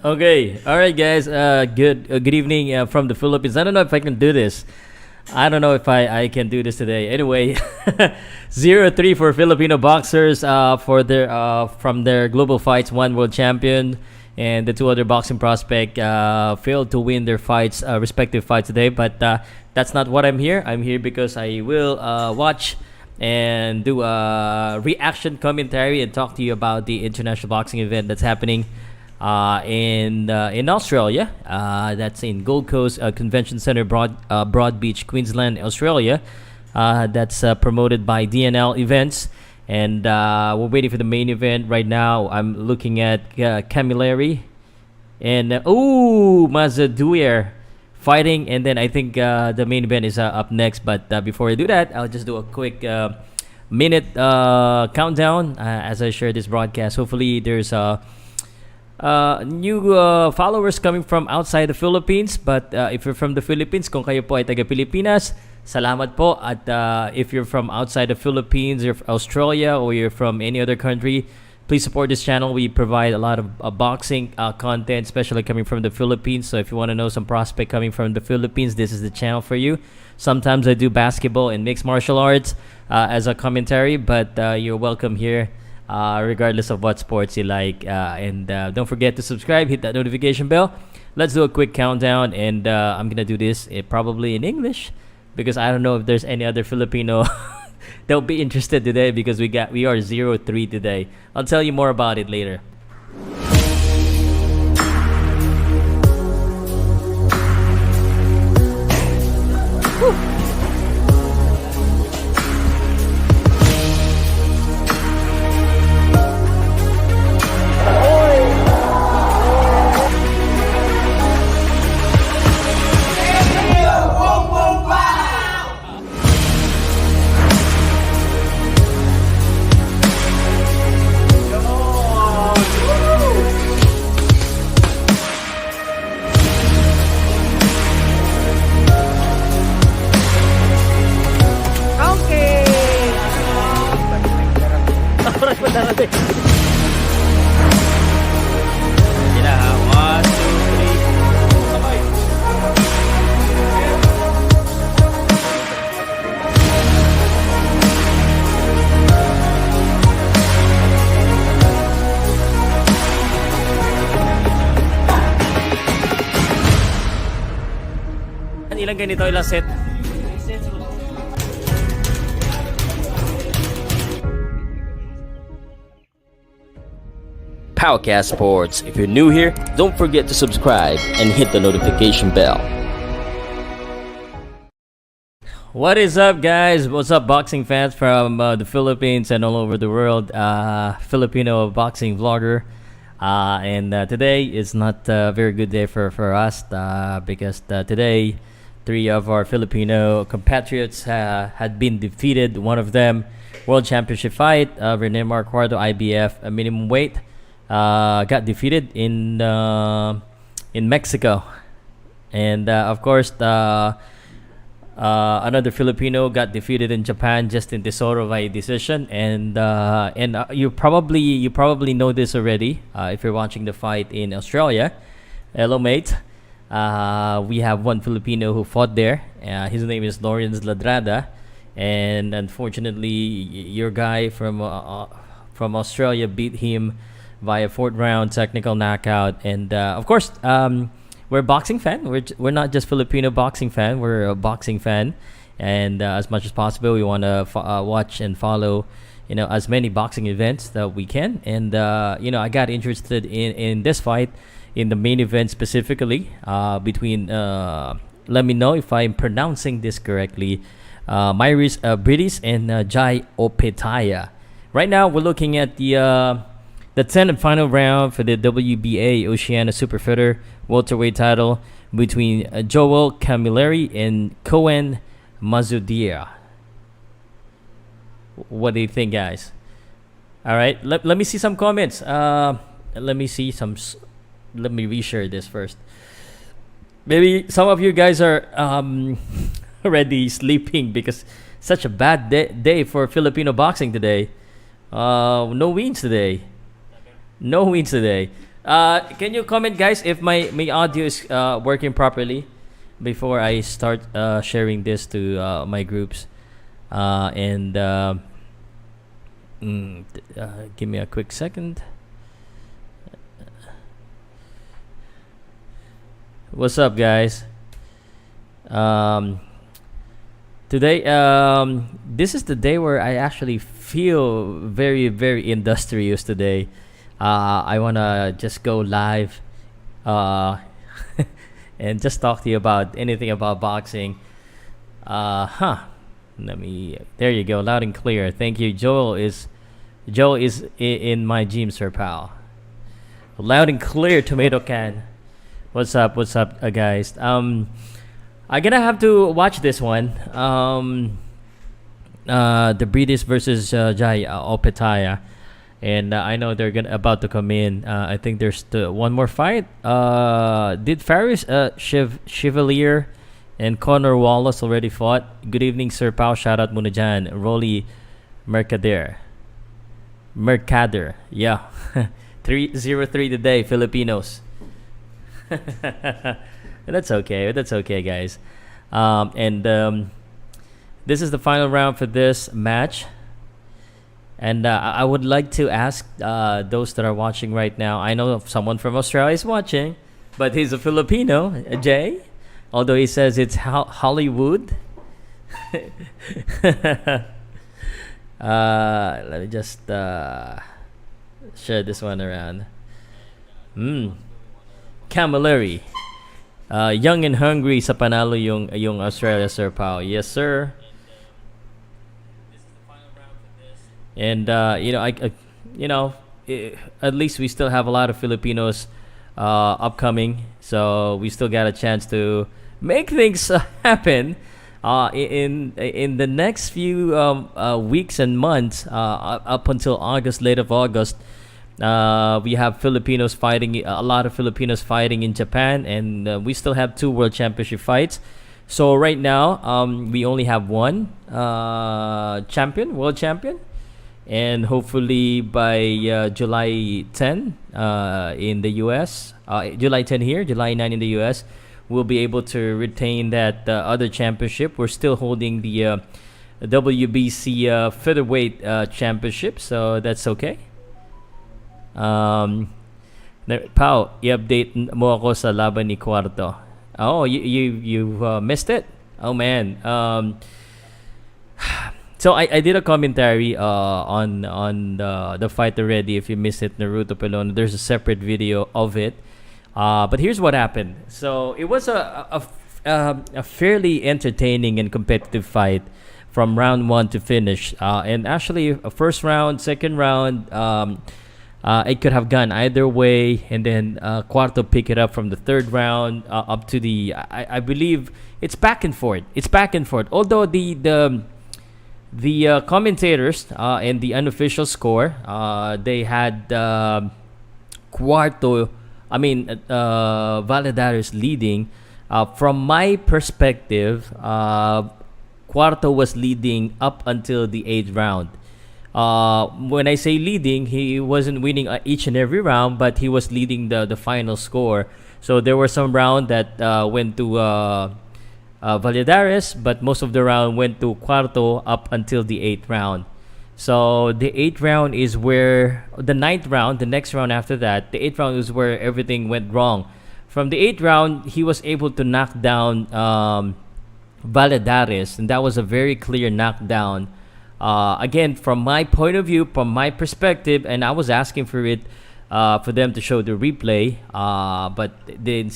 Okay, all right, guys. Good evening from the Philippines. I don't know if I can do this. I don't know if I can do this today. Anyway, 0-3 for Filipino boxers for their from their global fights. One world champion and the two other boxing prospect failed to win their fights, respective fights today. But that's not what I'm here. I'm here because I will watch and do a reaction commentary and talk to you about the international boxing event that's happening in Australia. That's in Gold Coast Convention Center, Broad Beach, Queensland, Australia. That's promoted by DNL Events, and we're waiting for the main event right now. I'm looking at Camilleri and Mazaduer fighting, and then I think the main event is up next. But before I do that, I'll just do a quick minute countdown as I share this broadcast. Hopefully, there's new followers coming from outside the Philippines. But if you're from the Philippines, kung kayo po ay taga Pilipinas, salamat po. At if you're from outside the Philippines or Australia, or you're from any other country, please support this channel. We provide a lot of boxing content, especially coming from the Philippines. So if you want to know some prospect coming from the Philippines, this is the channel for you. Sometimes I do basketball and mixed martial arts as a commentary, but you're welcome here. Regardless of what sports you like, and don't forget to subscribe, hit that notification bell. Let's do a quick countdown, and I'm gonna do this probably in English because I don't know if there's any other Filipino that'll be interested today, because we are 0-3 today. I'll tell you more about it later. Woo. Ilang ganito, ilang set? Powcast Sports. If you're new here, don't forget to subscribe and hit the notification bell. What is up, guys? What's up, boxing fans from the Philippines and all over the world? Filipino boxing vlogger. And today is not a very good day for us because today three of our Filipino compatriots had been defeated. One of them, World Championship fight, Renemar Cuarto, IBF, a minimum weight, got defeated in Mexico. And of course, another Filipino got defeated in Japan, Justin Tesoro, by decision. And you probably know this already if you're watching the fight in Australia. Hello, mate. We have one Filipino who fought there. His name is Mairis Ladrada, and unfortunately, your guy from Australia beat him via fourth round technical knockout. And of course, we're a boxing fan. We're not just Filipino boxing fan. We're a boxing fan, and as much as possible, we want to watch and follow, as many boxing events that we can. And I got interested in this fight, in the main event specifically, between let me know if I'm pronouncing this correctly, Mairis Briedis and Jai Opetaia. Right now, we're looking at the 10th and final round for the WBA Oceania Superfeather welterweight title between Joel Camilleri and Cohen Mazudia. What do you think, guys? All right, let me see some comments. Let me reshare this first. Maybe some of you guys are already sleeping because such a bad day for Filipino boxing today. No wins today. Can you comment, guys, if my audio is working properly before I start sharing this to my groups? And give me a quick second. What's up, guys? Um, Today, this is the day where I actually feel very, very industrious today. I wanna just go live, uh, and just talk to you about anything about boxing. Huh. Let me. There you go, loud and clear. Thank you. Joel is in my gym, Sir Pal. Loud and clear, tomato can. What's up? What's up, guys? I'm gonna have to watch this one. The Briedis versus Jai Opetaia, and I know they're gonna about to come in. I think there's one more fight. Did Faris Chevalier and Connor Wallace already fought? Good evening, Sir Pao. Shout out muna dyan. Rolly Mercader. Yeah. 303 today, Filipinos. That's okay. That's okay, guys. And this is the final round for this match. And I would like to ask those that are watching right now. I know someone from Australia is watching, but he's a Filipino, Jay. Although he says it's Hollywood. Let me just share this one around. Camilleri. Young and hungry sa panalo yung Australia, Sir Pao. Yes, sir. And at least we still have a lot of Filipinos upcoming, so we still got a chance to make things happen in the next few weeks and months, up until August, late of August. We have Filipinos fighting, a lot of Filipinos fighting in Japan, and we still have 2 World Championship fights. So right now, we only have one world champion, and hopefully by July 10 in the US, July 10 here, July 9 in the US, we'll be able to retain that other championship. We're still holding the WBC featherweight championship, so that's okay. Pao, i-update mo ako sa laban ni Cuarto. Oh, you've missed it. Oh man. So I did a commentary on the fight already. If you missed it, Naruto Pelon, there's a separate video of it. But here's what happened. So it was a fairly entertaining and competitive fight from round 1 to finish. And actually, a first round, second round. It could have gone either way, and then Cuarto pick it up from the third round up to the. I believe it's back and forth. It's back and forth. Although the commentators and the unofficial score, they had Cuarto. Valledares leading. From my perspective, Cuarto was leading up until the 8th round. When I say leading, he wasn't winning each and every round, but he was leading the final score. So there were some round that went to Valledares, but most of the round went to Cuarto up until the 8th round. So the 8th round is where the 9th round, the next round after that, the 8th round is where everything went wrong. From the 8th round, he was able to knock down Valledares, and that was a very clear knockdown. Again, from my point of view, from my perspective, and I was asking for it, for them to show the replay, but they didn't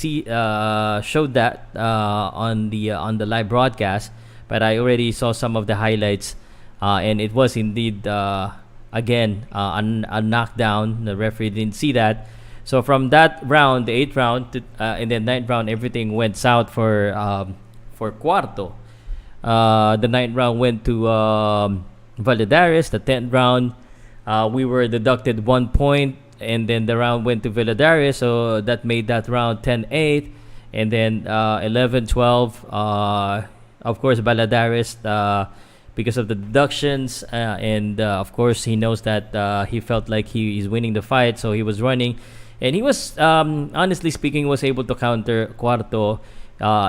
showed that on the live broadcast. But I already saw some of the highlights, and it was indeed again a knockdown. The referee didn't see that. So from that round, the 8th round, and then 9th round, everything went south for Cuarto. The 9th round went to Valledares. The 10th round, we were deducted 1 point, and then the round went to Valledares, so that made that round 10-8. And then 11-12, of course, Valledares, because of the deductions, and of course he knows that he felt like he is winning the fight, so he was running. and he was, honestly speaking, was able to counter Cuarto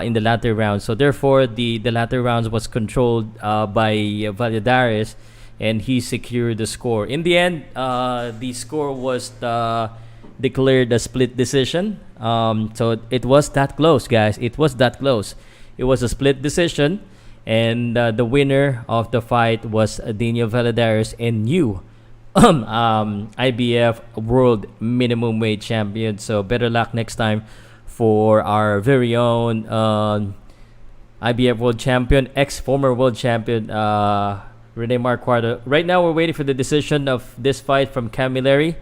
in the latter rounds. So therefore, the latter rounds was controlled by Valledares, and he secured the score. In the end, the score was declared a split decision. So it was that close, guys. It was that close. It was a split decision, and the winner of the fight was Daniel Valledares and new IBF World Minimum Weight Champion. So better luck next time for our very own IBF World Champion, ex-former World Champion, Rene Cuarto. Right now, we're waiting for the decision of this fight from Camilleri.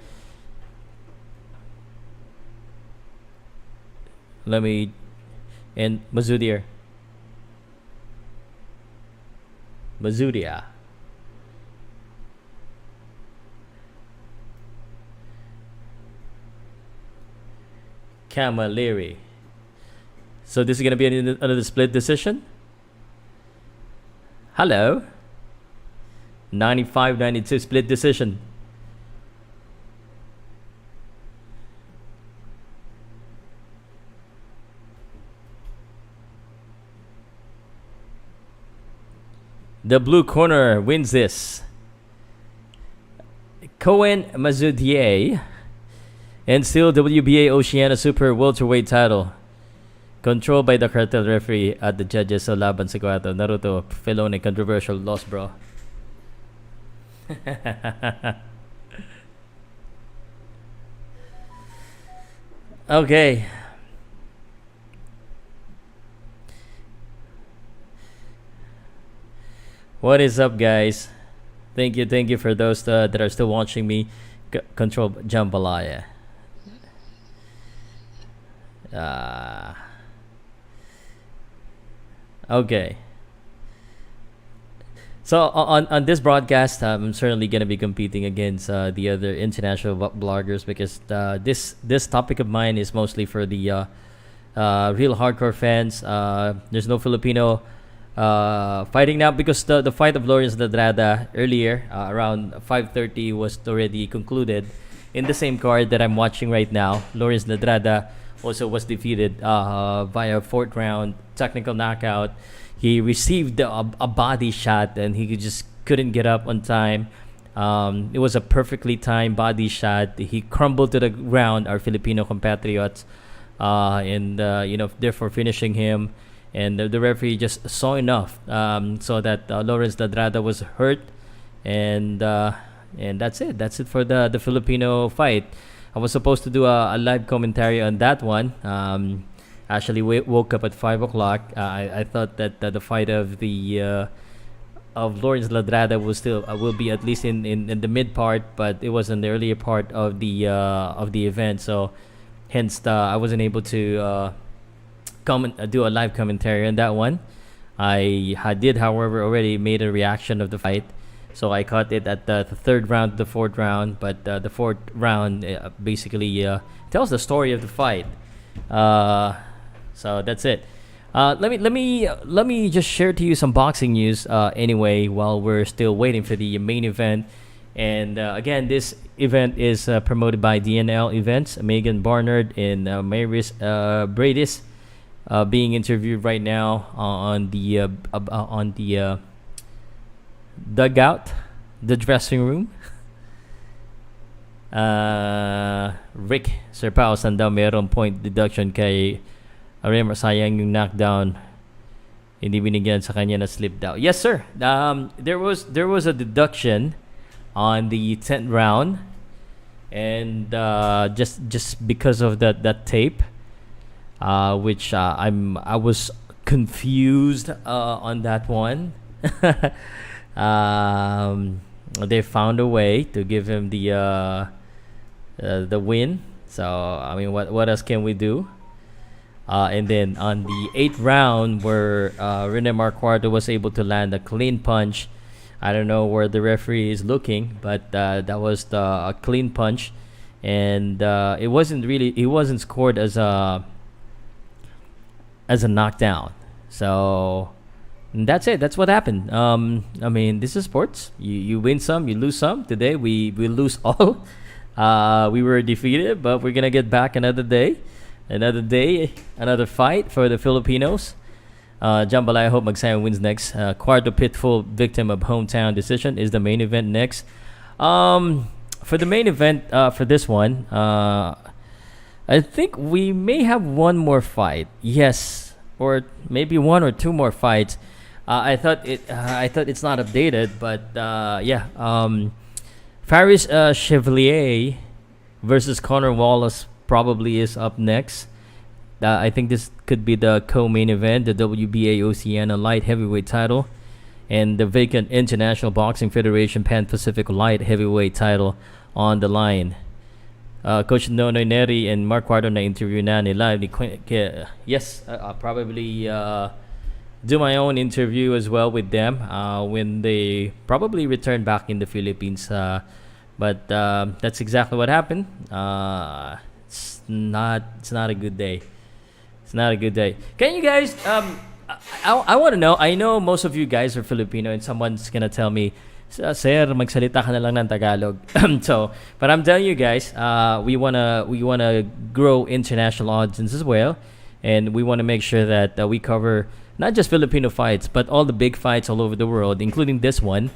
Let me... And Mazudia. Camilleri. So this is going to be another split decision. Hello. 95-92 split decision. The blue corner wins this. Cohen Mazudier. And still WBA Oceania Super Welterweight title. Controlled by the cartel referee at the judges sa laban sa Cuarto. Naruto, Felone, controversial loss, bro. Okay. What is up, guys? Thank you for those that are still watching me. Control Jambalaya. Okay. So on this broadcast, I'm certainly gonna be competing against the other international bloggers, because this topic of mine is mostly for the real hardcore fans. There's no Filipino fighting now, because the fight of Lawrence Ladrada earlier around 5:30 was already concluded. In the same card that I'm watching right now, Lawrence Ladrada also was defeated via fourth round technical knockout. He received a body shot, and he just couldn't get up on time. It was a perfectly timed body shot. He crumbled to the ground, our Filipino compatriots, and therefore finishing him. And the referee just saw enough so that Lawrence Ladrada was hurt, and that's it. That's it for the Filipino fight. I was supposed to do a live commentary on that one. Actually, woke up at 5 o'clock. I thought that the fight of Lawrence Ladrada will be at least in the mid part, but it was in the earlier part of the event. So hence I wasn't able to do a live commentary on that one. I did, however, already made a reaction of the fight. So I caught it at the third round, the fourth round, but the fourth round basically tells the story of the fight. So that's it. Let me just share to you some boxing news anyway, while we're still waiting for the main event. And again, this event is promoted by DNL Events. Megan Barnard and Mairis Briedis being interviewed right now on the dugout, the dressing room. Rick Serpao daw mayroong point deduction kay Arema, sayang yung knockdown, hindi binigyan sa kanya na slip down. Yes, sir. There was a deduction on the 10th round, and just because of that tape, which I was confused on that one. They found a way to give him the win. So I mean, what else can we do? And then on the 8th round, where Rene Cuarto was able to land a clean punch. I don't know where the referee is looking, but that was a clean punch, and it wasn't scored as a knockdown. So that's it. That's what happened. I mean, this is sports. You win some, you lose some. Today we lose all. We were defeated, but we're gonna get back another fight for the Filipinos. Jambalaya hope Magsayo wins next. Cuarto Pitfall, victim of hometown decision, is the main event next. For the main event, for this one, I think we may have one more fight. Yes, or maybe one or two more fights. I thought it's not updated, but yeah. Faris Chevalier versus Conor Wallace probably is up next. I think this could be the co-main event, the WBA Oceania Light Heavyweight title, and the vacant International Boxing Federation Pan-Pacific Light Heavyweight title on the line. Coach Nonoy Neri and Mark Cuarto na interview na nila. Yes, I'll probably do my own interview as well with them when they probably return back in the Philippines. But that's exactly what happened. It's not a good day. It's not a good day. Can you guys? I want to know. I know most of you guys are Filipino, and someone's gonna tell me, "Sir, magsalita ka na lang ng Tagalog." So, but I'm telling you guys, we wanna grow international audience as well, and we want to make sure that we cover not just Filipino fights, but all the big fights all over the world, including this one.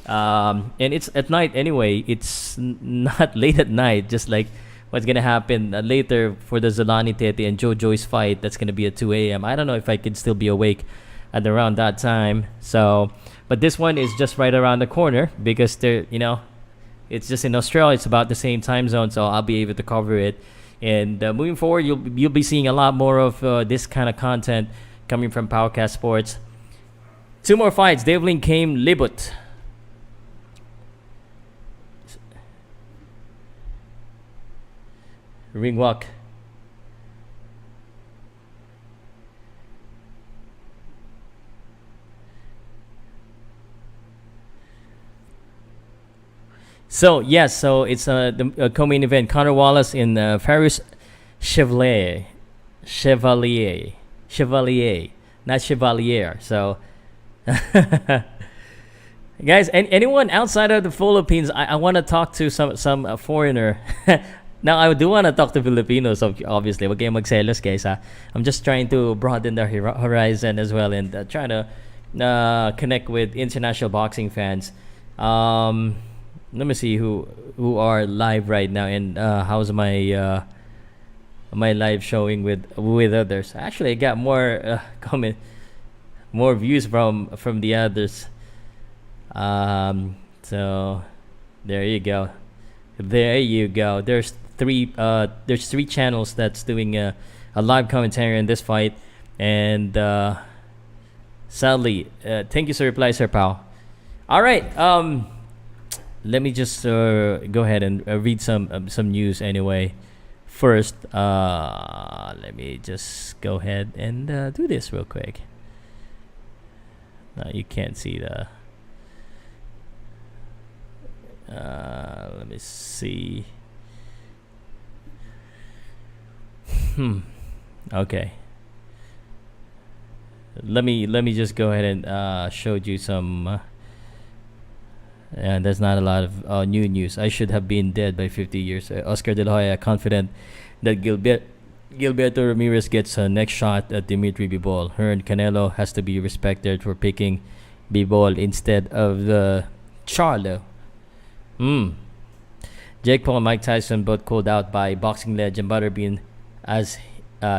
And it's at night anyway. It's not late at night, just like what's gonna happen later for the Zolani Tete and Joe Joyce fight. That's gonna be at 2 a.m. I don't know if I could still be awake at around that time. So, but this one is just right around the corner because it's just in Australia. It's about the same time zone, so I'll be able to cover it. And moving forward, you'll be seeing a lot more of this kind of content coming from Powcast Sports. Two more fights. Devlin came Libut. Ring walk. So yes, so it's the co-main event. Conor Wallace in Faris Chevalier, not Chevalier. So, guys, anyone outside of the Philippines, I want to talk to some foreigner. Now, I do want to talk to Filipinos, obviously. Wag kayong magselos, guys. I'm just trying to broaden the horizon as well and trying to connect with international boxing fans. Let me see who are live right now and how's my live showing with others. Actually, I got more more views from the others. So there you go. There's three channels that's doing a live commentary on this fight, and sadly, thank you, Sir Reply, Sir Pow. All right, let me just go ahead and read some news anyway. First, let me just go ahead and do this real quick. Now you can't see the. Let me see. Okay. Let me just go ahead and show you some. And there's not a lot of new news. I should have been dead by 50 years. Oscar De La Hoya confident that Gilberto Ramirez gets a next shot at Dimitri Bivol. Hearn Canelo has to be respected for picking Bivol instead of the Charlo. Jake Paul and Mike Tyson both called out by boxing legend Butterbean as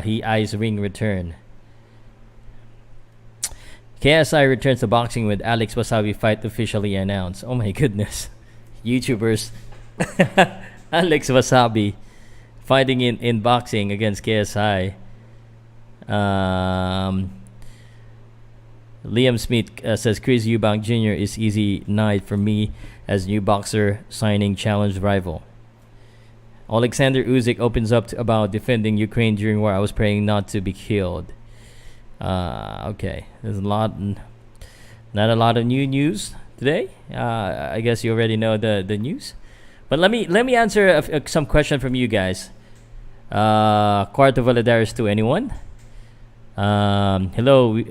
he eyes ring return. KSI returns to boxing with Alex Wasabi fight officially announced. Oh my goodness. YouTubers. Alex Wasabi fighting in boxing against KSI. Liam Smith says Chris Eubank Jr. is easy night for me as new boxer signing challenge rival. Alexander Usyk opens up about defending Ukraine during war. I was praying not to be killed. Okay, there's not a lot of new news today. I guess you already know the news, but let me answer some question from you guys. Cuarto Valledares to anyone? Hello.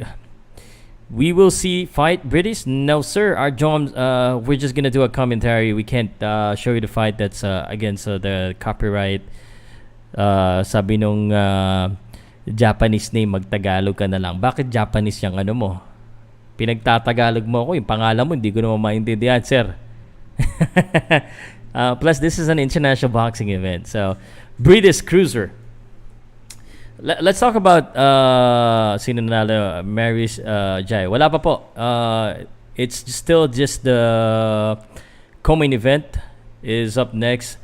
We will see fight British. No, sir. Our Joms, we're just gonna do a commentary. We can't show you the fight that's against the copyright. Sabi nung Japanese name, magtagalog ka na lang. Bakit Japanese yung ano mo? Pinagtatagalog mo ako. Yung pangalan mo, hindi ko naman maintindihan, sir. Plus, this is an international boxing event. So, Briedis Cruiser. Let's talk about sino nanalo, Mairis Jai. Wala pa po. It's still just the co-main event is up next.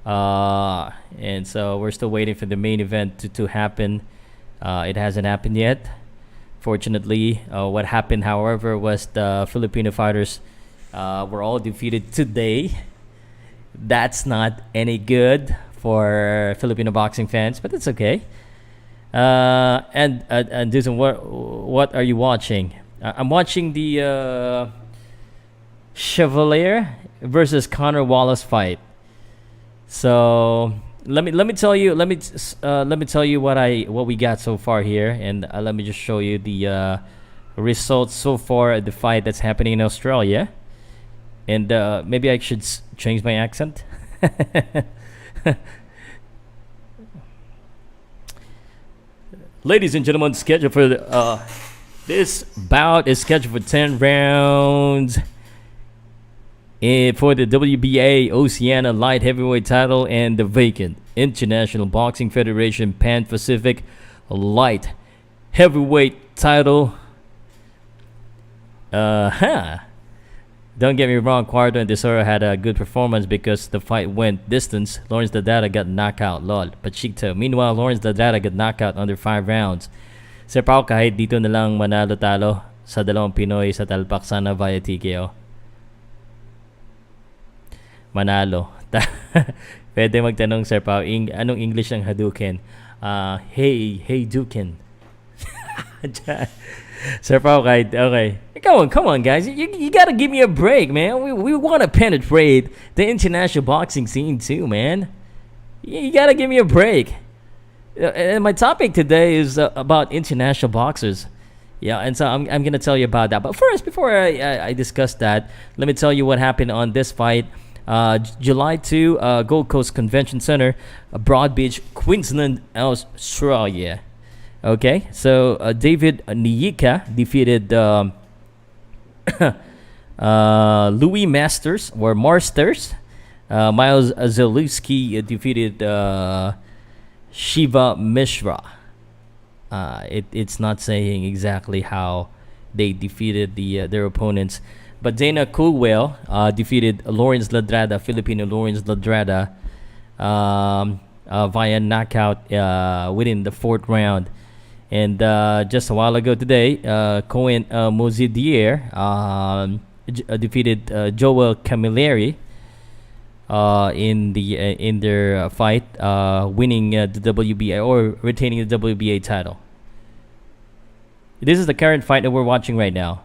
And so we're still waiting for the main event to happen. It hasn't happened yet. Fortunately, what happened, however, was the Filipino fighters were all defeated today. That's not any good for Filipino boxing fans, but it's okay. And Dusan, what are you watching? I'm watching the Chevalier versus Conor Wallace fight. So let me tell you what we got so far here, and let me just show you the results so far at the fight that's happening in Australia. And maybe I should change my accent. Ladies and gentlemen, scheduled for this bout is scheduled for 10 rounds. For the WBA Oceania Light Heavyweight title and the vacant International Boxing Federation Pan Pacific Light Heavyweight title. Don't get me wrong, Cuarto and Tesoro had a good performance because the fight went distance. Lawrence Ladrada got knockout, lol. Pachito. Meanwhile, Lawrence Ladrada got knockout under 5 rounds. Sir Pao, kahit dito na lang manalo-talo sa dalawang Pinoy sa talpak sana via TKO. Manalo. Pwede magtanong, Sir Pao, anong English ng Hadouken? Hey, Duken. Sir Pao, okay. Come on, guys. You gotta give me a break, man. We want to penetrate the international boxing scene too, man. You gotta give me a break. And my topic today is about international boxers. Yeah, and so I'm gonna tell you about that. But first, before I discuss that, let me tell you what happened on this fight. July 2, Gold Coast Convention Center, Broadbeach, Queensland, Australia. Okay, so David Niyika defeated Louis Masters or Marsters. Miles Zalewski defeated Shiva Mishra. It's not saying exactly how they defeated their opponents. But Dana Coolwell defeated Lawrence Ladrada, Filipino Lawrence Ladrada, via knockout within the 4th round. And just a while ago today, Cohen Mozidier defeated Joel Camilleri in their fight, winning the WBA or retaining the WBA title. This is the current fight that we're watching right now.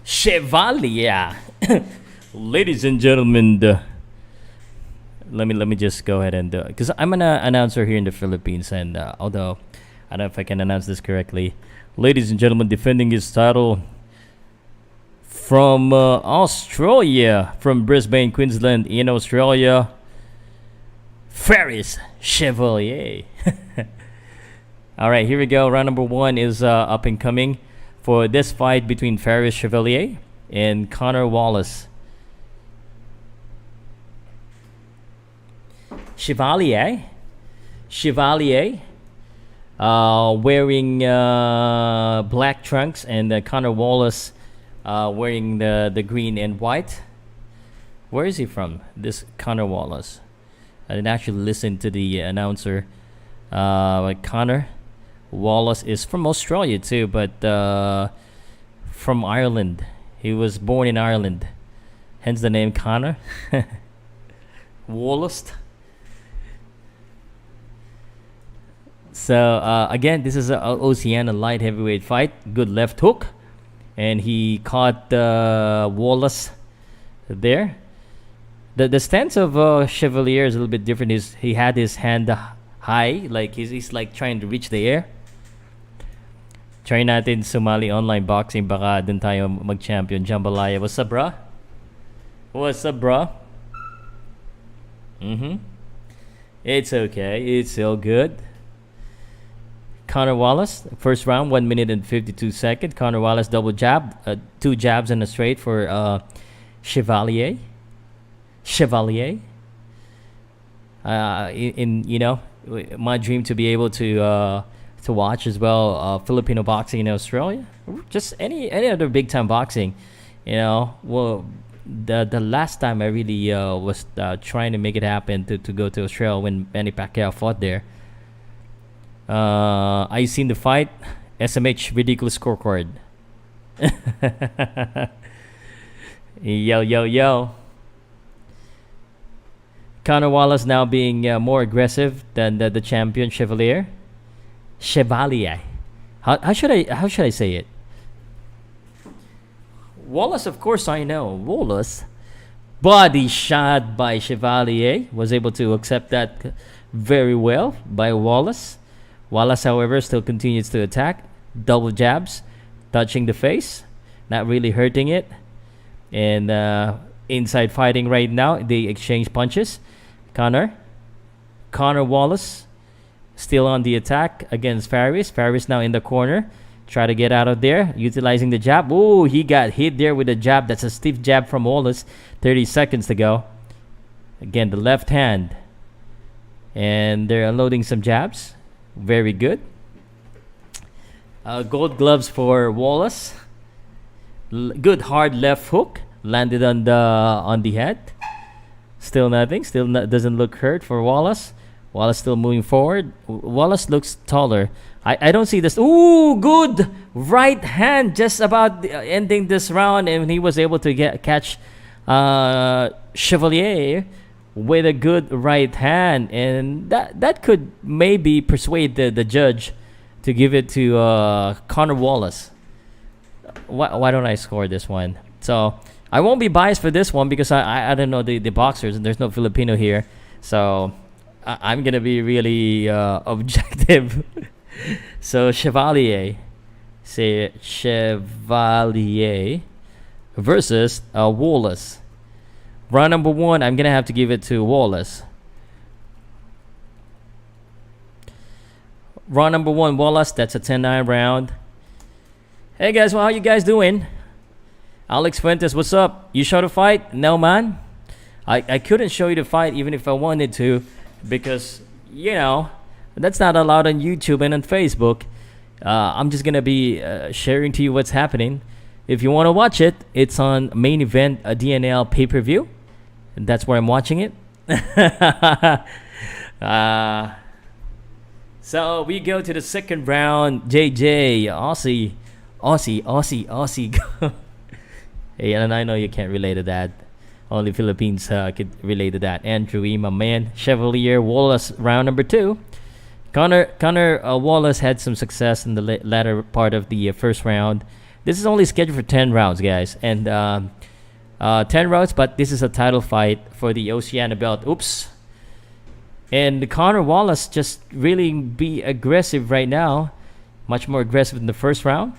Chevalier. Ladies and gentlemen, let me just go ahead and because I'm an announcer here in the Philippines, and although I don't know if I can announce this correctly, ladies and gentlemen, defending his title from Australia, from Brisbane, Queensland, in Australia, Ferris Chevalier. All right, here we go. Round number 1 is up and coming for this fight between Ferris Chevalier and Conor Wallace. Chevalier, wearing black trunks, and Conor Wallace wearing the green and white. Where is he from? This Conor Wallace. I didn't actually listen to the announcer. Conor Wallace is from Australia too, but from Ireland. He was born in Ireland, hence the name Conor Wallace. So again, this is a Oceania light heavyweight fight. Good left hook, and he caught Wallace there. The stance of Chevalier is a little bit different. He had his hand high, like he's like trying to reach the air. Try natin sumali online boxing, baka dun tayo mag-champion. Jambalaya, what's up, bro? What's up, bro? It's okay. It's all good. Connor Wallace, first round, 1 minute and 52 seconds. Connor Wallace double jab, 2 jabs and a straight for Chevalier. My dream to be able to watch as well Filipino boxing in Australia, just any other big time boxing. Well, the last time I really was trying to make it happen to go to Australia when Manny Pacquiao fought there. I seen the fight, SMH ridiculous scorecard. Yo. Connor Wallace now being more aggressive than the champion Chevalier. How should I say it? Wallace, of course I know. Wallace. Body shot by Chevalier. Was able to accept that very well by Wallace. Wallace, however, still continues to attack. Double jabs, touching the face, not really hurting it. And inside fighting right now, they exchange punches. Connor Wallace still on the attack against Faris. Faris now in the corner. Try to get out of there, utilizing the jab. Ooh, he got hit there with a jab. That's a stiff jab from Wallace 30 seconds to go. Again, the left hand. And they're unloading some jabs. Very good. Gold gloves for Wallace. Good hard left hook. Landed on the head. Still nothing. Doesn't look hurt for Wallace. Wallace still moving forward. Wallace looks taller. I don't see this. Ooh, good right hand. Just about ending this round, and he was able to catch Chevalier with a good right hand, and that could maybe persuade the judge to give it to Connor Wallace. Why don't I score this one? So I won't be biased for this one because I don't know the boxers, and there's no Filipino here, so I'm gonna be really objective. So Chevalier versus Wallace. Round number 1, I'm gonna have to give it to Wallace. Round number 1, Wallace. That's a 10-9 round. Hey guys, well, how you guys doing? Alex Fuentes, what's up? You show the fight? No, man. I couldn't show you the fight even if I wanted to, because that's not allowed on YouTube and on Facebook. I'm just gonna be sharing to you what's happening. If you want to watch it, it's on Main Event DNL pay-per-view. That's where I'm watching it. So we go to the second round. JJ, Aussie. Hey, and I know you can't relate to that. Only Philippines could relate to that. Andrew E, my man. Chevalier Wallace, round number 2. Connor Wallace had some success in the latter part of the first round. This is only scheduled for 10 rounds, guys. And 10 rounds, but this is a title fight for the Oceania belt. Oops. And Connor Wallace just really be aggressive right now. Much more aggressive than the first round.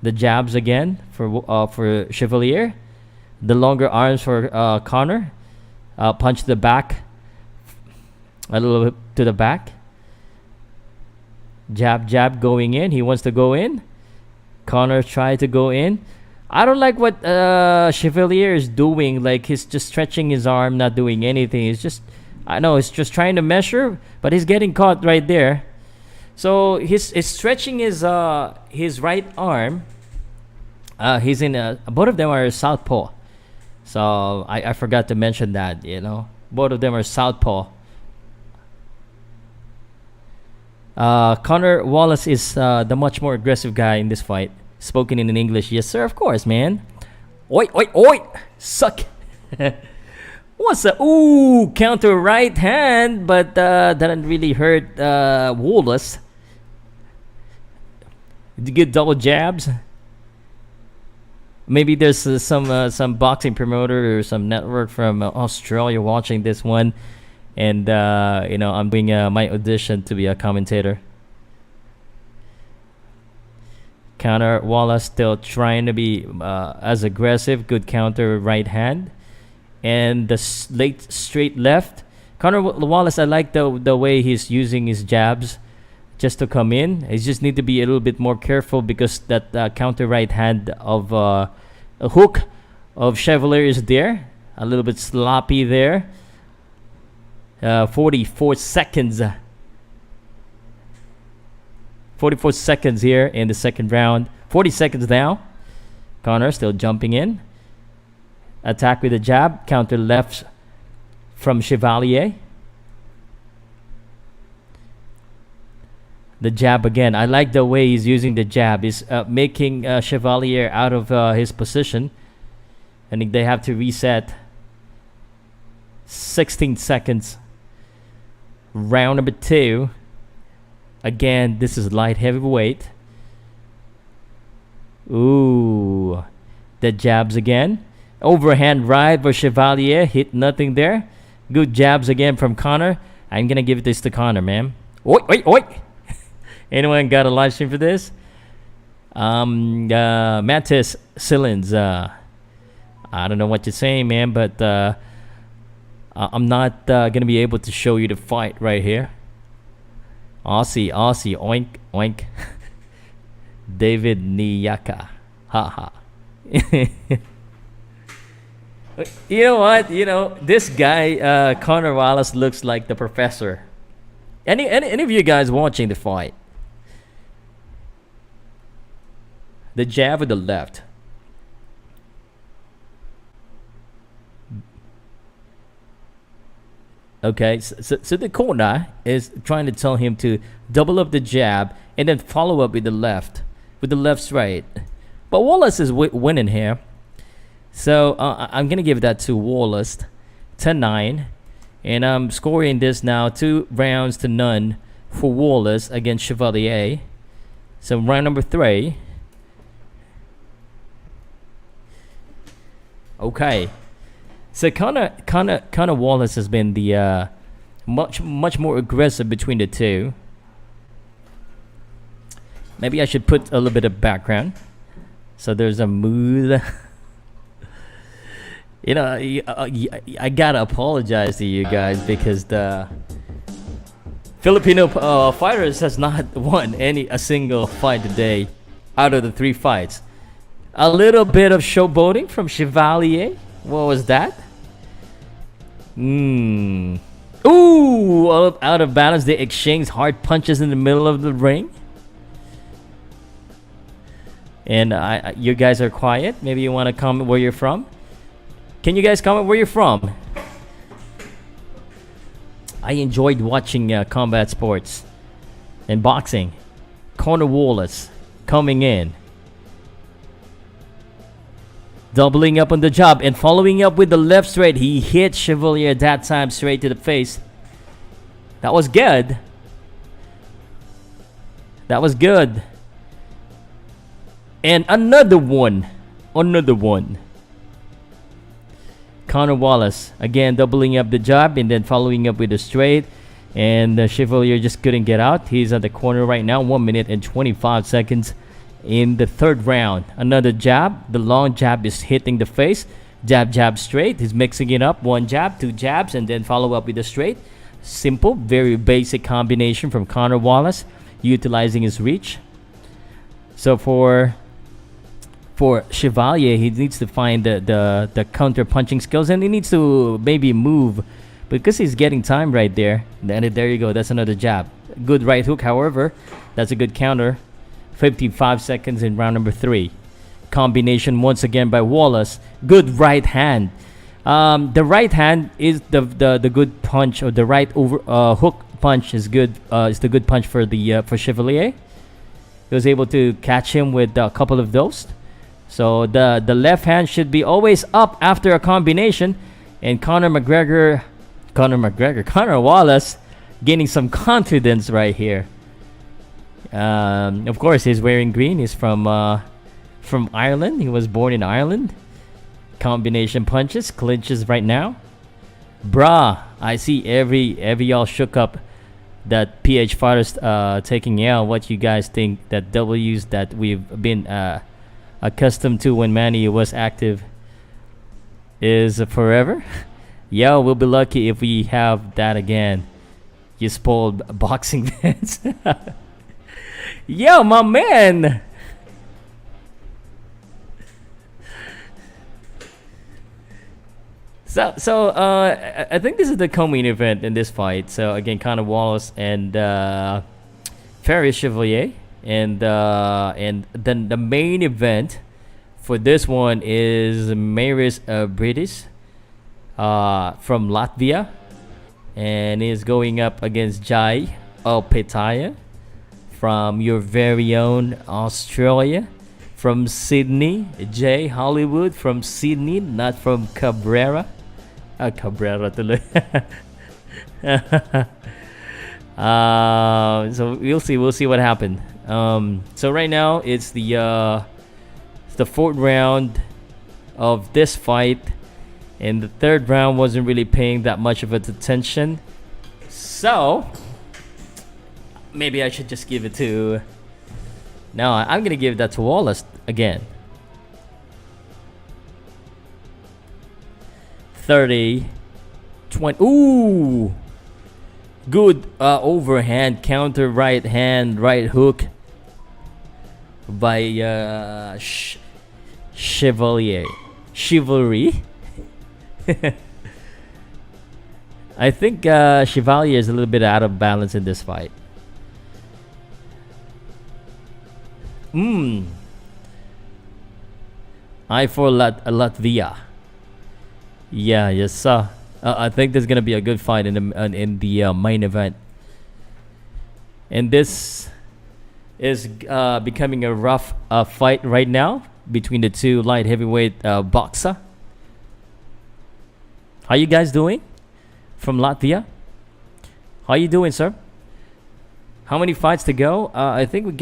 The jabs again for Chevalier. The longer arms for Connor. Punch to the back. A little bit to the back. Jab going in. He wants to go in. Connor tried to go in. I don't like what Chevalier is doing. Like, he's just stretching his arm, not doing anything. He's just trying to measure, but he's getting caught right there. So he's stretching his right arm. He's in both of them are southpaw. So I forgot to mention that. Both of them are southpaw. Connor Wallace is the much more aggressive guy in this fight. Spoken in English. Yes, sir, of course, man. Oi, oi, oi! Suck! What's a ooh counter right hand, but didn't really hurt Wallace. Did you get double jabs? Maybe there's some boxing promoter or some network from Australia watching this one, and I'm doing my audition to be a commentator. Counter Wallace still trying to be as aggressive. Good counter right hand, and the late straight left. Conor Wallace, I like the way he's using his jabs just to come in. He just need to be a little bit more careful because that counter right hand of a hook of Chevalier is there. A little bit sloppy there. 44 seconds. 44 seconds here in the second round. 40 seconds now. Conor still jumping in. Attack with a jab. Counter left from Chevalier. The jab again. I like the way he's using the jab. He's making Chevalier out of his position. And they have to reset. 16 seconds. Round number 2. Again, this is light heavyweight. Ooh. The jabs again. Overhand right for Chevalier. Hit nothing there. Good jabs again from Conor. I'm going to give this to Conor, man. Oi, oi, oi. Anyone got a live stream for this? Mattis Sillins. I don't know what you're saying, man, but I'm not going to be able to show you the fight right here. Aussie, oink, oink. David Niyaka. Haha. You know what? This guy, Conor Wallace, looks like the professor. Any of you guys watching the fight? The jab with the left. Okay, so the corner is trying to tell him to double up the jab and then follow up with the left straight. But Wallace is winning here. So I'm going to give that to Wallace, 10-9. And I'm scoring this now 2-0 for Wallace against Chevalier. So round number 3. Okay. So Conor Wallace has been the much more aggressive between the two. Maybe I should put a little bit of background. So there's a mood. I gotta apologize to you guys because the Filipino fighters has not won a single fight today out of the 3 fights. A little bit of showboating from Chevalier. What was that? Ooh, out of balance. They exchange hard punches in the middle of the ring. And you guys are quiet. Maybe you want to comment where you're from. Can you guys comment where you're from? I enjoyed watching combat sports and boxing. Conor Wallace coming in. Doubling up on the job and following up with the left straight. He hit Chevalier that time straight to the face. That was good. That was good. And another one. Conor Wallace again doubling up the job and then following up with a straight. And Chevalier just couldn't get out. He's at the corner right now. 1 minute and 25 seconds. In the 3rd round, another jab. The long jab is hitting the face. Jab, jab, straight. He's mixing it up. 1 jab, 2 jabs, and then follow up with a straight. Simple, very basic combination from Conor Wallace, utilizing his reach. So for Chevalier, he needs to find the counter punching skills, and he needs to maybe move because he's getting time right there. Then there you go. That's another jab. Good right hook, however. That's a good counter. 55 seconds in round number 3. Combination once again by Wallace. Good right hand. The right hand is the good punch, or the right hook punch is good. Is the good punch for Chevalier. He was able to catch him with a couple of those. So the left hand should be always up after a combination, And Conor Wallace gaining some confidence right here. Of course, he's wearing green. He's from Ireland. He was born in Ireland. Combination punches, clinches right now. Brah, I see every y'all shook up that PH fighters taking out. What you guys think that W's that we've been accustomed to when Manny was active is forever? Yo, we'll be lucky if we have that again. You spoiled boxing fans. Yo, my man. So I think this is the co-main event in this fight. So again, Conor Wallace and Chevalier, and then the main event for this one is Mairis Briedis from Latvia, and is going up against Jai Opetaia from your very own Australia. From Sydney, Jay Hollywood from Sydney, not from Cabrera. Cabrera tuloy. So we'll see what happened. So right now it's the fourth round of this fight, and the third round wasn't really paying that much of attention. So maybe I should just give it to. No, I'm gonna give that to Wallace again. 30, 20. Ooh, good overhand counter, right hand, right hook by Chevalier. Chivalry. I think Chevalier is a little bit out of balance in this fight. I for Latvia. Yeah, yes, sir. I think there's gonna be a good fight in the main event, and this is becoming a rough fight right now between the two light heavyweight boxer. How you guys doing from Latvia? How you doing, sir? How many fights to go? I think we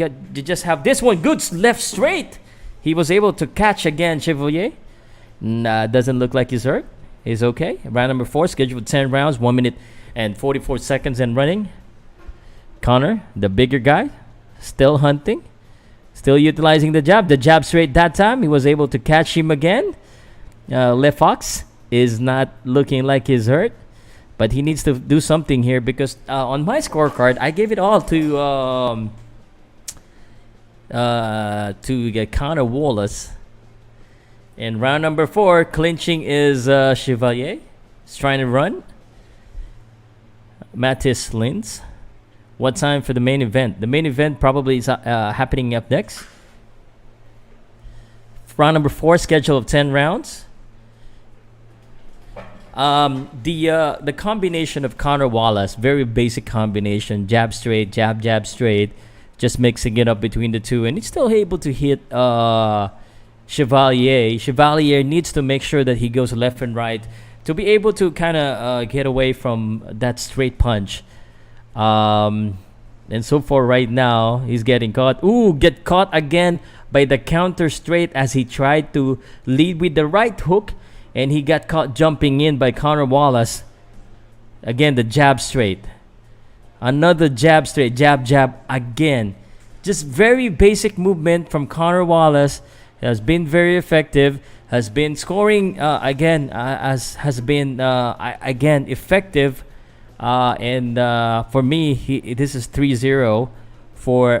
just have this one. Good left straight. He was able to catch again, Chevalier. Doesn't look like he's hurt. He's okay. Round number 4, scheduled 10 rounds, 1 minute and 44 seconds and running. Conor, the bigger guy, still hunting, still utilizing the jab. The jab straight that time. He was able to catch him again. Left Fox is not looking like he's hurt. But he needs to do something here because on my scorecard, I gave it all to get Conor Wallace. In round number 4, clinching is Chevalier. He's trying to run. Mattis Lins. What time for the main event? The main event probably is happening up next. Round number 4, schedule of 10 rounds. The combination of Conor Wallace, very basic combination, jab straight, jab straight, just mixing it up between the two, and he's still able to hit Chevalier. Chevalier needs to make sure that he goes left and right to be able to kind of get away from that straight punch. And so far right now, he's getting caught. Ooh, get caught again by the counter straight as he tried to lead with the right hook. And he got caught jumping in by Conor Wallace. Again, the jab straight. Another jab straight. Jab again. Just very basic movement from Conor Wallace. Has been very effective. Has been scoring again. Has been again effective. And for me, this is 3-0 for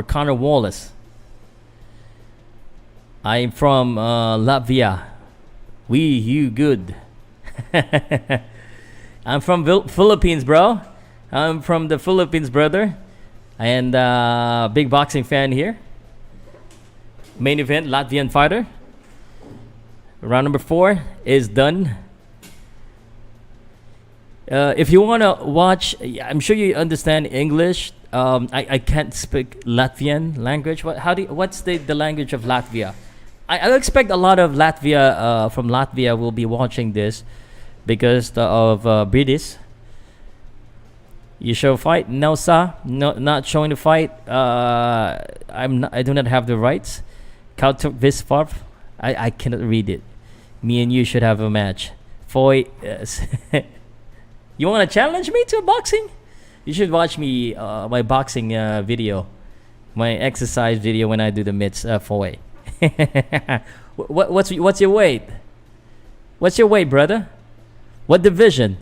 Conor Wallace. I'm from Latvia. You good. I'm from Philippines, bro. I'm from the Philippines, brother. And big boxing fan here. Main event, Latvian fighter. Round number 4 is done. If you want to watch, I'm sure you understand English. I can't speak Latvian language. What's the language of Latvia? I expect a lot of Latvia from Latvia will be watching this because of Briedis. You show fight? No, sir. No, not showing the fight. I do not have the rights. Counter this far. I cannot read it. Me and you should have a match. Foy. You want to challenge me to boxing? You should watch me my boxing video, my exercise video when I do the mitts. Foy. What's your weight? What's your weight, brother? What division?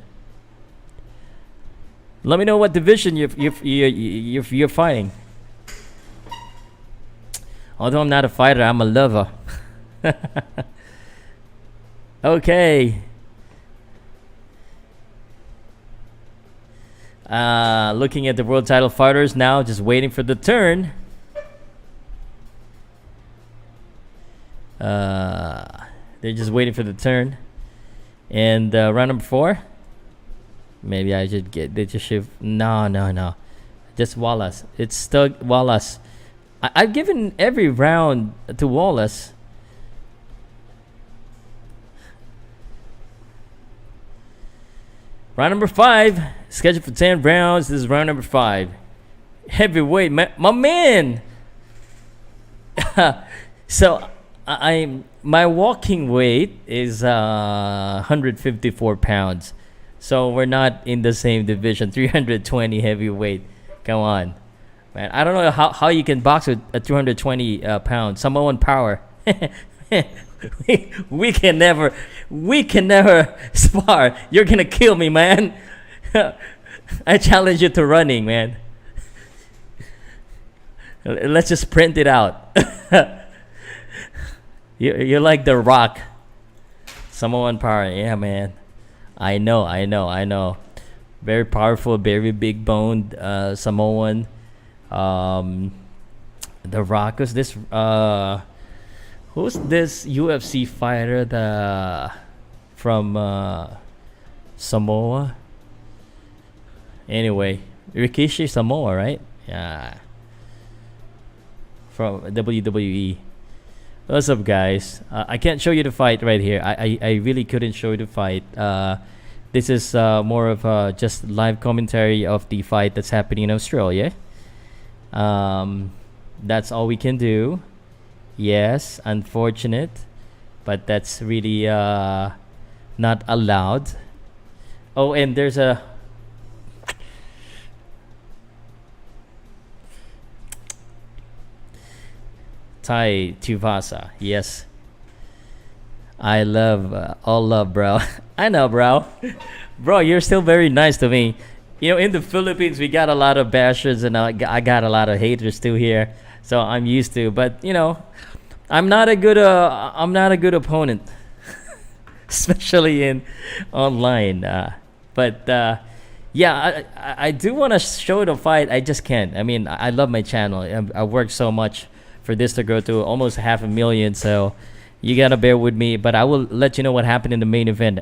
Let me know what division you're fighting. Although I'm not a fighter, I'm a lover. Okay. Looking at the world title fighters now, just waiting for the turn. They're just waiting for the turn. And round number 4. Maybe I should get. They just shift. No. Just Wallace. It's still Wallace. I've given every round to Wallace. Round number 5. Scheduled for 10 rounds. This is round number 5. Heavyweight, my man. So my walking weight is 154 pounds. So we're not in the same division. 320 heavyweight. Come on, man. I don't know how you can box with a 220 pounds Samoan power. we can never spar. You're gonna kill me, man. I challenge you to running, man. Let's just print it out. You're like the Rock. Samoan power, yeah, man. I know. Very powerful, very big boned Samoan. The Rock. Who's this UFC fighter from Samoa? Anyway, Rikishi Samoa, right? Yeah. From WWE. What's up, guys? I can't show you the fight right here. I really couldn't show you the fight. This is more of just live commentary of the fight that's happening in Australia. That's all we can do. Yes, unfortunate, but that's really not allowed. Oh, and there's a Thai Tuvasa. Yes. I love all love, bro. I know, bro. Bro, you're still very nice to me. You know, in the Philippines, we got a lot of bashers, and I got a lot of haters too here. So I'm used to. But you know, I'm not a good opponent, especially in online. Yeah, I do want to show the fight. I just can't. I mean, I love my channel. I work so much for this to go to almost 500,000. So you gotta bear with me. But I will let you know what happened in the main event.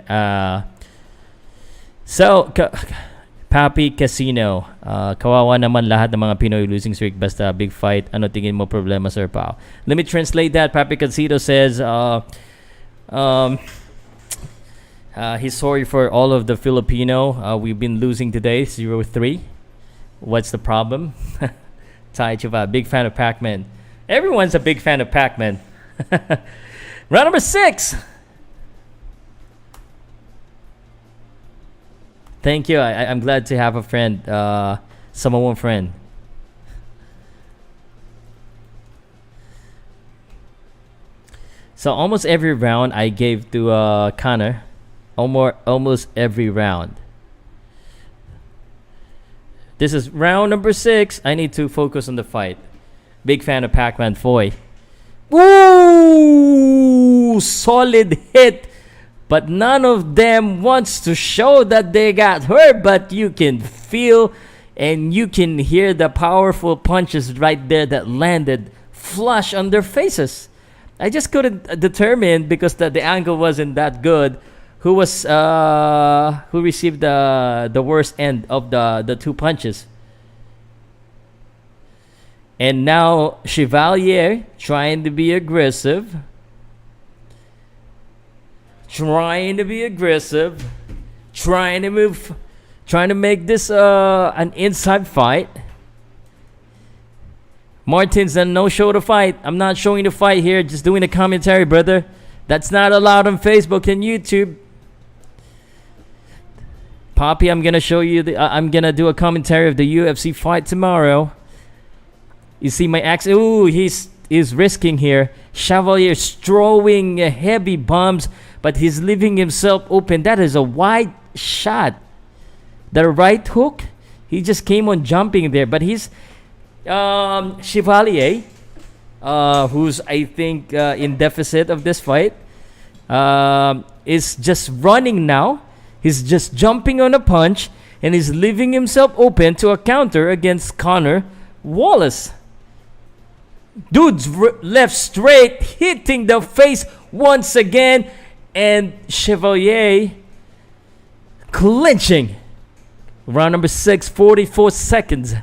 Papi Casino. Kawawa naman lahat ng mga Pinoy losing streak basta big fight. Ano tingin mo problema, Sir Pow? Let me translate that. Papi Casino says he's sorry for all of the Filipino. We've been losing today 0-3. What's the problem? Tai Chuva, big fan of Pac-Man. Everyone's a big fan of Pac-Man. Round number 6. Thank you. I'm glad to have a friend, Samoan friend. So almost every round I gave to Connor. Almost every round. This is round number 6. I need to focus on the fight. Big fan of Pac-Man Foy. Ooh, solid hit. But none of them wants to show that they got hurt. But you can feel and you can hear the powerful punches right there that landed flush on their faces. I just couldn't determine because the angle wasn't that good. Who received the worst end of the two punches? And now Chevalier trying to be aggressive. trying to be aggressive, trying to make this an inside fight. Martin's a no-show to fight. I'm not showing the fight here, just doing a commentary, brother. That's not allowed on Facebook and YouTube. Poppy, I'm gonna show you I'm gonna do a commentary of the UFC fight tomorrow. You see my axe? Ooh, he's risking here. Chevalier throwing heavy bombs, but he's leaving himself open. That is a wide shot. The right hook, he just came on jumping there, but he's Chevalier, who's I think in deficit of this fight, is just running now. He's just jumping on a punch, and he's leaving himself open to a counter against Connor Wallace. Dude's left straight, hitting the face once again, and Chevalier clinching. Round number 6, 44 seconds.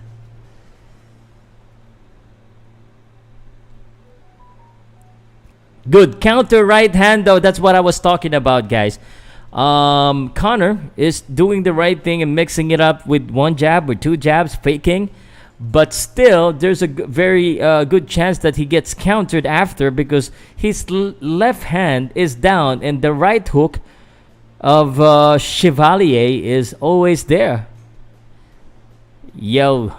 Good counter right hand though. That's what I was talking about, guys. Connor is doing the right thing and mixing it up with one jab or two jabs, faking. But still, there's a very good chance that he gets countered after, because his left hand is down and the right hook of Chevalier is always there. Yo,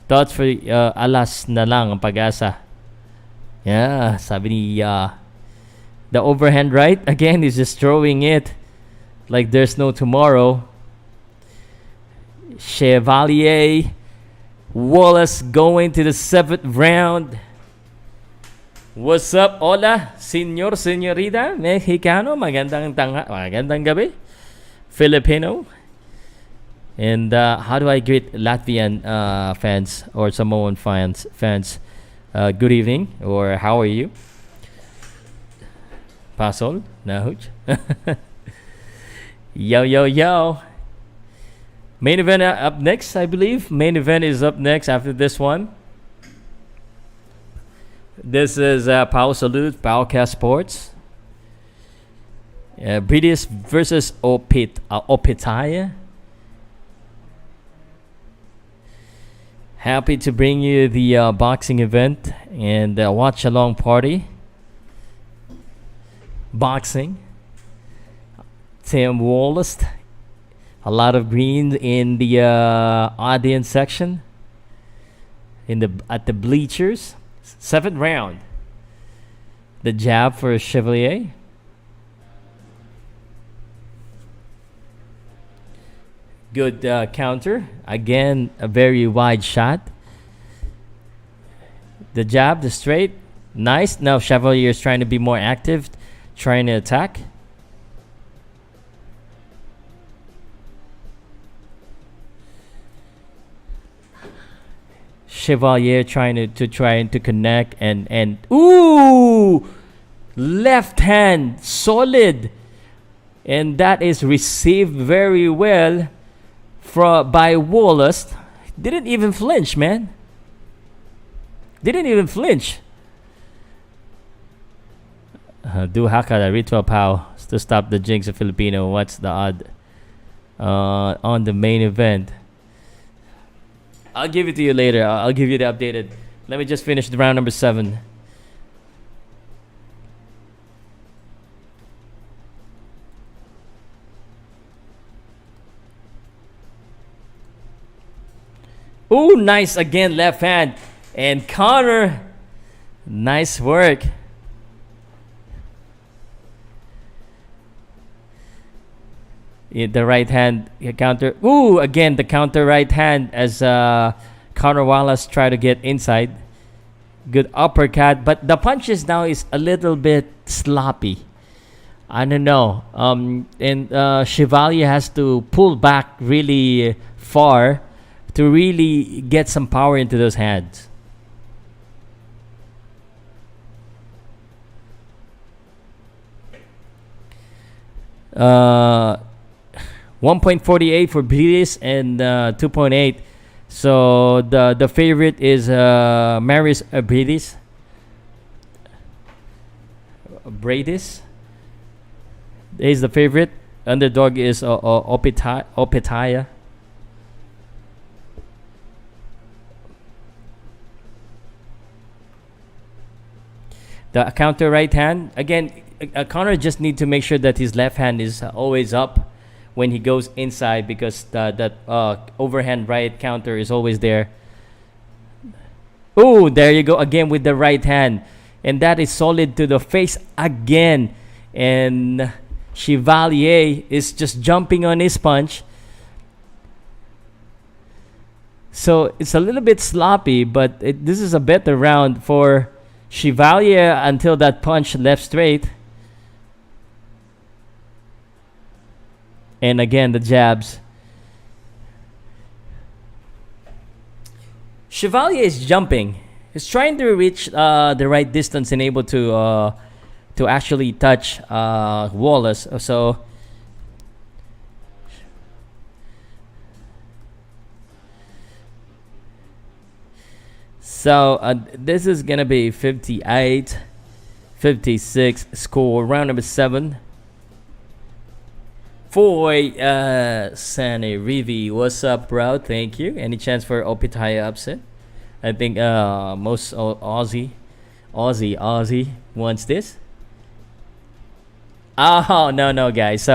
thoughts for alas na lang ang pag-asa. Yeah, sabi ni the overhand right. Again, he's just throwing it like there's no tomorrow. Chevalier, Wallace going to the 7th round. What's up? Hola, senyor, senyorita, Mexicano. Magandang gabi. Filipino. And how do I greet Latvian fans or Samoan fans? Good evening, or how are you? Pasol, nahuj. Yo. Main event up next, I believe. Main event is up next after this one. This is Pow Salud, Powcast Sports. Briedis versus Opetaia. Happy to bring you the boxing event and watch along party. Boxing. Tim Wallace. A lot of green in the audience section. At the bleachers. 7th round. The jab for Chevalier. Good counter. Again, a very wide shot. The jab, the straight. Nice. Now Chevalier is trying to be more active, trying to attack. Chevalier trying to connect and ooh, left hand solid, and that is received very well by Wallace. Didn't even flinch, man. Didn't even flinch. Do haka ritual pow to stop the jinx of Filipino. What's the odd on the main event? I'll give it to you later. I'll give you the updated. Let me just finish the round number 7. Ooh, nice again, left hand. And Connor, nice work. The right hand counter. Ooh, again the counter right hand as Connor Wallace try to get inside. Good uppercut, but the punches now is a little bit sloppy. I don't know. And Chevalier has to pull back really far to really get some power into those hands. Uh, 1.48 for Briedis and 2.8. So the favorite is Mairis Briedis. He's the favorite. Underdog is Opetaia. The counter right hand again. Connor just need to make sure that his left hand is always up when he goes inside, because that overhand right counter is always there. Oh, there you go again with the right hand, and that is solid to the face again. And Chevalier is just jumping on his punch. So it's a little bit sloppy, but this is a better round for Chevalier until that punch left straight. And again, the jabs. Chevalier is jumping. He's trying to reach the right distance and able to actually touch Wallace. So this is gonna be 58-56 score, round number 7. Foy Sane Rivi, what's up, bro? Thank you. Any chance for Opetaia upset? I think most Aussie wants this. Oh no, guys.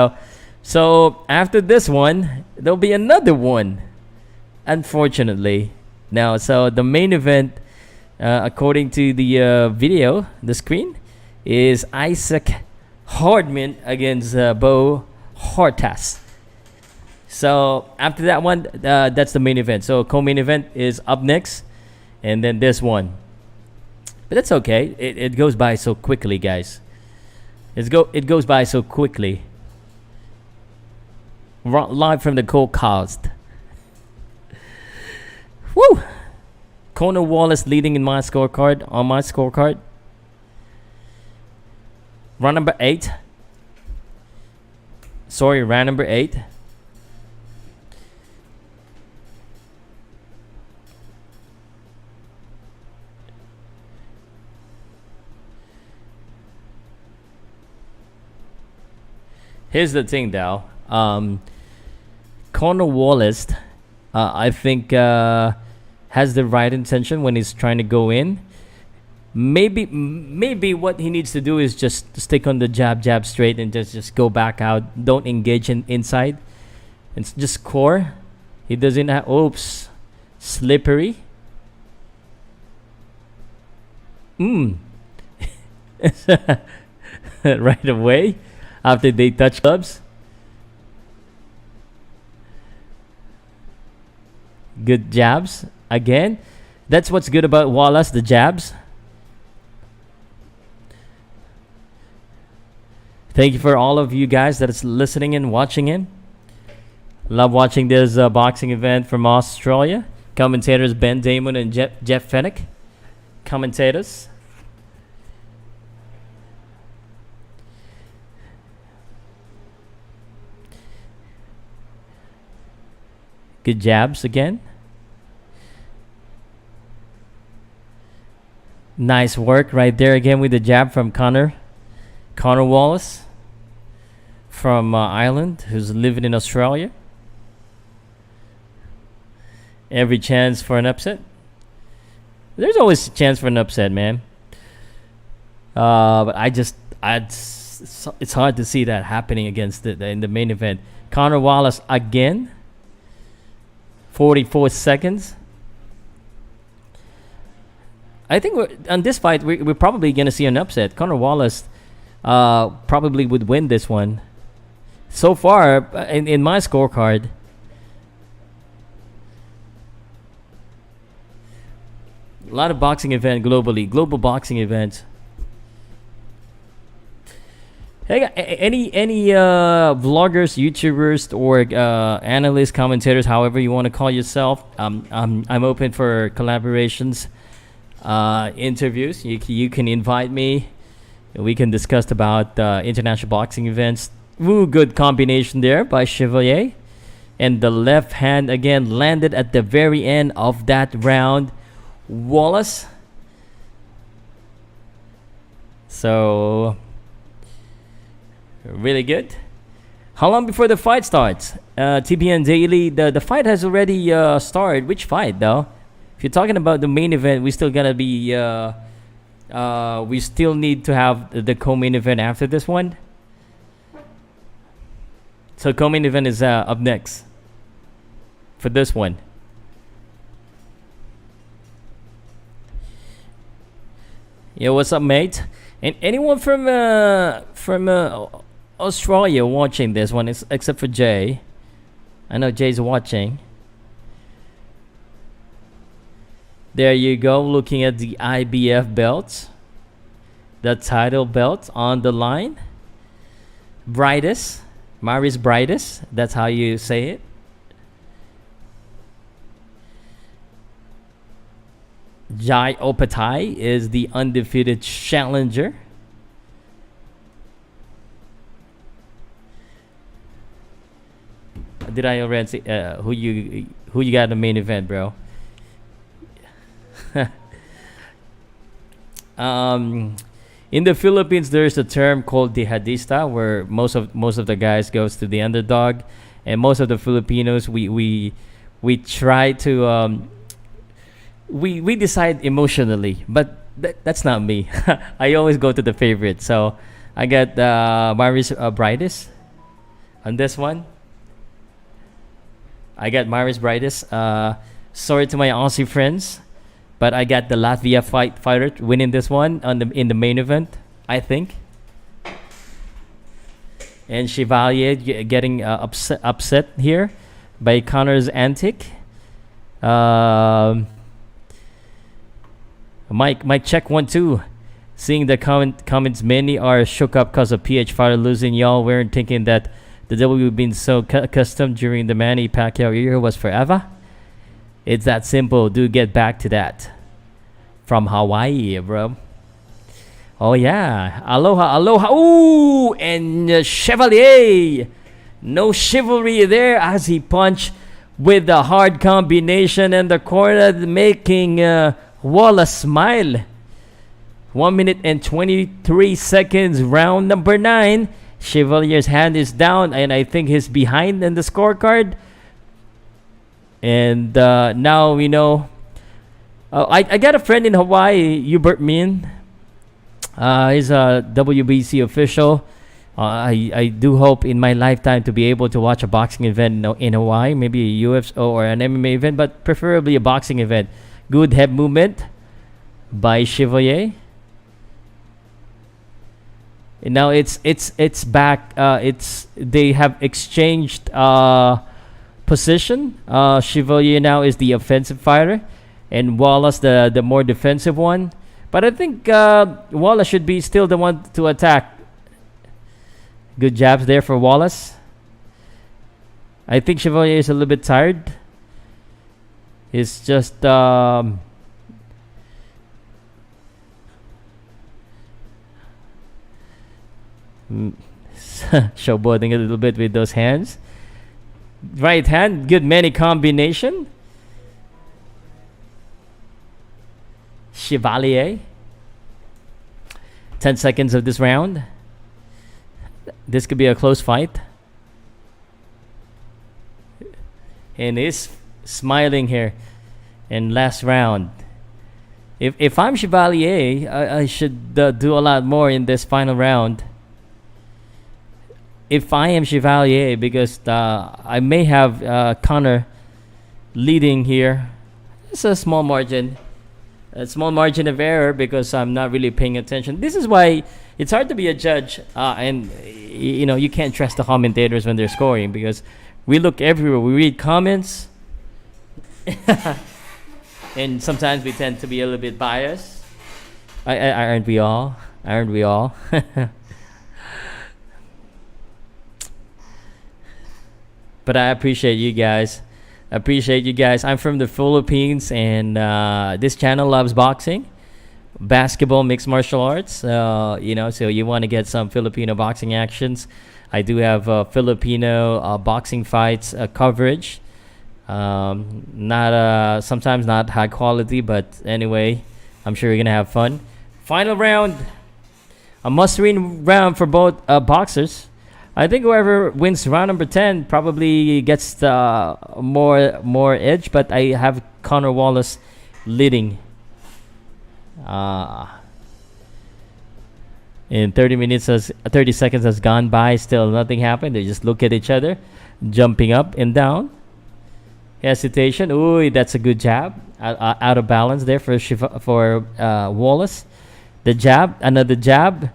So after this one, there'll be another one. Unfortunately, now so the main event, according to the video, the screen, is Isaac Hardman against Bo Hartas. So after that one, that's the main event. So co-main event is up next, and then this one. But that's okay. It goes by so quickly, guys. It goes by so quickly. Live from the Gold Coast. Woo! Conor Wallace leading in my scorecard. On my scorecard. Round number 8. Sorry, round number 8. Here's the thing, though. Conor Wallace, I think, has the right intention when he's trying to go in. Maybe what he needs to do is just stick on the jab straight and just go back out. Don't engage inside. It's just core. He doesn't have. Oops, slippery. Right away after they touch gloves. Good jabs again. That's what's good about Wallace, the jabs. Thank you for all of you guys that is listening and watching in. Love watching this boxing event from Australia. Commentators Ben Damon and Jeff Fennick. Commentators. Good jabs again. Nice work right there again with the jab from Conor Wallace from Ireland, who's living in Australia. Every chance for an upset. There's always a chance for an upset, man. But it's hard to see that happening against in the main event. Conor Wallace again. 44 seconds. I think on this fight, we're probably going to see an upset. Conor Wallace probably would win this one. So far, in my scorecard, a lot of boxing event globally, global boxing events. Hey, any vloggers, YouTubers, or analysts, commentators, however you want to call yourself, I'm open for collaborations, interviews. You can invite me. We can discuss about international boxing events. Ooh, good combination there by Chevalier, and the left hand again landed at the very end of that round. Wallace. So Really good. How long before the fight starts? TPN Daily, the fight has already started. Which fight, though? If you're talking about the main event, we still gotta be. We still need to have the co-main event after this one. So co-main event is up next for this one. Yo, what's up, mate? And anyone from Australia watching this one, except for Jay. I know Jay's watching. There you go, looking at the IBF belts. The title belt on the line. Briedis. Mairis Briedis. That's how you say it. Jai Opetaia is the undefeated challenger. Did I already say who you got in the main event, bro? In the Philippines, there's a term called jihadista, where most of the guys goes to the underdog, and most of the Filipinos we try to we decide emotionally, but that's not me. I always go to the favorite, so I got Mairis Briedis on this one. I got Mairis Briedis. Sorry to my Aussie friends, but I got the Latvia fighter winning this one in the main event, I think. And Chevalier getting upset here by Connor's antic. Mike check 1-2. Seeing the comments, many are shook up because of PH fighter losing. Y'all weren't thinking that the W been so accustomed during the Manny Pacquiao era was forever. It's that simple. Do get back to that. From Hawaii, bro. Oh yeah, aloha. Ooh, and Chevalier. No chivalry there as he punched with the hard combination in the corner, making Wallace smile. 1 minute and 23 seconds, round number 9. Chevalier's hand is down, and I think he's behind in the scorecard. And now we know. I got a friend in Hawaii, Hubert Min. He's a WBC official. I do hope in my lifetime to be able to watch a boxing event in Hawaii, maybe a UFC or an MMA event, but preferably a boxing event. Good head movement by Chevalier. And now it's back. They have exchanged position. Chevalier now is the offensive fighter, and Wallace the more defensive one. But I think Wallace should be still the one to attack. Good jabs there for Wallace. I think Chevalier is a little bit tired. It's just showboating a little bit with those hands. Right hand, good many combination. Chevalier. 10 seconds of this round. This could be a close fight. And he's smiling here in last round. If I'm Chevalier, I should do a lot more in this final round. If I am Chevalier, because I may have Connor leading here. It's a small margin. A small margin of error because I'm not really paying attention. This is why it's hard to be a judge, and you can't trust the commentators when they're scoring, because we look everywhere. We read comments, and sometimes we tend to be a little bit biased. Aren't we all? Aren't we all? But I appreciate you guys. I'm from the Philippines, and this channel loves boxing, basketball, mixed martial arts. So you want to get some Filipino boxing actions. I do have Filipino boxing fights coverage. Not sometimes not high quality, but anyway, I'm sure you're gonna have fun. Final round, a must-win round for both boxers. I think whoever wins round number 10 probably gets the more edge, but I have Connor Wallace leading. In 30 seconds has gone by, still nothing happened. They just look at each other, jumping up and down. Hesitation. Ooh, that's a good jab. Out of balance there for Wallace. The jab, another jab.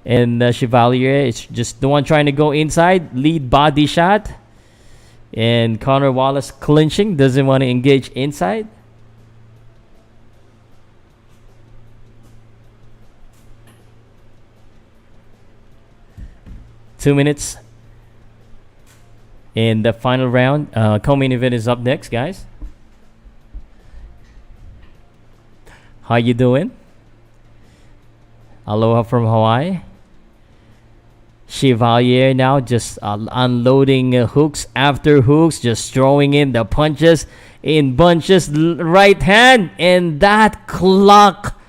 And Chevalier is just the one trying to go inside. Lead body shot. And Connor Wallace clinching. Doesn't want to engage inside. Two minutes. In the final round. Co-main event is up next, guys. How you doing? Aloha from Hawaii. Chevalier now just unloading hooks after hooks, just throwing in the punches in bunches. Right hand, and that clock.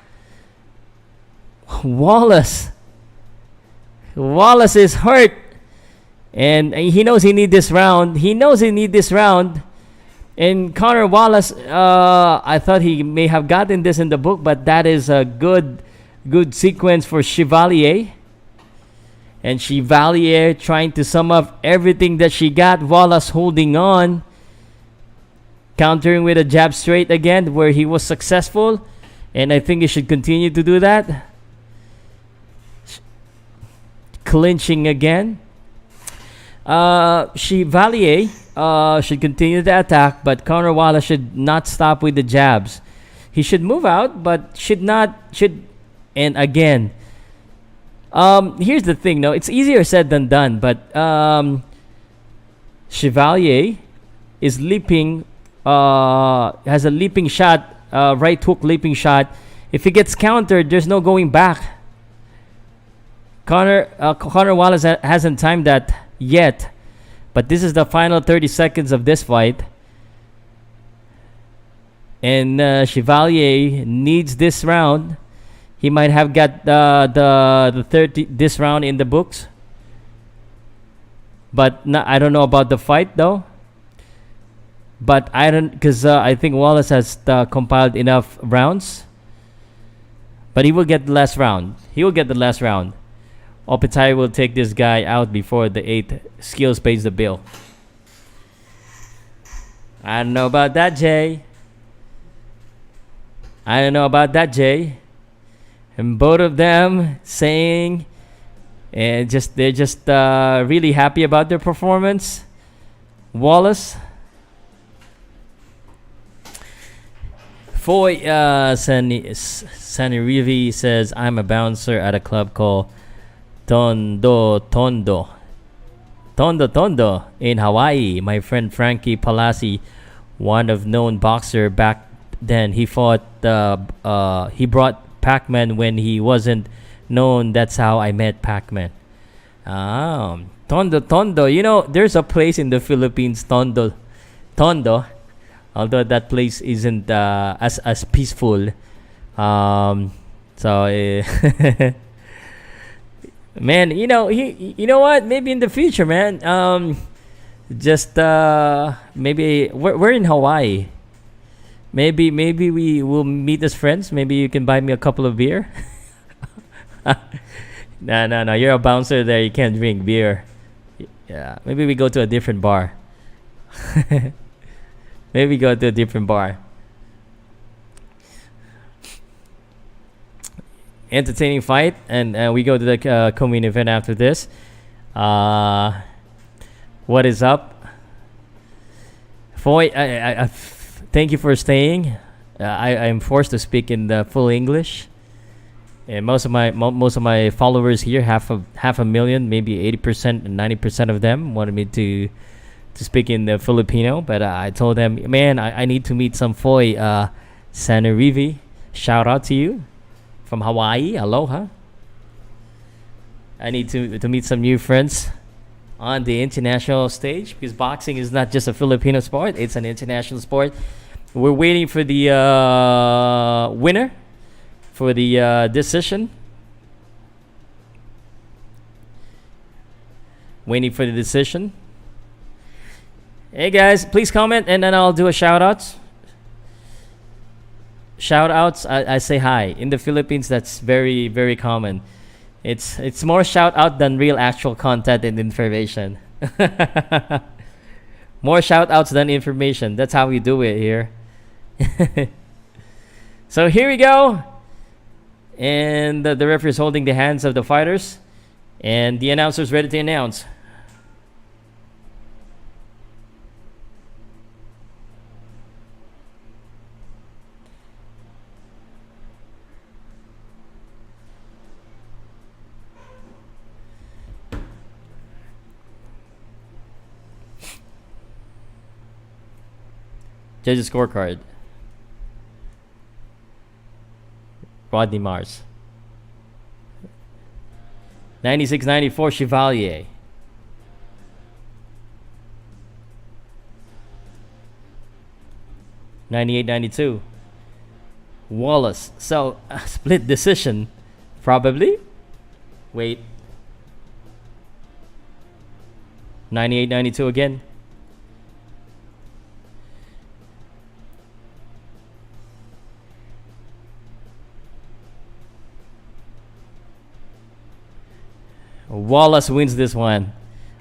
Wallace is hurt, and he knows he need this round. And Connor Wallace, I thought he may have gotten this in the book, but that is a good sequence for Chevalier. And Chevalier trying to sum up everything that she got. Wallace holding on. Countering with a jab straight again, where he was successful. And I think he should continue to do that. Clinching again. Chevalier should continue the attack, but Connor Wallace should not stop with the jabs. He should move out, but and again, here's the thing. No, it's easier said than done. But Chevalier is leaping. Has a leaping shot, right hook leaping shot. If he gets countered, there's no going back. Connor Wallace hasn't timed that yet, but this is the final 30 seconds of this fight. And Chevalier needs this round. He might have got the 30 this round in the books, but I don't know about the fight though. But I think Wallace has compiled enough rounds. But he will get the last round. Opetaia will take this guy out before the 8th. Skills pays the bill. I don't know about that, Jay. And both of them saying, and they're just really happy about their performance. Wallace. Foy Sanirivi says, I'm a bouncer at a club called Tondo in Hawaii. My friend Frankie Palasi, one of known boxer back then, he brought Pac-Man when he wasn't known. That's how I met Pac-Man. Tondo. You know, there's a place in the Philippines, Tondo. Although that place isn't as peaceful. Man, you know what? Maybe in the future, man. Maybe we're in Hawaii. Maybe we will meet as friends. Maybe you can buy me a couple of beer. No. You're a bouncer there. You can't drink beer. Yeah. Maybe we go to a different bar. Entertaining fight, and we go to the co-main event after this. What is up? Foy, I thank you for staying. I am forced to speak in the full English, and most of my followers here, half a million, maybe 80% and 90% of them wanted me to speak in the Filipino, but I told them, man, I need to meet some Foy Sanarivi. Shout out to you from Hawaii. Aloha. I need to meet some new friends on the international stage, because boxing is not just a Filipino sport, it's an international sport. We're waiting for the winner for the decision. Waiting for the decision. Hey guys, please comment and then I'll do a shout outs. Shout outs, I say hi. In the Philippines, that's very, very common. It's more shout out than real actual content and information. More shout outs than information. That's how we do it here. So here we go. And the referee is holding the hands of the fighters. And the announcer's ready to announce. Judges scorecard. Rodney Mars. 96-94 Chevalier. 98-92 Wallace. So split decision, probably. Wait. 98-92 again. Wallace wins this one.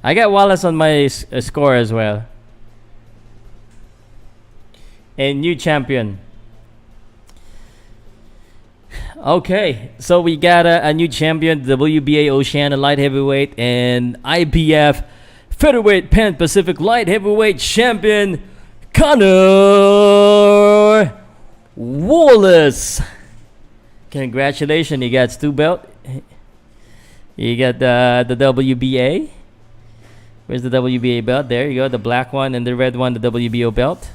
I got Wallace on my score as well. And new champion. Okay, so we got a new champion, WBA Oceania Light Heavyweight and IBF Featherweight Pan Pacific Light Heavyweight Champion, Connor Wallace. Congratulations, you got 2 belts. You got the WBA. Where's the WBA belt? There you go, the black one and the red one, the WBO belt.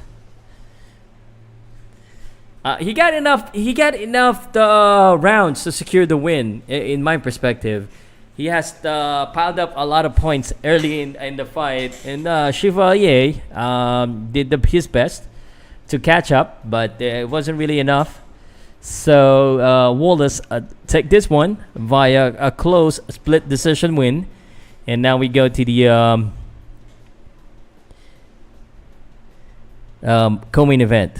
He got enough rounds to secure the win. In my perspective, he has piled up a lot of points early in the fight, and Chevalier did his best to catch up, but it wasn't really enough. So Wallace take this one via a close split decision win, and now we go to the co-main event.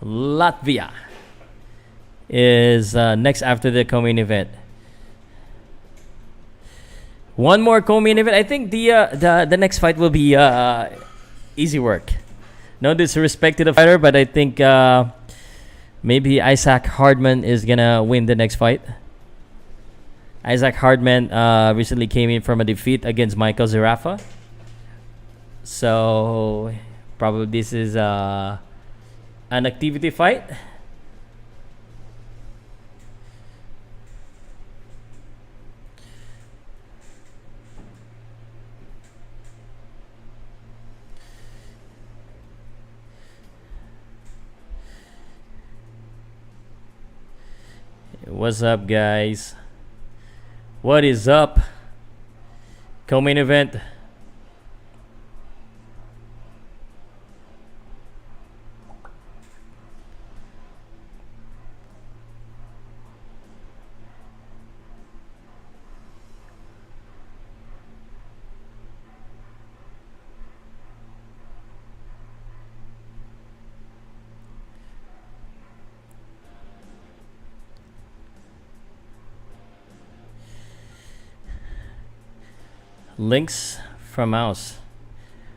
Latvia is next after the co-main event. One more co-main event. I think the next fight will be easy work. No disrespect to the fighter, but I think maybe Isaac Hardman is gonna win the next fight. Isaac Hardman recently came in from a defeat against Michael Zerafa. So probably this is an activity fight. What's up, guys? What is up? Co-main event. Links from Mouse.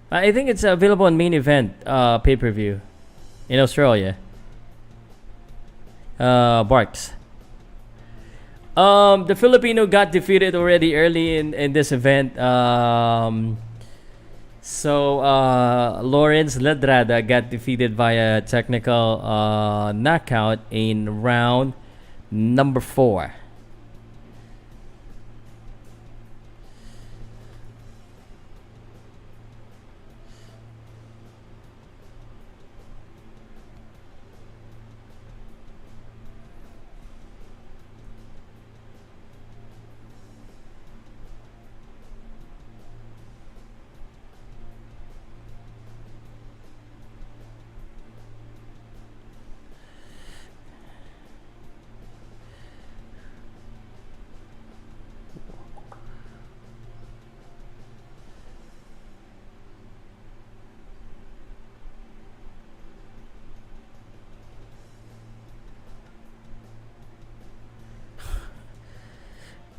I think it's available on main event pay-per-view in Australia. Barks. The Filipino got defeated already early in this event. So Mairis Ladrada got defeated via technical knockout in round number 4.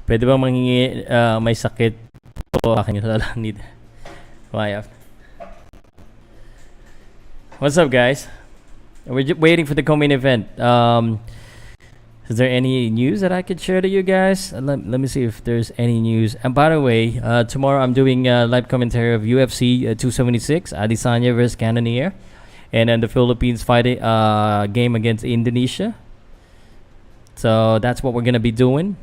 Pwede bang mangingi may sakit po akin yung lang need. Why? What's up, guys? We're just waiting for the co-main event. Is there any news that I could share to you guys? Let me see if there's any news. And by the way, tomorrow I'm doing a live commentary of UFC 276, Adesanya versus Cannonier, and then the Philippines fighting game against Indonesia. So that's what we're gonna be doing.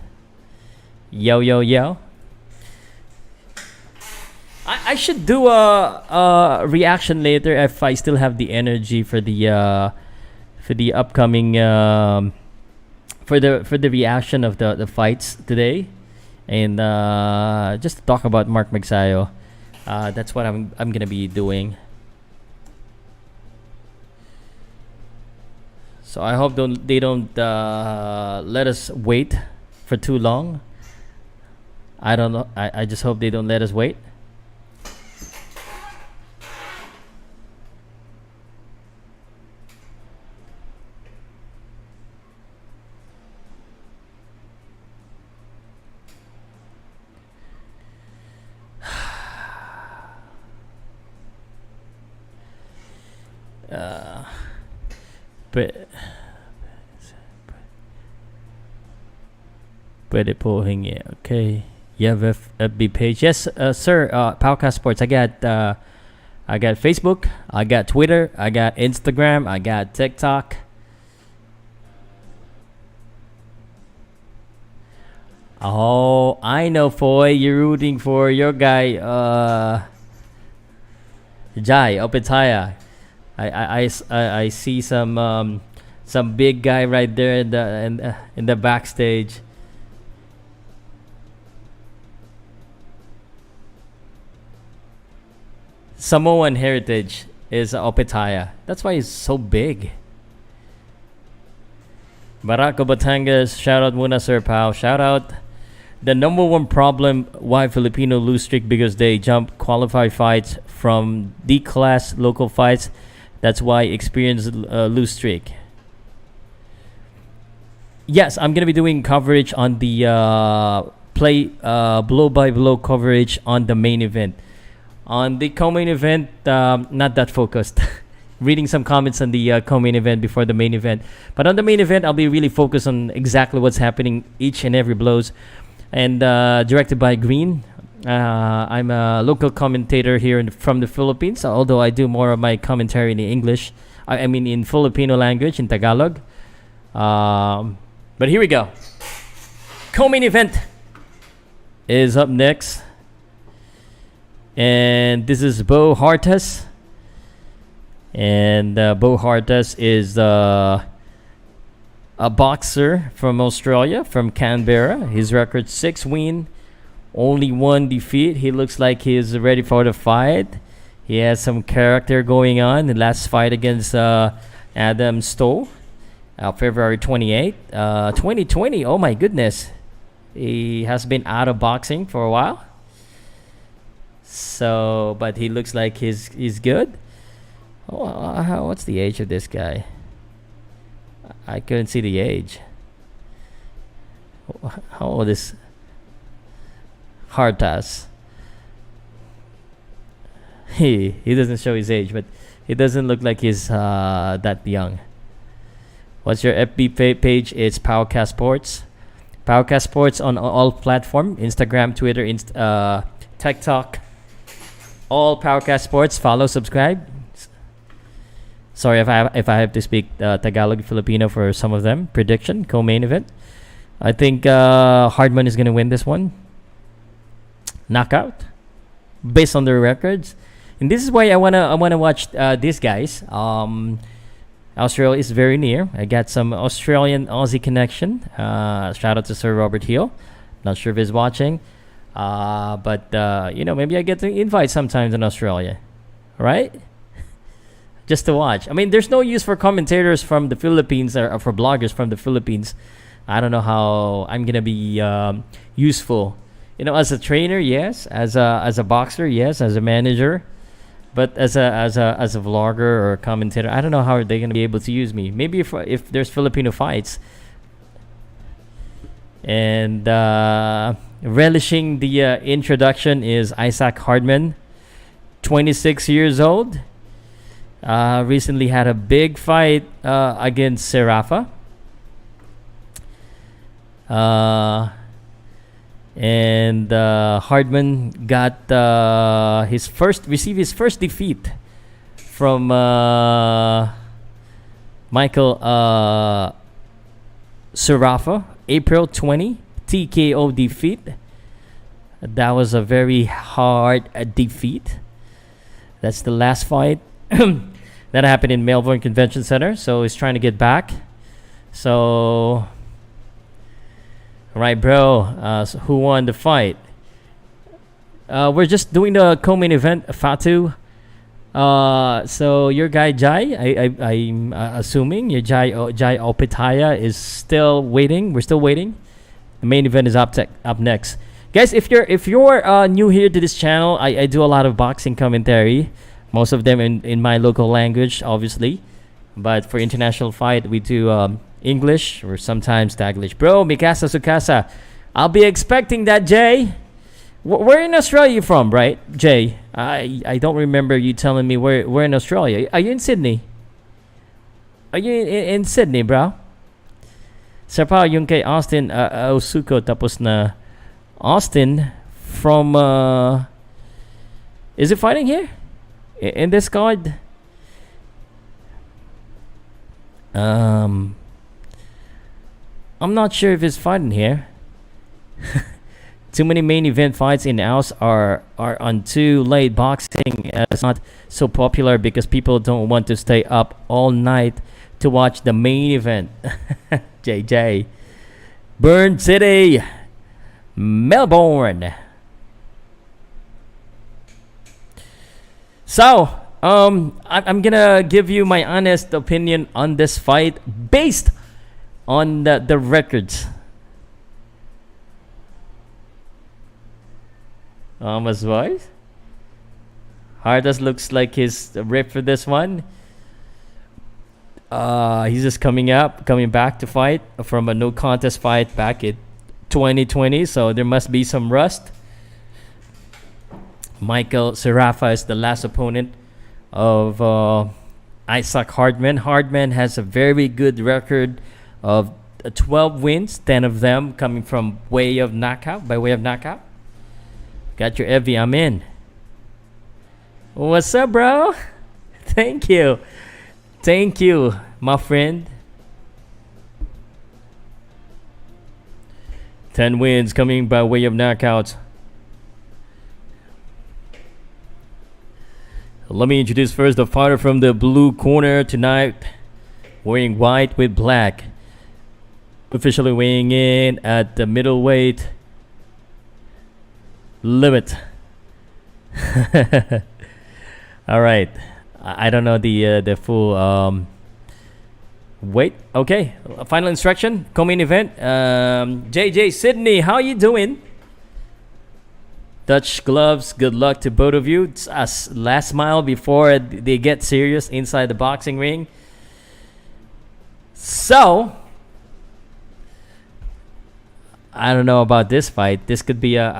Yo, yo, yo. I should do a reaction later if I still have the energy for the upcoming for the reaction of the fights today, and just to talk about Mark Magsayo. That's what I'm gonna be doing. So I hope they don't let us wait for too long. I don't know. I just hope they don't let us wait. Pwede po hingi. Okay. You have a FB page? Yes, sir. Powcast Sports. I got Facebook. I got Twitter. I got Instagram. I got TikTok. Oh, I know, Foy. You're rooting for your guy, Jai Opetaia. I see some big guy right there in the backstage. Samoan heritage is Opetaia. That's why he's so big. Barako Batangas, shout out muna Sir Pow. Shout out. The number one problem why Filipino lose streak because they jump qualified fights from D-class local fights. That's why experience lose streak. Yes, I'm gonna be doing coverage on the blow by blow coverage on the main event. On the co-main event, not that focused. Reading some comments on the co-main event before the main event. But on the main event, I'll be really focused on exactly what's happening, each and every blows. And directed by Green. I'm a local commentator here from the Philippines, although I do more of my commentary in English. I mean in Filipino language, in Tagalog. But here we go. Co-main event is up next. And this is Bo Hartas. And Bo Hartas is a boxer from Australia, from Canberra. His record 6 win, only 1 defeat. He looks like he's ready for the fight. He has some character going on. The last fight against Adam Stowe, February 28, 2020. Oh my goodness. He has been out of boxing for a while. So, but he looks like he's good. Oh, what's the age of this guy? I couldn't see the age. How old is Hartas? He doesn't show his age, but he doesn't look like he's that young. What's your FB page? It's Powcast Sports. Powcast Sports on all platforms: Instagram, Twitter, TikTok. All Powcast Sports. Follow, subscribe. Sorry if I have to speak Tagalog Filipino for some of them. Prediction, co-main event. I think Hardman is gonna win this one. Knockout, based on their records, and this is why I wanna watch these guys. Australia is very near. I got some Australian Aussie connection. Shout out to Sir Robert Hill. Not sure if he's watching, but maybe I get to invite sometimes in Australia, right? Just to watch. I mean, there's no use for commentators from the Philippines or for bloggers from the Philippines. I don't know how I'm gonna be useful. As a trainer, yes. As a boxer, yes. As a manager, but as a vlogger or a commentator, I don't know how they're gonna be able to use me. Maybe if there's Filipino fights. And relishing the introduction is Isaac Hardman, 26 years old. Recently had a big fight against Serafa. And Hardman got received his first defeat from Michael Serafa, April 20, TKO defeat. That was a very hard defeat. That's the last fight that happened in Melbourne Convention Center. So he's trying to get back. So, right, bro. So who won the fight? We're just doing the co-main event, Fatu. So your guy Jai, I'm assuming your Jai Opetaia is still waiting. We're still waiting. The main event is up next, guys. If you're new here to this channel, I do a lot of boxing commentary, most of them in my local language, obviously, but for international fight we do English or sometimes Taglish. Bro, Mikasa Sukasa, I'll be expecting that, Jay. Where in Australia you from, right, Jay? I don't remember you telling me where in Australia. Are you in Sydney? Are you in Sydney, bro? Sarpa yung kay Austin Osuko tapos na Austin from is it fighting here in this card? I'm not sure if it's fighting here. Too many main event fights in house are on too late. Boxing is not so popular because people don't want to stay up all night to watch the main event. JJ, Burn City, Melbourne. So, I'm gonna give you my honest opinion on this fight based on the records. Mas voice. Hartas looks like he's ripped for this one. He's just coming back to fight from a no contest fight back in 2020, so there must be some rust. Michael Serafa is the last opponent of Isaac Hardman. Hardman has a very good record of 12 wins, 10 of them coming by way of knockout. Got your Evie, I'm in. What's up, bro? Thank you, my friend. 10 wins coming by way of knockout. Let me introduce first the fighter from the blue corner tonight, wearing white with black. Officially weighing in at the middleweight limit. All right, I don't know the full weight. Okay, final instruction, co-main event. JJ Sydney, how you doing? Dutch gloves, good luck to both of you. It's us last mile before they get serious inside the boxing ring. So I don't know about this fight. This could be a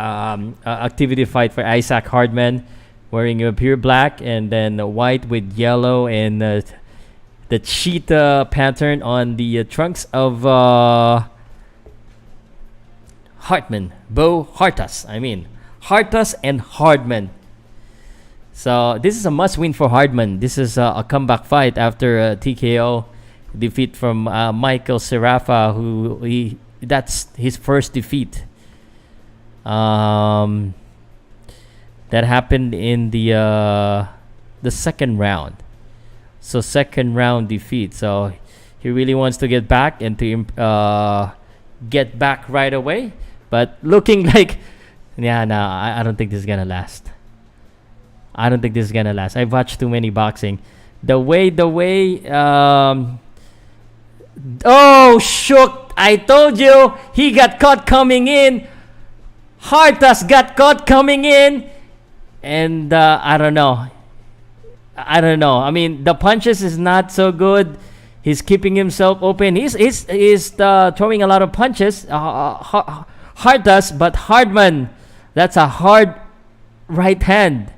activity fight for Isaac Hardman, wearing a pure black and then white with yellow and the cheetah pattern on the trunks of Hartman. Hartas and Hardman. So this is a must-win for Hardman. This is a comeback fight after a TKO defeat from Michael Serafa, that's his first defeat. That happened in the second round. So second round defeat. So he really wants to get back and to get back right away. But looking like, I don't think this is gonna last. I've watched too many boxing. The way. Oh, shook! I told you he got caught coming in. Hartas got caught coming in, and I don't know. I mean, the punches is not so good. He's keeping himself open. He's throwing a lot of punches. Hartas, but Hardman, that's a hard right hand.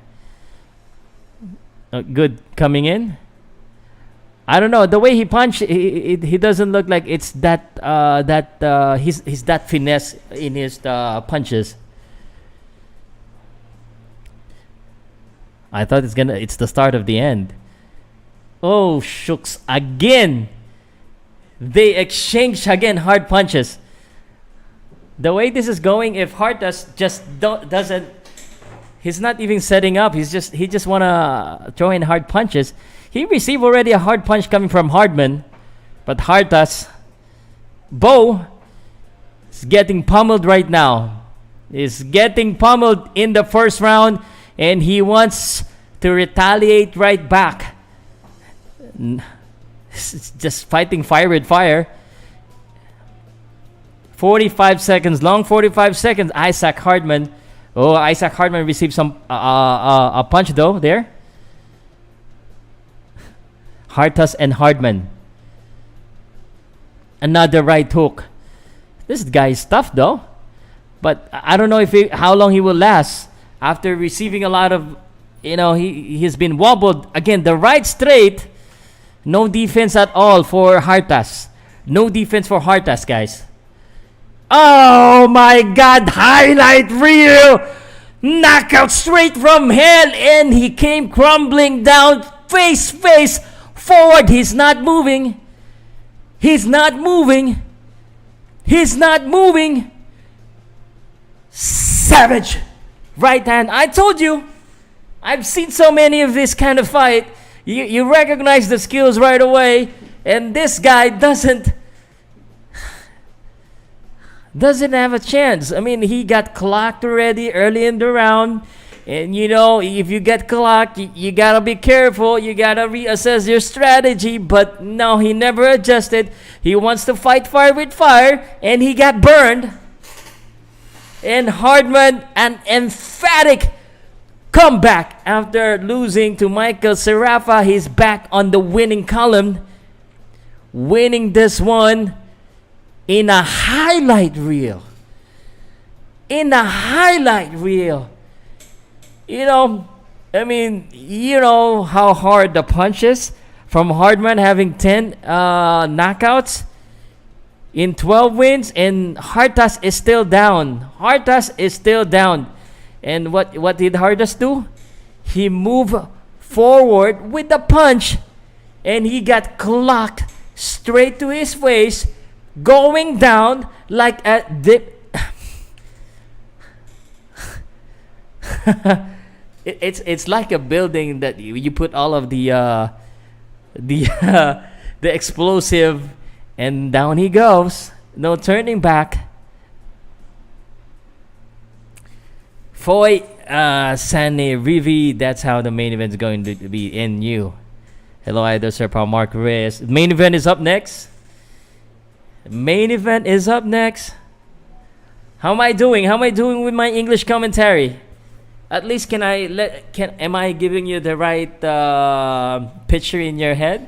Good coming in. I don't know, the way he punched, he doesn't look like it's he's that finesse in his punches. I thought it's the start of the end. Oh, shooks again. They exchange again hard punches. The way this is going, if Hartas just doesn't, he's not even setting up. He just wanna throw in hard punches. He received already a hard punch coming from Hardman, but Hartas, Bo, is getting pummeled right now. Is getting pummeled in the first round, and he wants to retaliate right back. It's just fighting fire with fire. 45 seconds, long 45 seconds. Isaac Hardman. Oh, Isaac Hardman received some a punch though there. Hartas and Hardman. Another right hook. This guy is tough though, but I don't know how long he will last after receiving a lot of. He's been wobbled again. The right straight. No defense at all for Hartas. No defense for Hartas, guys. Oh my God! Highlight reel, knockout straight from hell, and he came crumbling down, face forward. He's not moving. He's not moving. He's not moving. Savage right hand. I told you. I've seen so many of this kind of fight. You recognize the skills right away, and this guy doesn't have a chance. I mean, he got clocked already early in the round, and if you get clocked, you gotta be careful. You gotta reassess your strategy. But no, he never adjusted. He wants to fight fire with fire, and he got burned. And Hardman, an emphatic comeback after losing to Michael Serafa. He's back on the winning column, winning this one in a highlight reel. In a highlight reel. How hard the punches from Hardman, having 10 knockouts in 12 wins, and Hartas is still down. And what did Hartas do? He moved forward with the punch, and he got clocked straight to his face, going down like a dip. It's like a building that you put all of the explosive, and down he goes. No turning back. Foy Sani Rivi, that's how the main event is going to be in you. Hello, Idol Sir Paul Mark Reyes. Main event is up next. How am I doing? With my English commentary? At least am I giving you the right picture in your head?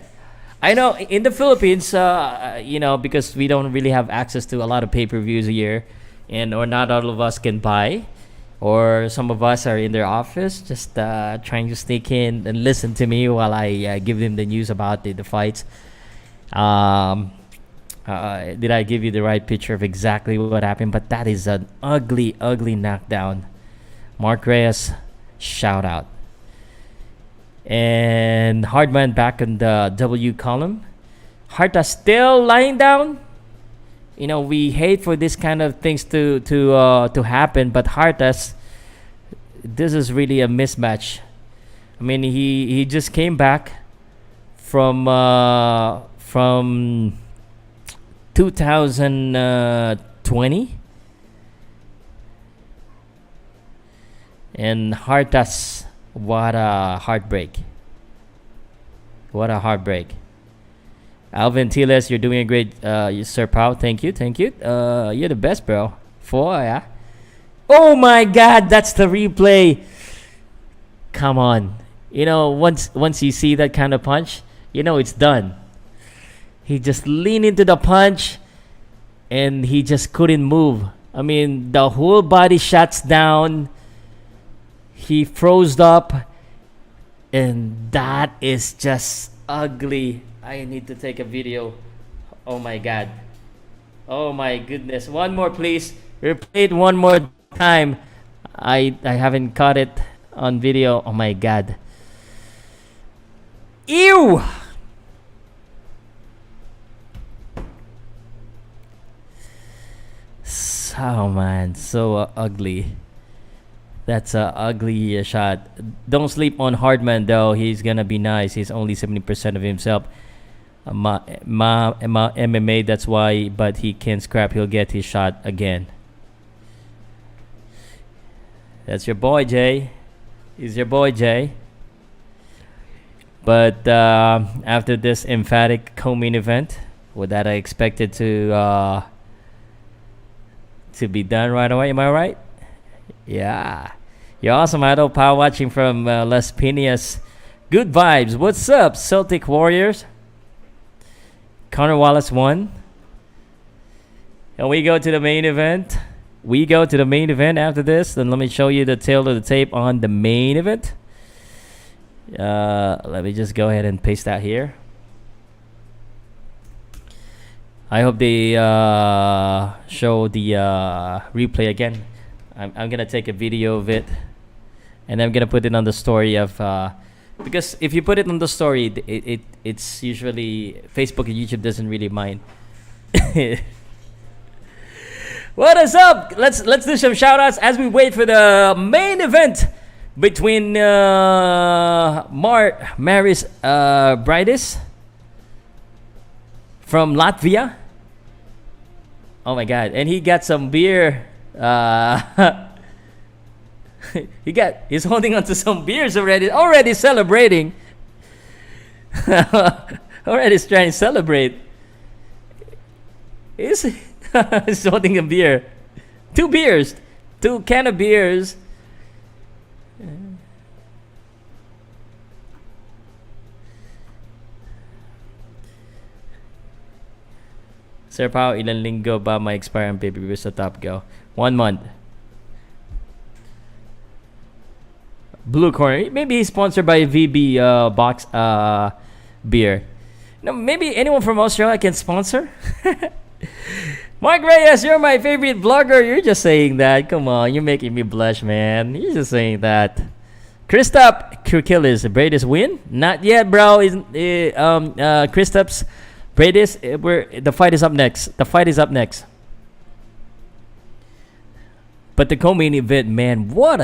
I know in the Philippines, because we don't really have access to a lot of pay-per-views a year, or not all of us can buy. Or some of us are in their office just trying to sneak in and listen to me while I give them the news about the fights. Did I give you the right picture of exactly what happened? But that is an ugly, ugly knockdown. Mark Reyes, shout out. And Hardman back in the W column. Hartas still lying down. We hate for this kind of things to happen, but Hartas, this is really a mismatch. I mean, he just came back from 2020, and Hartas, what a heartbreak! Alvin Tiles, you're doing a great, Sir Pow. Thank you. You're the best, bro. Yeah. Oh my God, that's the replay. Come on. Once you see that kind of punch, it's done. He just leaned into the punch, and he just couldn't move. I mean, the whole body shuts down. He froze up, and that is just ugly. I need to take a video. Oh my god. Oh my goodness. One more, please. Replay it one more time. I haven't caught it on video. Oh my god. Ew! Oh man, so ugly. That's a ugly shot. Don't sleep on Hardman though. He's gonna be nice. He's only 70% of himself. MMA, that's why. But he can scrap. He'll get his shot again. That's your boy Jay. He's your boy Jay. But after this emphatic co-main event, with that I expected to be done right away. Am I right? Yeah. You're awesome, Idol. Pow watching from Las Piñas. Good vibes. What's up, Celtic Warriors? Connor Wallace won. And we go to the main event. We go to the main event after this. Then let me show you the tail of the tape on the main event. Let me just go ahead and paste that here. I hope they show the replay again. I'm gonna take a video of it, and I'm gonna put it on the story of because if you put it on the story, it's usually Facebook and YouTube doesn't really mind. What is up? Let's do some shout outs as we wait for the main event between Mairis Briedis from Latvia. Oh my god, and he got some beer. He's holding on to some beers already celebrating. Already trying to celebrate. He's holding a beer. 2 beers. 2 can of beers. Sir Pao, ilan linggo ba ma-expire ang pay-per-view sa Top Go? 1 month. Blue Corner. Maybe he's sponsored by VB box beer. No, maybe anyone from Australia can sponsor. Mark Reyes, you're my favorite vlogger. You're just saying that. Come on, you're making me blush, man. You're just saying that. Christoph Kirkilis, Briedis win? Not yet, bro. Christoph's Briedis, the fight is up next. But the co-main event, man, what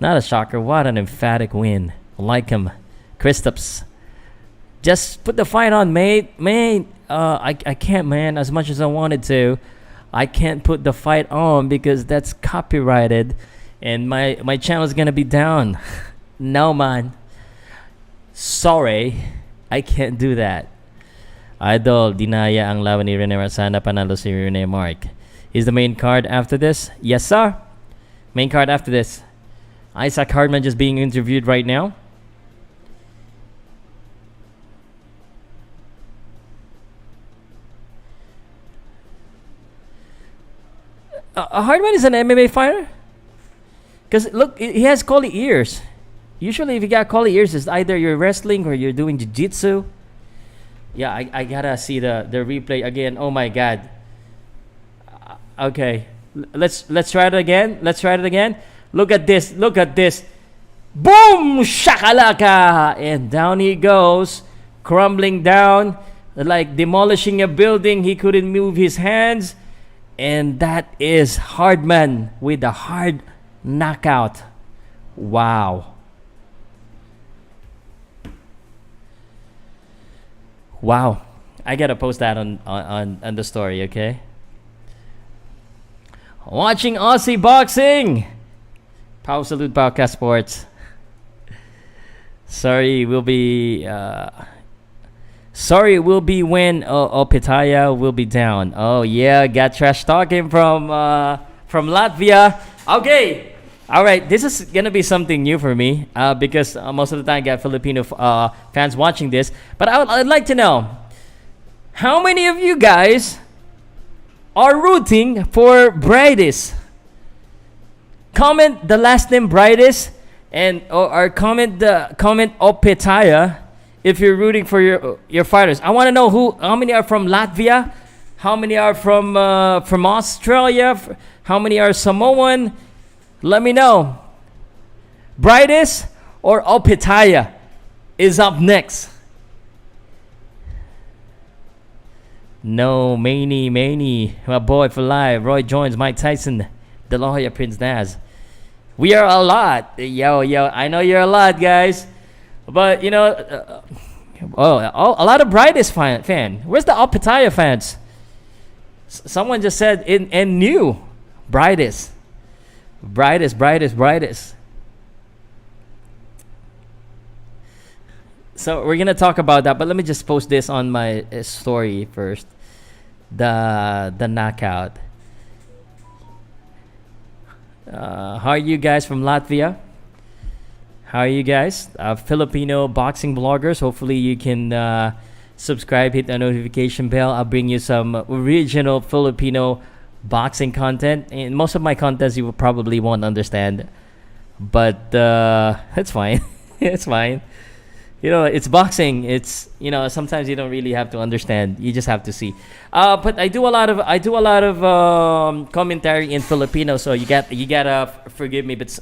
not a shocker, what an emphatic win. I like him. Christoph's. Just put the fight on, mate. Man, I can't, man, as much as I wanted to. I can't put the fight on because that's copyrighted and my channel is gonna be down. No, man. Sorry. I can't do that. Idol, dinaya ang laban ni Rene. Sana panalo si Rene Mark. Is the main card after this? Yes, sir. Main card after this. Isaac Hardman just being interviewed right now. Hardman is an MMA fighter? Because look, he has collie ears. Usually if you got collie ears, it's either you're wrestling or you're doing jiu-jitsu. Yeah, I gotta see the replay again. Oh my god. Okay, let's try it again. Look at this. Boom, shakalaka, and down he goes, crumbling down, like demolishing a building. He couldn't move his hands, and that is Hardman with a hard knockout. Wow. I gotta post that on the story, okay? Watching Aussie boxing. Pow Salud, Powcast Sports. Sorry, will be when Opetaia will be down. Oh yeah, got trash talking from Latvia. Okay, all right. This is gonna be something new for me because most of the time I got Filipino fans watching this. But I'd like to know, How many of you guys are rooting for Briedis? Comment the last name Briedis, and or comment Opetaia if you're rooting for your fighters. I want to know how many are from Latvia, how many are from Australia, how many are Samoan. Let me know. Briedis or Opetaia is up next. No, Maney, my boy for life. Roy joins Mike Tyson, De La Hoya, Prince Naz. We are a lot. Yo, I know you're a lot, guys. But, you know, a lot of Briedis fan. Where's the Opetaia fans? Someone just said, and new. Briedis. So we're going to talk about that. But let me just post this on my story first. The knockout. How are you guys from Latvia? How are you guys? Filipino boxing bloggers. Hopefully you can subscribe, hit the notification bell. I'll bring you some original Filipino boxing content. And most of my contents you will probably won't understand. But it's fine. It's fine. You know, it's boxing. It's, you know, sometimes you don't really have to understand. You just have to see. But I do a lot of commentary in Filipino, so you gotta forgive me. But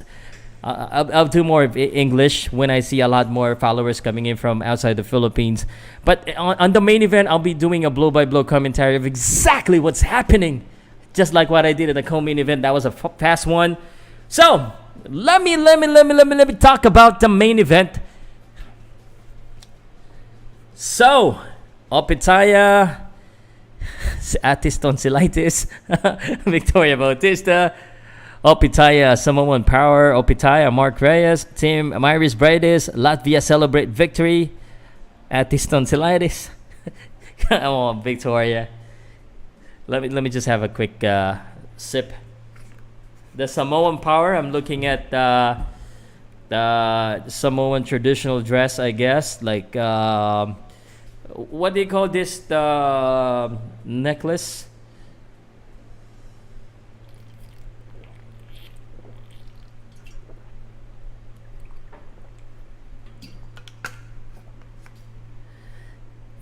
I'll do more of English when I see a lot more followers coming in from outside the Philippines. But on the main event, I'll be doing a blow-by-blow commentary of exactly what's happening, just like what I did at the co-main event. That was a fast one. So let me talk about the main event. So, Opetaia, Atis Tonsillitis, Victoria Bautista, Opetaia, Samoan Power, Opetaia, Mark Reyes, Team Mairis Briedis, Latvia celebrate victory, Atis Tonsillitis. Come on, Victoria. Let me just have a quick sip. The Samoan Power, I'm looking at the Samoan traditional dress, I guess, like what do you call this, the necklace?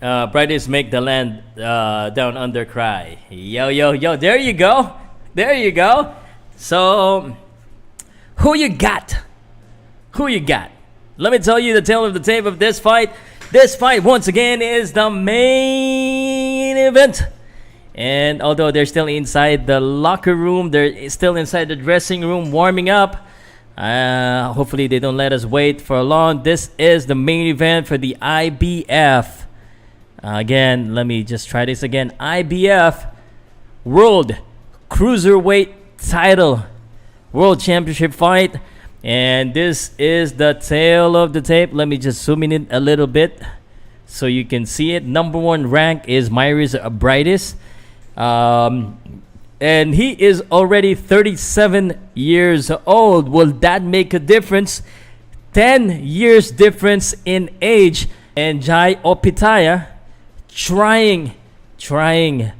Briedis make the land down under cry. Yo, there you go. So who you got? Let me tell you the tale of the tape of this fight. This fight, once again, is the main event. And although they're still inside the locker room, they're still inside the dressing room warming up. Hopefully they don't let us wait for long. This is the main event for the IBF. Again, let me just try this again. IBF World Cruiserweight Title World Championship fight. And this is the tale of the tape. Let me just zoom in a little bit so you can see it. Number one rank is Mairis Briedis. And he is already 37 years old. Will that make a difference? 10 years difference in age. And Jai Opetaia trying to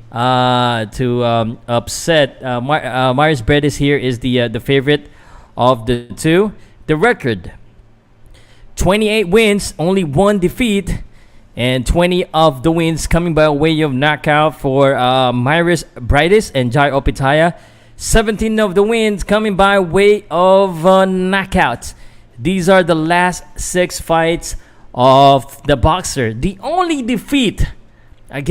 upset Mairis Briedis. Here is the favorite of the two. The record: 28 wins, only 1 defeat, and 20 of the wins coming by way of knockout for Mairis Briedis and Jai Opetaia. 17 of the wins coming by way of knockout. These are the last 6 fights of the boxer. The only defeat of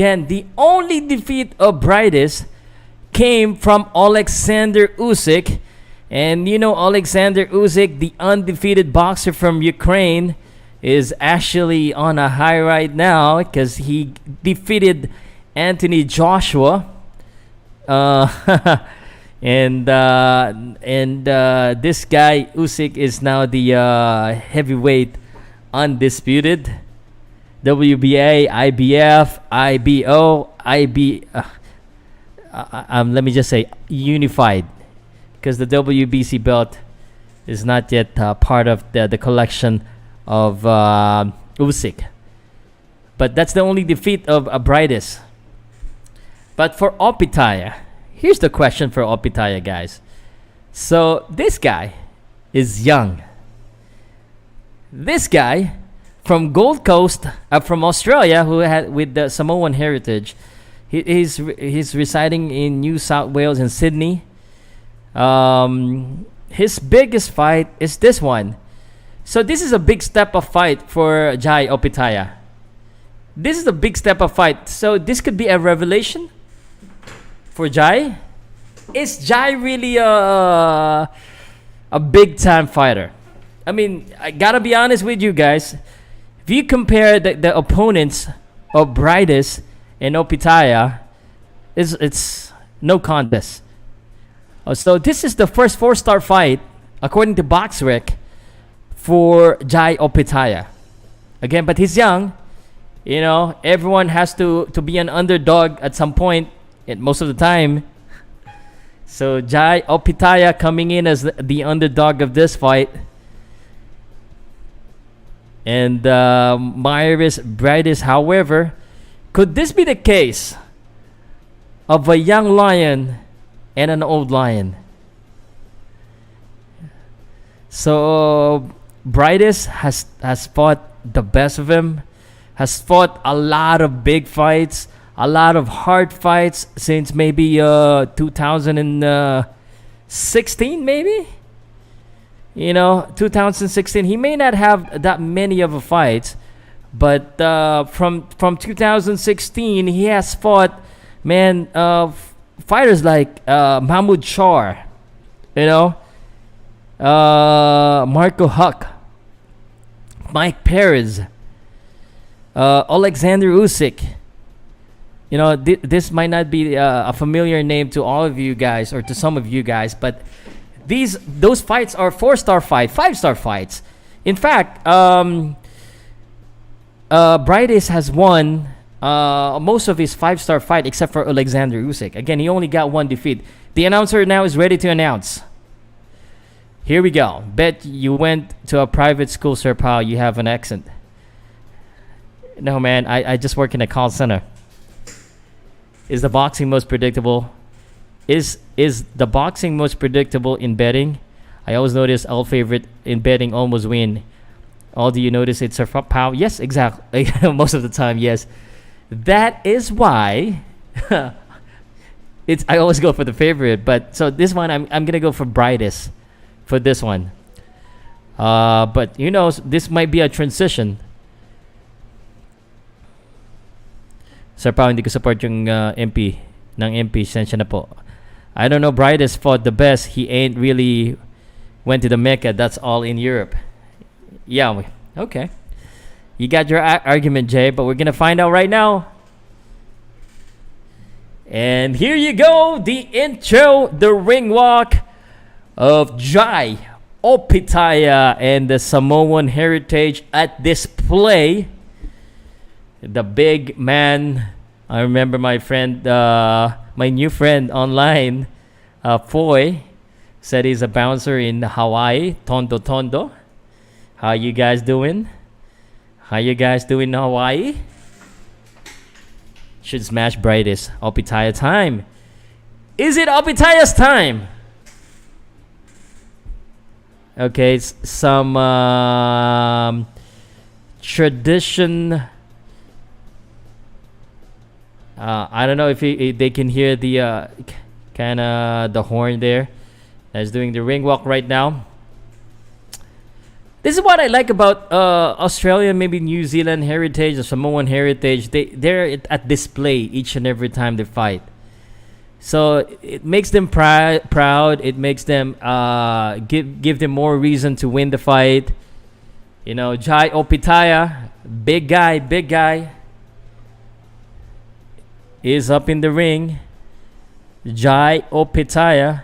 Briedis came from Alexander Usyk. And you know, Alexander Usyk, the undefeated boxer from Ukraine, is actually on a high right now because he defeated Anthony Joshua. And this guy Usyk is now the heavyweight undisputed. WBA, IBF, IBO, let me just say unified, because the WBC belt is not yet part of the collection of Usyk. But that's the only defeat of Briedis. But for Opetaia, here's the question for Opetaia, guys. So this guy is young. This guy from Gold Coast, from Australia, who had with the Samoan heritage. He's residing in New South Wales and Sydney. His biggest fight is this one. So this is a big step of fight for Jai Opetaia. This is a big step of fight. So this could be a revelation for Jai. Is Jai really a big time fighter? I mean, I gotta be honest with you guys. If you compare the opponents of Briedis and Opetaia, it's no contest. So this is the first 4-star fight, according to BoxRec, for Jai Opetaia. Again, but he's young. You know, everyone has to be an underdog at some point, most of the time. So Jai Opetaia coming in as the underdog of this fight. And Mairis Briedis, however, could this be the case of a young lion and an old lion? So Briedis has fought the best of him, has fought a lot of big fights, a lot of hard fights since maybe 2016, maybe. 2016. He may not have that many of a fights, but from 2016 he has fought fighters like Mahmoud Shar, Marco Huck, Mike Perez, Alexander Usyk. This might not be a familiar name to all of you guys or to some of you guys, but those fights are 4-star fights, 5-star fights. In fact, Briedis has won most of his 5-star fight except for Alexander Usyk. Again, he only got one defeat. The announcer now is ready to announce. Here we go. Bet you went to a private school, Sir Pow. You have an accent. No, man. I just work in a call center. Is the boxing most predictable? Is the boxing most predictable in betting? I always notice all favorite in betting almost win. Do you notice it's a Pow? Yes, exactly. Most of the time, yes. That is why I always go for the favorite. But so this one, I'm gonna go for Briedis for this one. But this might be a transition. Sir Pow, hindi ko support yung MP ng MP. Sensya na po. I don't know. Briedis fought the best. He ain't really went to the Mecca. That's all in Europe. Yeah. Okay. You got your argument, Jay, but we're gonna find out right now. And here you go, the intro, the ring walk of Jai Opetaia and the Samoan heritage at display. The big man. I remember my friend, my new friend online, Foy, said he's a bouncer in Hawaii, Tondo. How you guys doing? In Hawaii? Should smash Briedis. Opetaia time. Is it Opetaia's time? Okay, some tradition. I don't know if they can hear the kind of the horn there. That's doing the ring walk right now. This is what I like about Australia, maybe New Zealand heritage or Samoan heritage. They're at display each and every time they fight. So it makes them proud. It makes them give them more reason to win the fight. Jai Opetaia, big guy, is up in the ring. Jai Opetaia,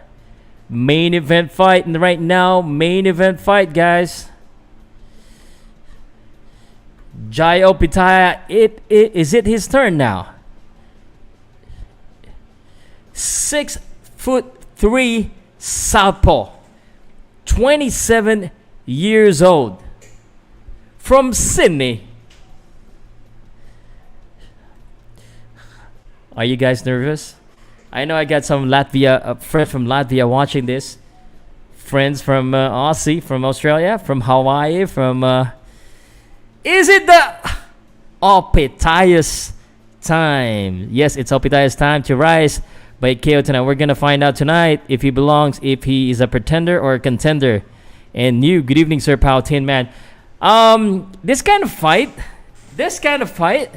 main event fight, and right now, main event fight, guys. Jai Opetaia, is it his turn now? 6'3" southpaw, 27 years old, from Sydney. Are you guys nervous? I know I got some Latvia friend from Latvia watching this. Friends from Aussie, from Australia, from Hawaii, from is it the Opetaia's time? Yes, it's Opetaia's time to rise by KO tonight. We're gonna find out tonight if he belongs, if he is a pretender or a contender. And new, good evening, Sir Pow Tin Man. This kind of fight,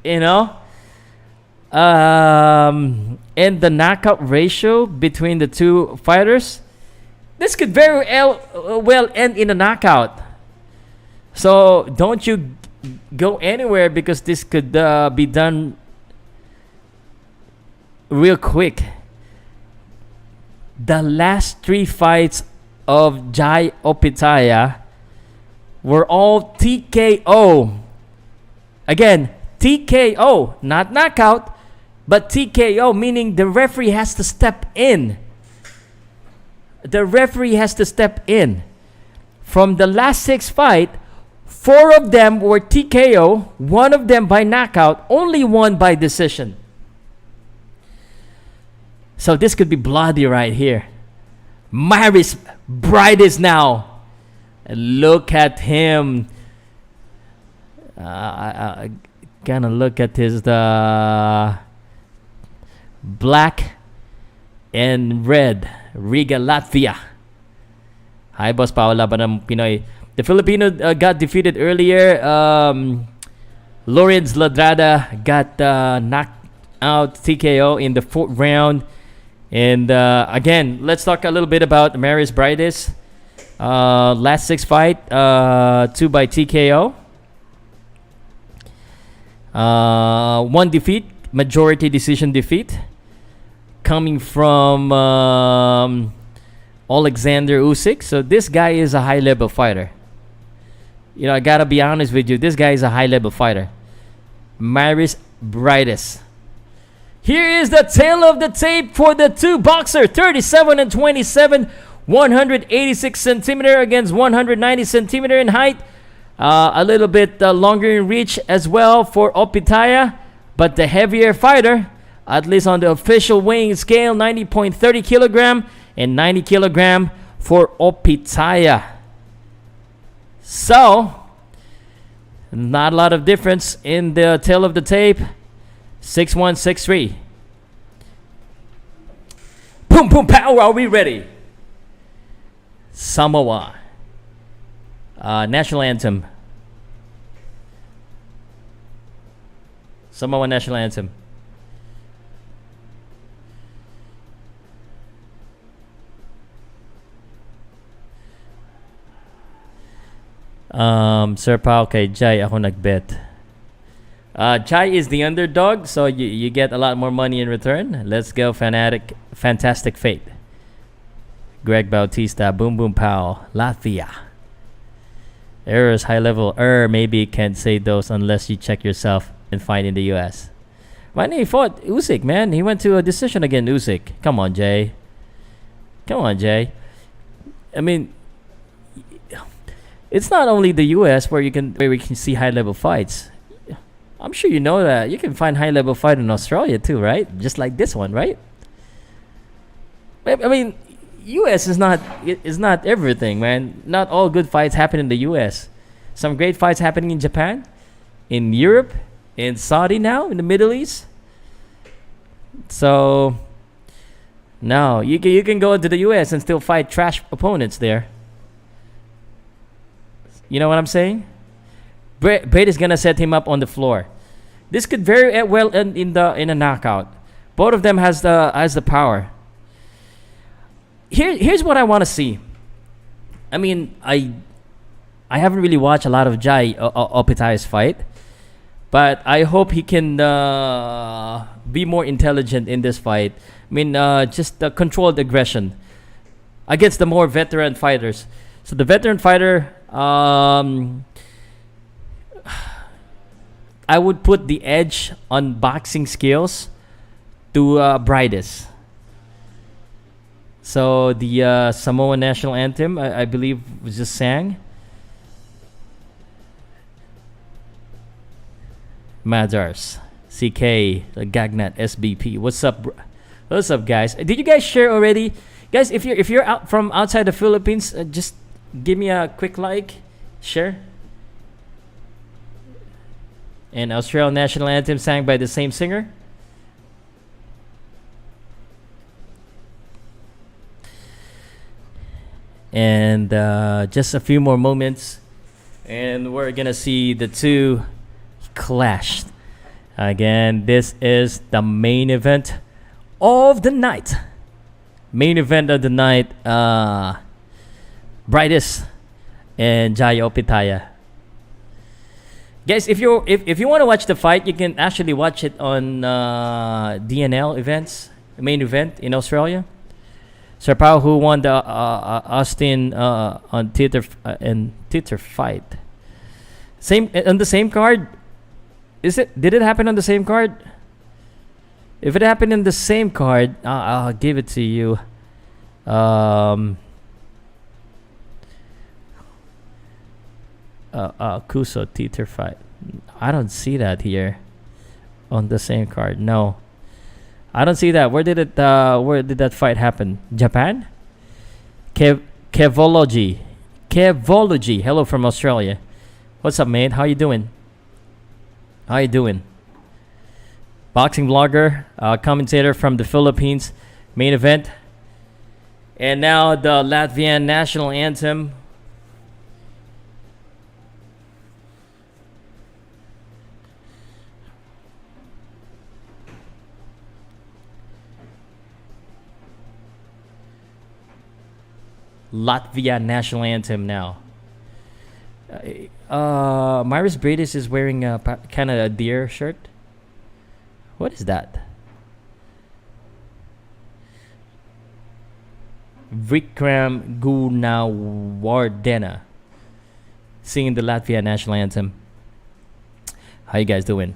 you know, and the knockout ratio between the two fighters, this could very well end in a knockout. So don't you go anywhere, because this could be done real quick. The last 3 fights of Jai Opetaia were all TKO. Again, TKO, not knockout, but TKO, meaning the referee has to step in. The referee has to step in. From the last 6 fights, 4 of them were TKO, 1 of them by knockout, only 1 by decision. So this could be bloody right here. Mairis Briedis now. Look at him. Gonna look at his black and red Riga Latvia. Hi, Boss Pao, laban ng Pinoy. The Filipino got defeated earlier. Mairis Ladrada got knocked out TKO in the 4th round. And again, let's talk a little bit about Mairis Briedis. Last 6 fight, 2 by TKO. 1 defeat, majority decision defeat, coming from Alexander Usyk. So this guy is a high-level fighter. You know, I gotta be honest with you. This guy is a high-level fighter. Mairis Briedis. Here is the tail of the tape for the 2 boxer. 37 and 27, 186 centimeter against 190 centimeter in height. A little bit longer in reach as well for Opetaia, but the heavier fighter, at least on the official weighing scale, 90.30 kilogram and 90 kilogram for Opetaia. So, not a lot of difference in the tail of the tape. 6'1", 6'3". Boom, boom, pow. Are we ready? Samoa. National anthem. Samoa national anthem. Sir Pao, kay Jai ako nagbet. Jai is the underdog, so you get a lot more money in return. Let's go, Fantastic Fate. Greg Bautista, Boom Boom Pow, Latvia. Errors, high level. Maybe can't say those unless you check yourself and fight in the US. Man, he fought Usyk, man. He went to a decision against Usyk. Come on, Jay. I mean, it's not only the US where we can see high level fights. I'm sure you know that. You can find high level fight in Australia too, right? Just like this one, right? I mean, US is not everything, man. Not all good fights happen in the US. Some great fights happening in Japan, in Europe, in Saudi now, in the Middle East. So no, you can go into the US and still fight trash opponents there. You know what I'm saying? Brady is gonna set him up on the floor. This could very well end in a knockout. Both of them has the power. Here's what I want to see. I mean, I haven't really watched a lot of Jai Opetaia's fight, but I hope he can be more intelligent in this fight. I mean, just controlled aggression against the more veteran fighters. So the veteran fighter, I would put the edge on boxing skills to Briedis. So the Samoa national anthem, I believe, was just sang. Matters. CK, Gagnat, SBP. What's up, what's up, guys? Did you guys share already, guys? If you're out from outside the Philippines, just give me a quick like, share. And Australian national anthem sang by the same singer. And just a few more moments, and we're gonna see the two clash. Again, this is the main event of the night. Main event of the night. Briedis and Jaya Opetaia. Guys, if you want to watch the fight, you can actually watch it on DNL events, main event in Australia. Sir Pow, who won the Austin on theater fight. Same on the same card. Did it happen on the same card? If it happened in the same card, I'll give it to you. Kuso theater fight. I don't see that here on the same card. No, I don't see that. Where did that fight happen? Japan? Kevology. Hello from Australia. What's up, mate? How you doing? Boxing vlogger, commentator from the Philippines. Main event. And now the Latvian national anthem. Latvia national anthem now. Mairis Briedis is wearing a kind of a deer shirt. What is that? Vikram Gunawardena singing the Latvia national anthem. How you guys doing?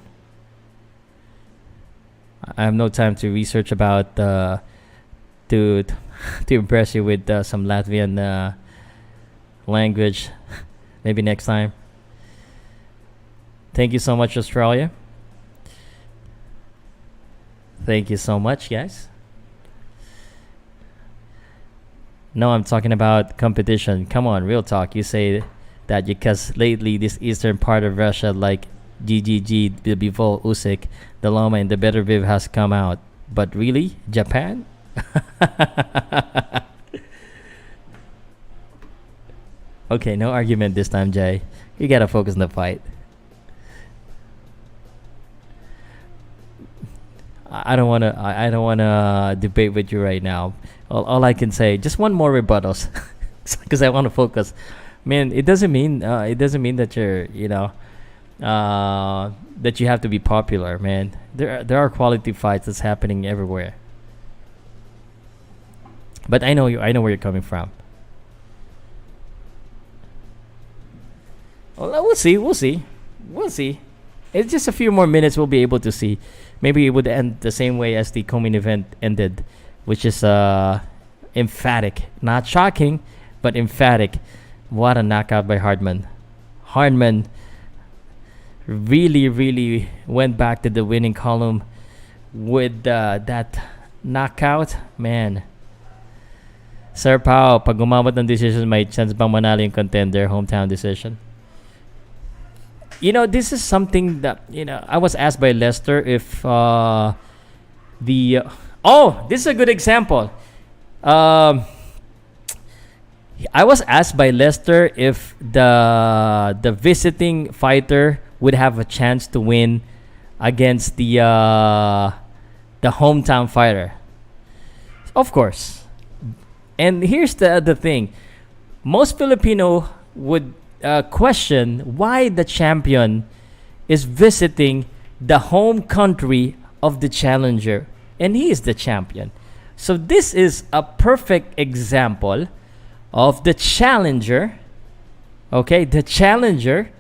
I have no time to research about to impress you with some Latvian language. Maybe next time. Thank you so much, Australia. Thank you so much, guys. No, I'm talking about competition. Come on, real talk. You say that because lately this eastern part of Russia, like GGG, the Bivol, Usyk, the Loma, and the Better Viv has come out. But really? Japan? Okay, no argument this time, Jay. You gotta focus on the fight. I don't wanna debate with you right now. All I can say, just one more rebuttals, because I want to focus. Man, it doesn't mean that you're that you have to be popular, man. There are quality fights that's happening everywhere. But I know where you're coming from. Well, we'll see. It's just a few more minutes. We'll be able to see. Maybe it would end the same way as the co-main event ended, which is emphatic, not shocking, but emphatic. What a knockout by Hardman. Hardman really went back to the winning column with that knockout, man. Sir Pow, pag umabot ng decision, may chance bang manalo yung contender, hometown decision? This is something that, I was asked by Lester if this is a good example. I was asked by Lester if the visiting fighter would have a chance to win against the hometown fighter. Of course. And here's the thing. Most Filipino would question why the champion is visiting the home country of the challenger, and he is the champion. So this is a perfect example of the challenger, okay, the challenger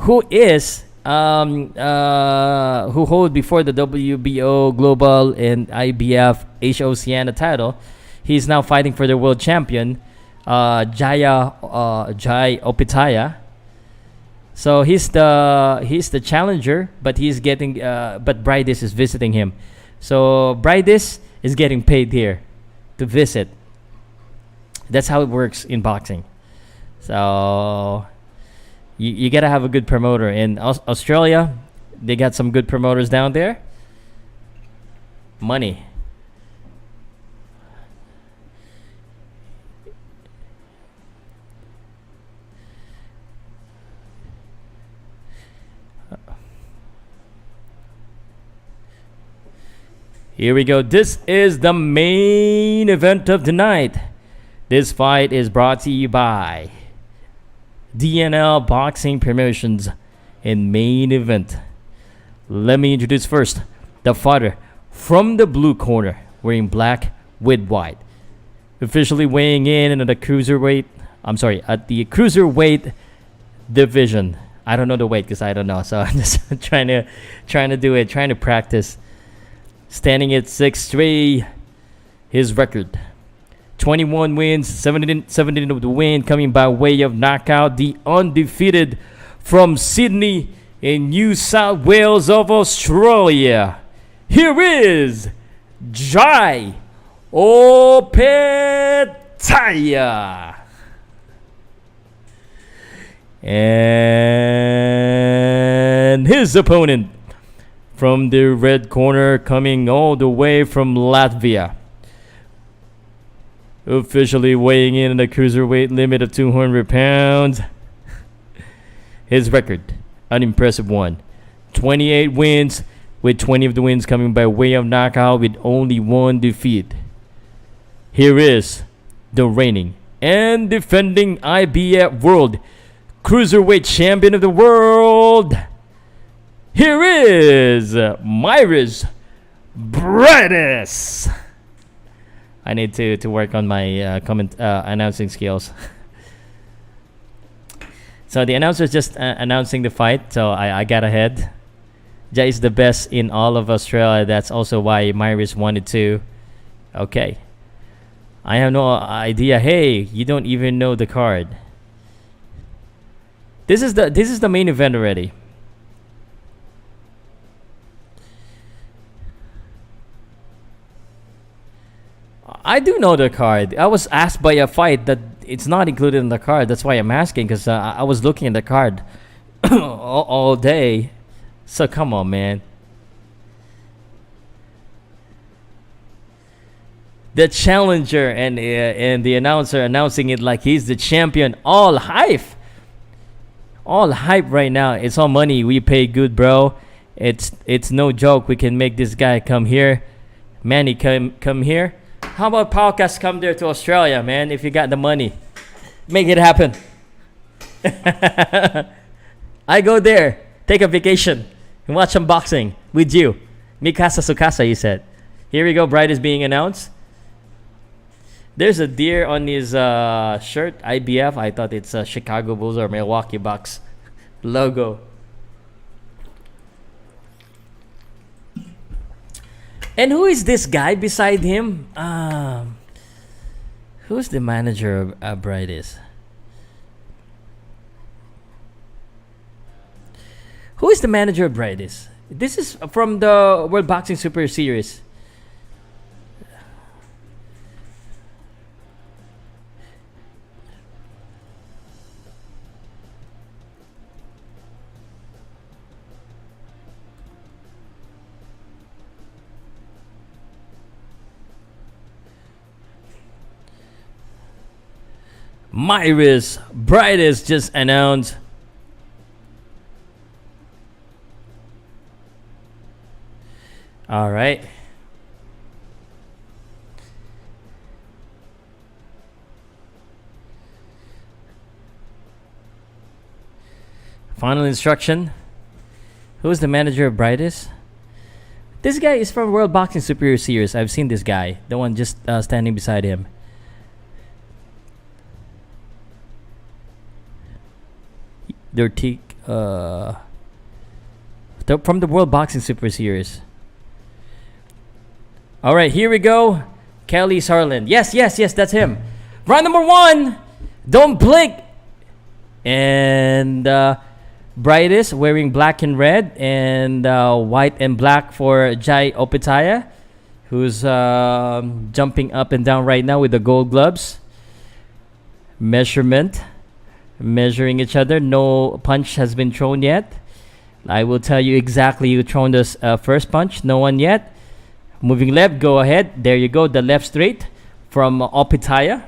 who is who hold before the WBO Global and IBF Asia Oceania title. He's now fighting for the world champion, Jai Opetaia. So he's the challenger, but he's getting but Briedis is visiting him. So Briedis is getting paid here to visit. That's how it works in boxing. So you gotta have a good promoter. In Australia, they got some good promoters down there. Money. Here we go. This is the main event of the night. This fight is brought to you by DNL Boxing Promotions in main event. Let me introduce first the fighter from the blue corner, wearing black with white. Officially weighing in at the cruiserweight. At the cruiserweight division. I don't know the weight because I don't know, so I'm just trying to do it, trying to practice. Standing at 6'3", his record 21 wins, 17 of the win coming by way of knockout. The undefeated from Sydney in New South Wales of Australia. Here is Jai Opetaia. And his opponent from the red corner, coming all the way from Latvia. Officially weighing in at a cruiserweight limit of 200 pounds. His record, an impressive one. 28 wins, with 20 of the wins coming by way of knockout with only one defeat. Here is the reigning and defending IBF World Cruiserweight Champion of the World. Here is Mairis Briedis. I need to work on my announcing skills. So the announcer's just announcing the fight, so I got ahead. Jai is the best in all of Australia. That's also why Mairis wanted to. Okay. I have no idea. Hey, you don't even know the card. This is the main event already. I do know the card. I was asked by a fight that it's not included in the card. That's why I'm asking, because I was looking at the card all day. So come on, man. The challenger and the announcer announcing it like he's the champion. All hype right now. It's all money. We pay good, bro. It's no joke. We can make this guy come here. Manny, come here. How about Powcast come there to Australia, man? If you got the money, make it happen. I go there, take a vacation, and watch some boxing with you. Mikasa Sukasa, he said. Here we go. Bright is being announced. There's a deer on his shirt. IBF. I thought it's a Chicago Bulls or Milwaukee Bucks logo. And who is this guy beside him? Who's the manager of Briedis? Who is the manager of Briedis? This is from the World Boxing Super Series. Mairis Briedis just announced. All right. Final instruction. Who's the manager of Briedis? This guy is from World Boxing Superior Series. I've seen this guy. The one just standing beside him. From the World Boxing Super Series. All right, here we go. Kelly Sarland. Yes, that's him. Round number 1. Don't blink. And Briedis wearing black and red, and white and black for Jai Opetaia, who's jumping up and down right now with the gold gloves. Measuring each other. No punch has been thrown yet. I will tell you exactly who thrown this first punch. No one yet. Moving left, go ahead. There you go, the left straight from Opetaia.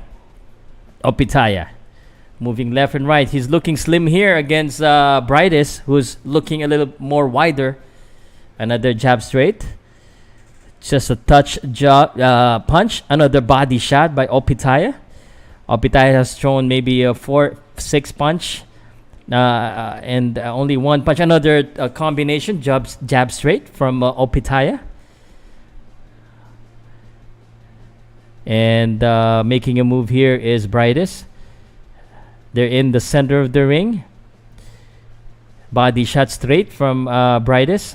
Moving left and right. He's looking slim here against Briedis, who's looking a little more wider. Another jab straight. Just a touch punch. Another body shot by Opetaia. Opetaia has thrown maybe a 4-6 punch. And only one punch. Another combination. Jab straight from Opetaia. And making a move here is Briedis. They're in the center of the ring. Body shot straight from Briedis.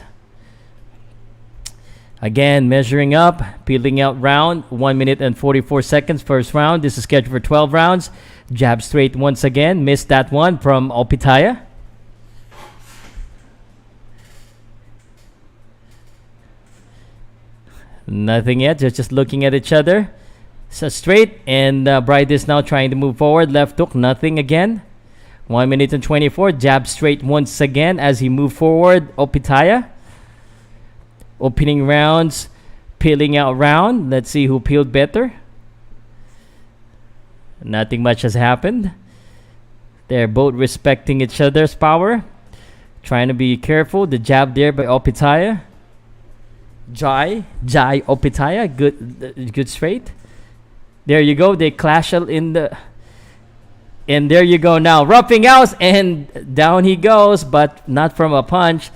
Again, measuring up, peeling out round. 1 minute and 44 seconds first round. This is scheduled for 12 rounds. Jab straight once again. Missed that one from Opetaia. Nothing yet. They're just looking at each other. So straight, and Briedis now trying to move forward. Left hook, nothing again. 1 minute and 24. Jab straight once again as he moved forward. Opetaia. Opening rounds, peeling out round. Let's see who peeled better. Nothing much has happened. They're both respecting each other's power. Trying to be careful. The jab there by Opetaia. Jai Opetaia. Good straight. There you go. They clash in the... And there you go now. Roughing out, and down he goes, but not from a punch.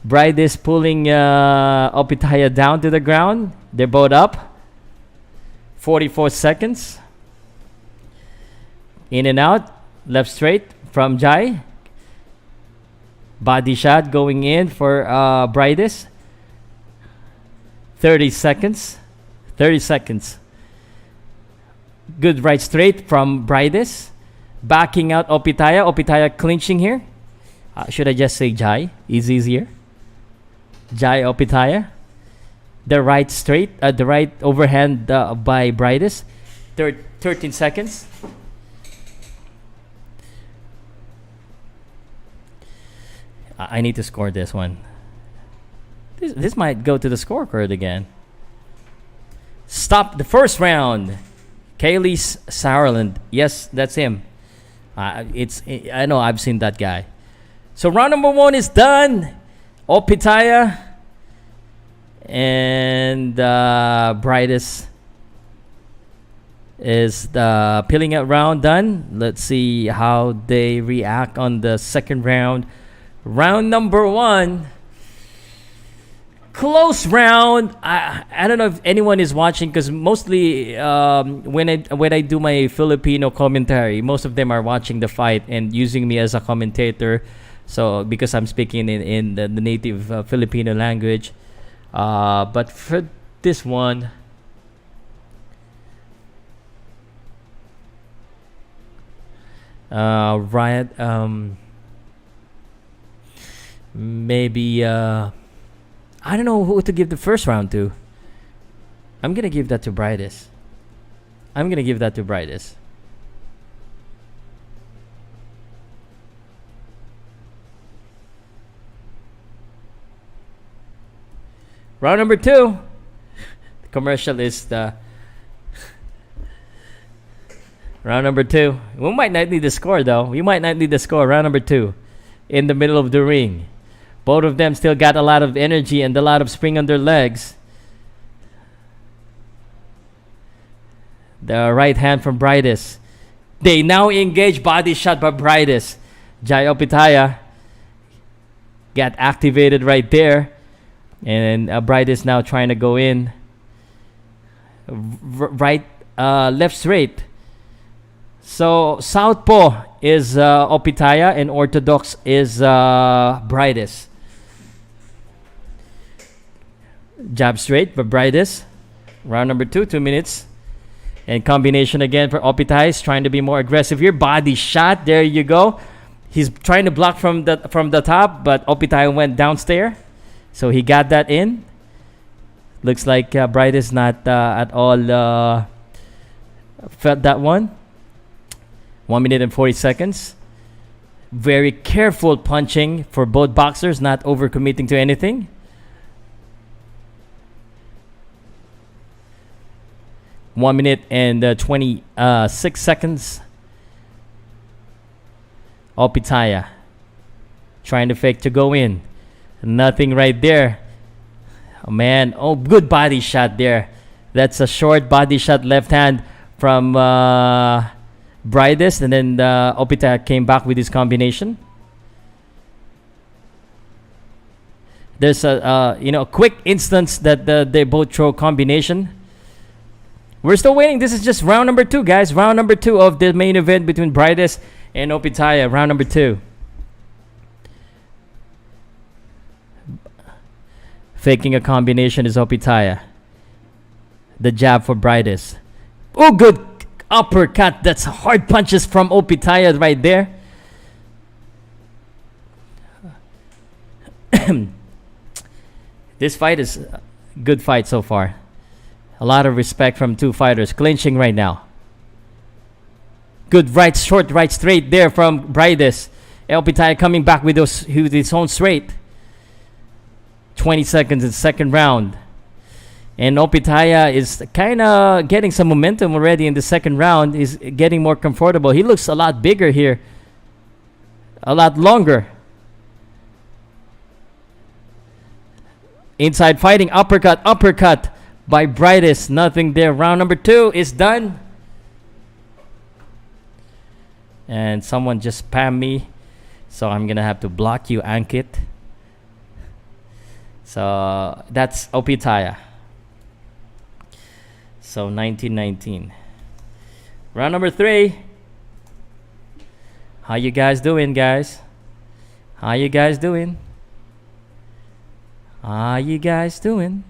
Briedis pulling Opetaia down to the ground. They're both up. 44 seconds. In and out. Left straight from Jai. Body shot going in for Briedis. 30 seconds. Good right straight from Briedis. Backing out Opetaia. Opetaia clinching here. Should I just say Jai? Is easier. Jai Opetaia. The right straight. The right overhand by Briedis. 13 seconds. I need to score this one. This might go to the scorecard again. Stop the first round. Kaylee's Sauerland. Yes, that's him. I know, I've seen that guy. So round number 1 is done. Opetaia and Briedis is the peeling out round done. Let's see how they react on the second round. Round number 1. Close round. I don't know if anyone is watching, because mostly when I do my Filipino commentary, most of them are watching the fight and using me as a commentator. So because I'm speaking in the native Filipino language, but for this one, Riot, maybe. I don't know who to give the first round to. I'm gonna give that to Briedis. Round number 2. The commercial is the round number 2. We might not need the score though. Round number 2. In the middle of the ring. Both of them still got a lot of energy and a lot of spring on their legs. The right hand from Briedis. They now engage, body shot by Briedis. Jai Opetaia got activated right there. And Briedis now trying to go in. Left straight. So southpaw is Opetaia and orthodox is Briedis. Jab straight for Briedis. Round number 2, 2 minutes. And combination again for Opetaia, trying to be more aggressive here. Body shot. There you go. He's trying to block from the top, but Opetaia went downstairs, so he got that in. Looks like Briedis not at all felt that one. 1 minute and 40 seconds. Very careful punching for both boxers, not overcommitting to anything. One minute and 26 seconds. Opetaia trying to fake to go in. Nothing right there. Oh man, good body shot there. That's a short body shot, left hand from Briedis, and then Opetaia came back with his combination. There's a quick instance that they both throw combination. We're still waiting. This is just round number 2, guys. Round number 2 of the main event between Briedis and Opetaia. Round number 2. Faking a combination is Opetaia. The jab for Briedis. Oh, good uppercut. That's hard punches from Opetaia right there. This fight is a good fight so far. A lot of respect from two fighters. Clinching right now. Good right, short right straight there from Briedis. Opetaia coming back with his own straight. 20 seconds in the second round. And Opetaia is kind of getting some momentum already in the second round. He's getting more comfortable. He looks a lot bigger here. A lot longer. Inside fighting. Uppercut by Briedis. Nothing there. Round number 2 is done. And someone just spammed me. So I'm going to have to block you, Ankit. So that's Opetaia. So 19-19. Round number 3. How you guys doing, guys? How you guys doing? How you guys doing?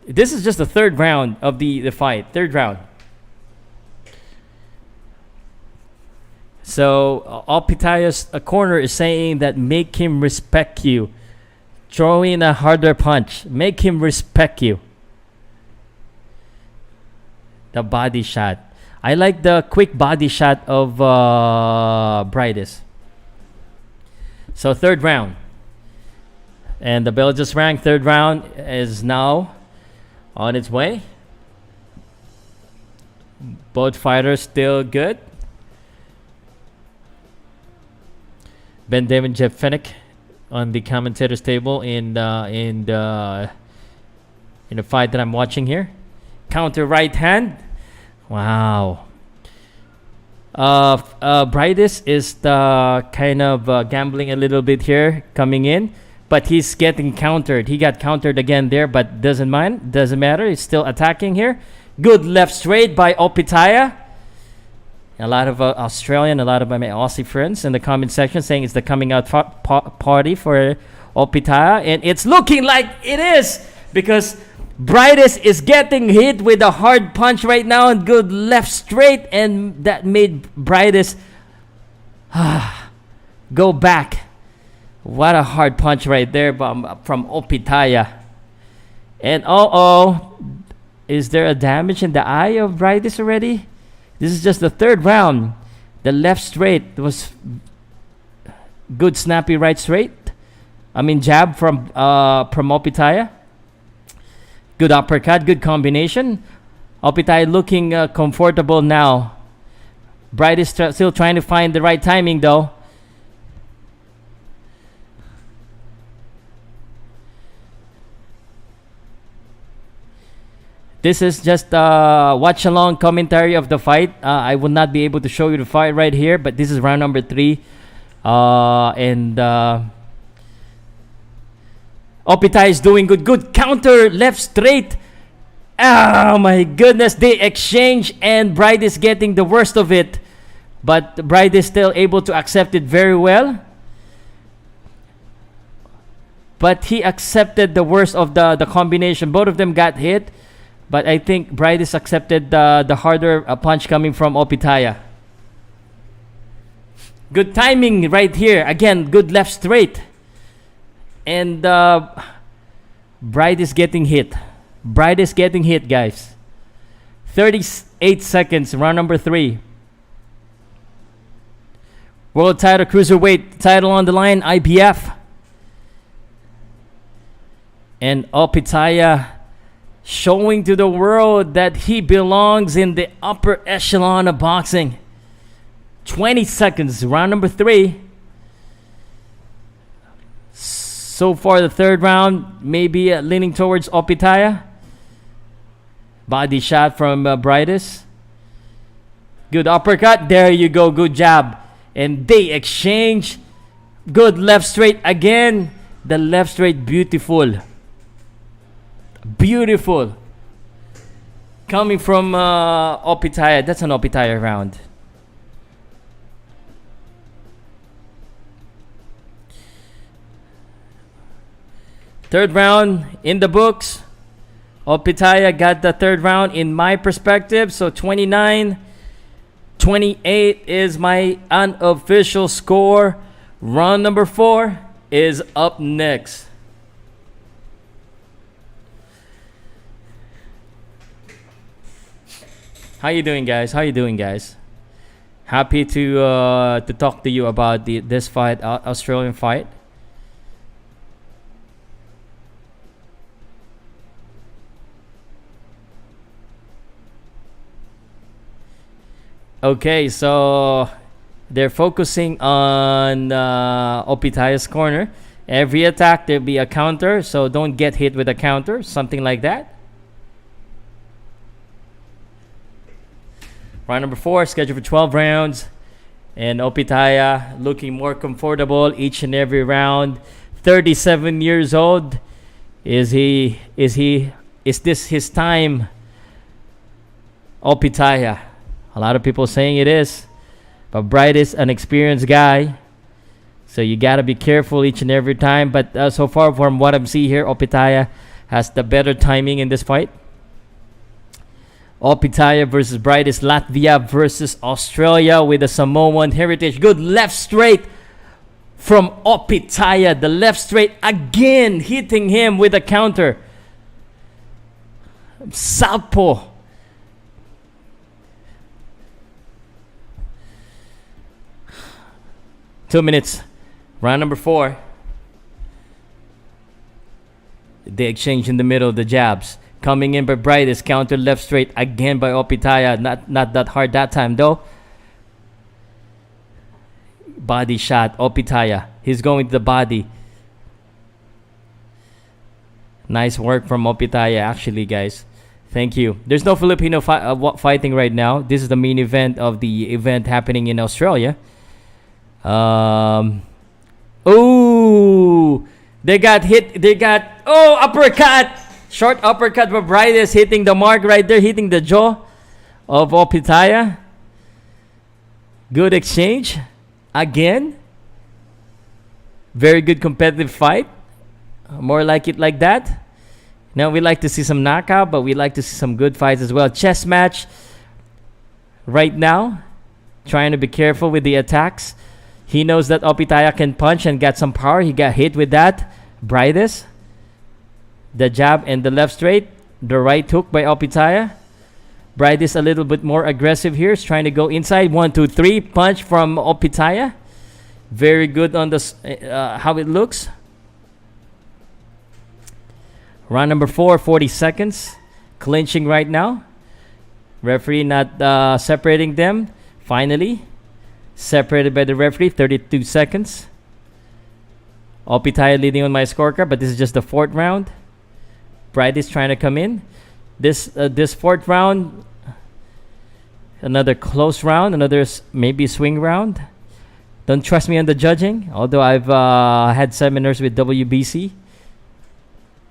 This is just the third round of the fight. Third round. So Opetaia's corner is saying that make him respect you. Throw in a harder punch. Make him respect you. The body shot. I like the quick body shot of Briedis. So third round. And the bell just rang. Third round is now on its way. Both fighters still good. Ben David Jeff Fennick on the commentators table in the fight that I'm watching here. Counter right hand. Wow. Briedis is kind of gambling a little bit here coming in, but he's getting countered. He got countered again there, but doesn't matter. He's still attacking here. Good left straight by Opetaia. A lot of Australian, a lot of my Aussie friends in the comment section saying it's the coming out party for Opetaia, and it's looking like it is because Briedis is getting hit with a hard punch right now and good left straight, and that made Briedis go back. What a hard punch right there from Opetaia. And is there a damage in the eye of Briedis already? This is just the third round. The left straight was good, snappy right straight. Jab from Opetaia. Good uppercut, good combination. Opetaia looking comfortable now. Briedis still trying to find the right timing though. This is just watch along commentary of the fight. I will not be able to show you the fight right here, but this is round number 3. Opetaia is doing good counter, left straight. Oh my goodness, they exchange and Briedis getting the worst of it. But Briedis still able to accept it very well. But he accepted the worst of the combination. Both of them got hit. But I think Briedis accepted the harder punch coming from Opetaia. Good timing right here. Again, good left straight. And Briedis getting hit. Briedis getting hit, guys. 38 seconds, round number 3. World title, cruiserweight title on the line, IBF. And Opetaia showing to the world that he belongs in the upper echelon of boxing. 20 seconds, round number 3. So far, the third round, maybe leaning towards Opetaia. Body shot from Briedis. Good uppercut. There you go. Good jab. And they exchange. Good left straight again. The left straight, beautiful. Beautiful. Coming from Opetaia. That's an Opetaia round. Third round in the books. Opetaia got the third round in my perspective. So 29-28 is my unofficial score. Round number 4 is up next. How you doing, guys? How you doing, guys? Happy to talk to you about this fight, Australian fight. Okay, so they're focusing on Opetaia's corner. Every attack, there'll be a counter, so don't get hit with a counter, something like that. Round number 4, scheduled for 12 rounds. And Opetaia looking more comfortable each and every round. 37 years old. Is this his time? Opetaia. A lot of people saying it is. But Briedis, an experienced guy. So you got to be careful each and every time. But so far from what I'm seeing here, Opetaia has the better timing in this fight. Opetaia versus Briedis. Latvia versus Australia with a Samoan heritage. Good left straight from Opetaia. The left straight again hitting him with a counter. Southpaw. Two minutes. Round number 4. They exchange in the middle of the jabs. Coming in by Briedis. Counter left straight again by Opetaia. Not that hard that time though. Body shot. Opetaia. He's going to the body. Nice work from Opetaia actually, guys. Thank you. There's no Filipino fighting right now. This is the main event of the event happening in Australia. They got hit. Uppercut. Short uppercut for Briedis, hitting the mark right there, hitting the jaw of Opetaia. Good exchange. Again. Very good competitive fight. More like it like that. Now we like to see some knockout, but we like to see some good fights as well. Chess match right now. Trying to be careful with the attacks. He knows that Opetaia can punch and got some power. He got hit with that. Briedis. The jab and the left straight. The right hook by Opetaia. Briedis a little bit more aggressive here. He's trying to go inside. 1, 2, 3. Punch from Opetaia. Very good on the how it looks. Round number 4, 40 seconds. Clinching right now. Referee not separating them. Finally. Separated by the referee, 32 seconds. Opetaia leading on my scorecard, but this is just the 4th round. Briedis trying to come in. This 4th round, another close round, another maybe swing round. Don't trust me on the judging, although I've had seminars with WBC.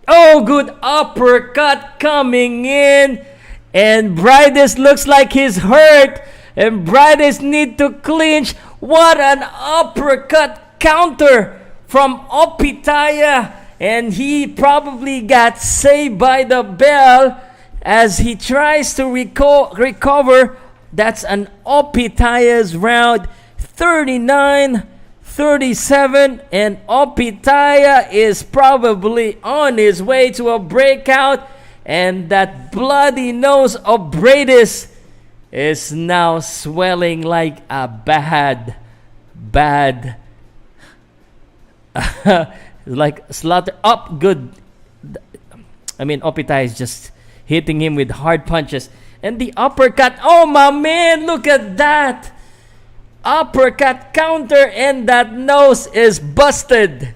Oh, good uppercut coming in. And Briedis looks like he's hurt. And Briedis need to clinch. What an uppercut counter from Opetaia. And he probably got saved by the bell. as he tries to recover. That's an Opetaia's round, 39-37, and Opetaia is probably on his way to a breakout, and that bloody nose of Briedis is now swelling like a bad like slaughter up good. I mean, Opetaia is just hitting him with hard punches. And the uppercut, oh my man, look at that! Uppercut counter, and that nose is busted.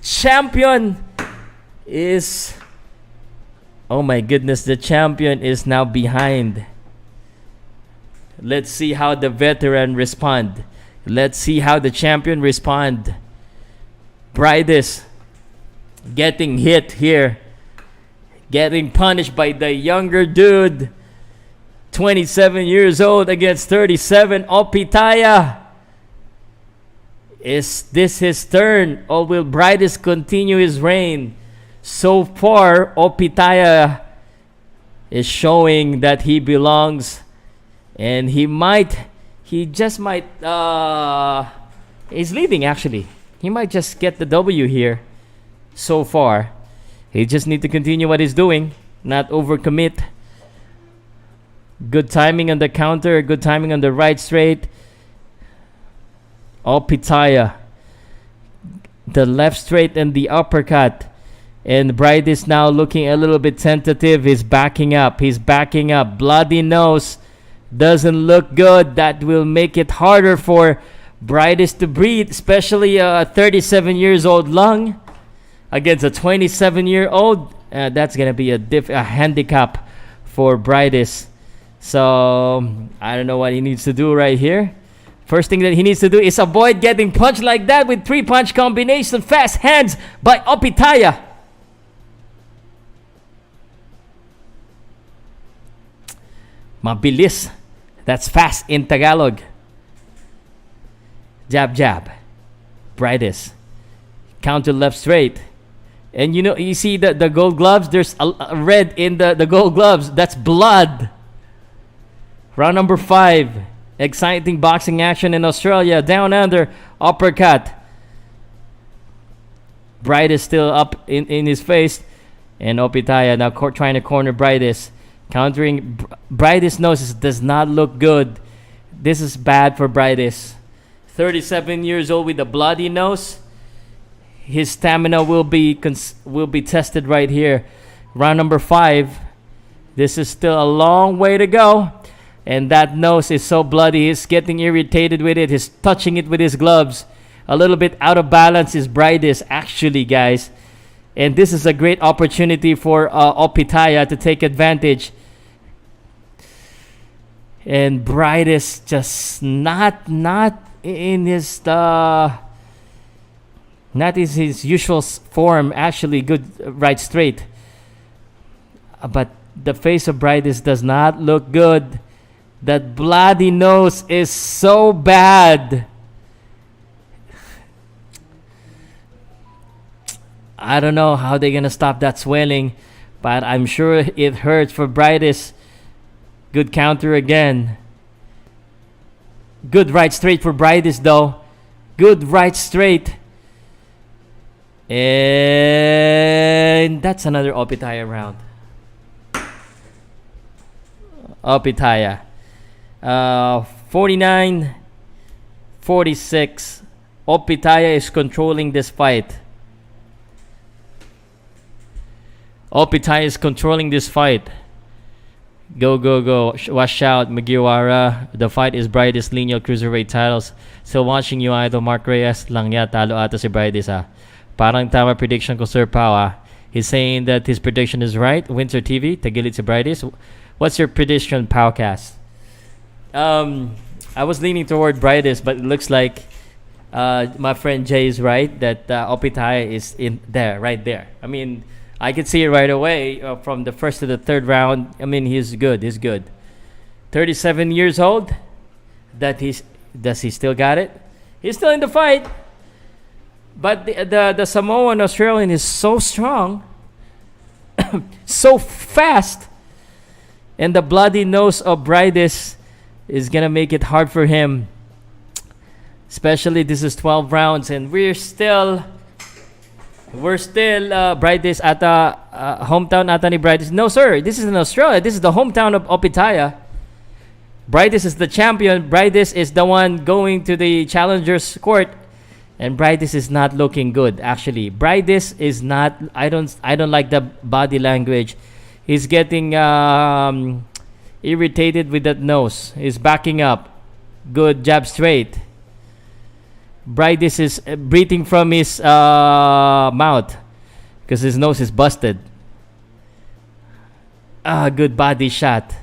Champion is... Oh my goodness, the champion is now behind. Let's see how the veteran respond. Let's see how the champion respond. Briedis getting hit here. Getting punished by the younger dude. 27 years old against 37. Opetaia. Is this his turn, or will Briedis continue his reign? So far, Opetaia is showing that he belongs, and he just might, he's leading actually. He might just get the W here so far. He just need to continue what he's doing, not overcommit. Good timing on the counter, good timing on the right straight. Opetaia, the left straight and the uppercut. And Briedis now looking a little bit tentative. He's backing up. Bloody nose doesn't look good. That will make it harder for Briedis to breathe, especially a 37 years old lung against a 27-year-old. That's gonna be a handicap for Briedis. So I don't know what he needs to do right here. First thing that he needs to do is avoid getting punched like that with 3-punch combination. Fast hands by Opetaia. Mabilis. That's fast in Tagalog. Jab, jab. Briedis. Counter left straight. And you see the gold gloves? There's a red in the gold gloves. That's blood. Round number 5. Exciting boxing action in Australia. Down under. Uppercut. Briedis still up in his face. And Opetaia now trying to corner Briedis. Countering. Briedis' nose does not look good. This is bad for Briedis. 37 years old with a bloody nose. His stamina will be tested right here. Round number 5. This is still a long way to go. And that nose is so bloody. He's getting irritated with it. He's touching it with his gloves. A little bit out of balance is Briedis, actually, guys. And this is a great opportunity for Opetaia to take advantage. And Briedis just not in his not in his usual form. Actually, good right straight. But the face of Briedis does not look good. That bloody nose is so bad. I don't know how they're gonna stop that swelling, but I'm sure it hurts for Briedis. Good counter again. Good right straight for Briedis though. Good right straight. And that's another Opetaia round. Opetaia. 49-46. Opetaia is controlling this fight. Opetaia is controlling this fight. Go, go, go. Watch out, Mugiwara. The fight is Briedis lineal cruiserweight titles. Still watching you, Idol Mark Reyes. Lang ya, talo ata si Briedis, ha. Parang tama prediction ko, Sir Pow, ha. He's saying that his prediction is right. Winter TV, tagilid si Briedis. What's your prediction, Powcast? I was leaning toward Briedis, but it looks like my friend Jay is right that Opetaia is in there, right there. I mean, I could see it right away from the first to the third round. I mean, he's good. 37 years old. Does he still got it? He's still in the fight. But the Samoan Australian is so strong. so fast. And the bloody nose of Briedis is going to make it hard for him. Especially this is 12 rounds and we're still Briedis at hometown ata ni Briedis. No sir, this is in Australia. This is the hometown of Opetaia. Briedis is the champion. Briedis is the one going to the challengers court, and Briedis is not looking good. Actually, Briedis is not. I don't like the body language. He's getting irritated with that nose. He's backing up. Good jab straight. Briedis is breathing from his mouth because his nose is busted. Good body shot.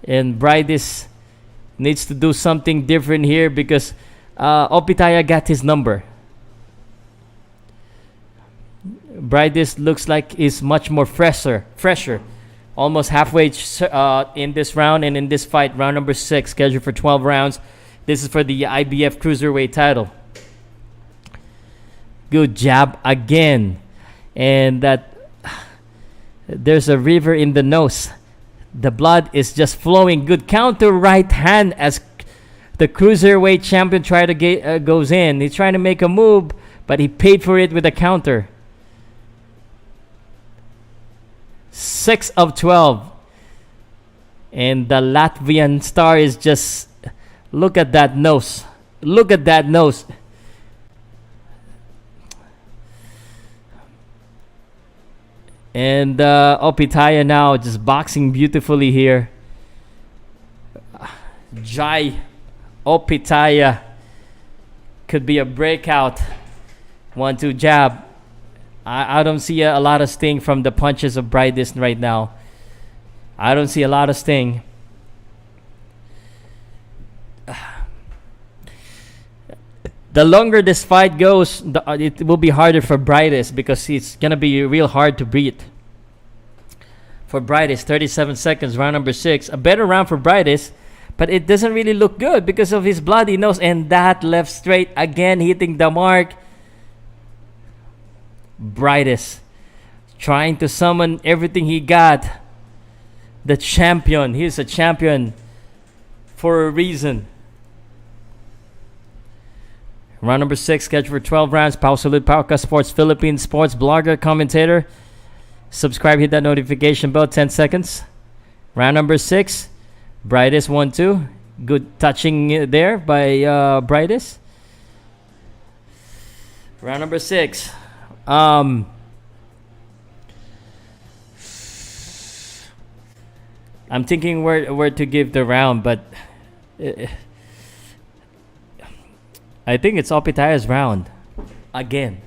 And Briedis needs to do something different here because Opetaia got his number. Briedis looks like he's much more fresher. Almost halfway in this round and in this fight, round number 6, scheduled for 12 rounds. This is for the IBF Cruiserweight title. Good jab again. And there's a river in the nose. The blood is just flowing. Good counter right hand as the Cruiserweight champion goes in. He's trying to make a move, but he paid for it with a counter. 6 of 12. And the Latvian star is just... Look at that nose. Look at that nose. And Opetaia now just boxing beautifully here. Jai Opetaia could be a breakout. 1-2 jab. I don't see a lot of sting from the punches of Briedis right now. I don't see a lot of sting. The longer this fight goes, it will be harder for Briedis because it's going to be real hard to breathe. For Briedis, 37 seconds, round number 6. A better round for Briedis, but it doesn't really look good because of his bloody nose. And that left straight again hitting the mark. Briedis trying to summon everything he got. The champion. He's a champion for a reason. Round number 6, scheduled for 12 rounds. Pow Salud, Powcast Sports, Philippine sports blogger, commentator. Subscribe, hit that notification bell, 10 seconds. Round number 6, Briedis 1-2. Good touching there by Briedis. Round number 6. I'm thinking where to give the round, but... I think it's Opetaia's round. Again.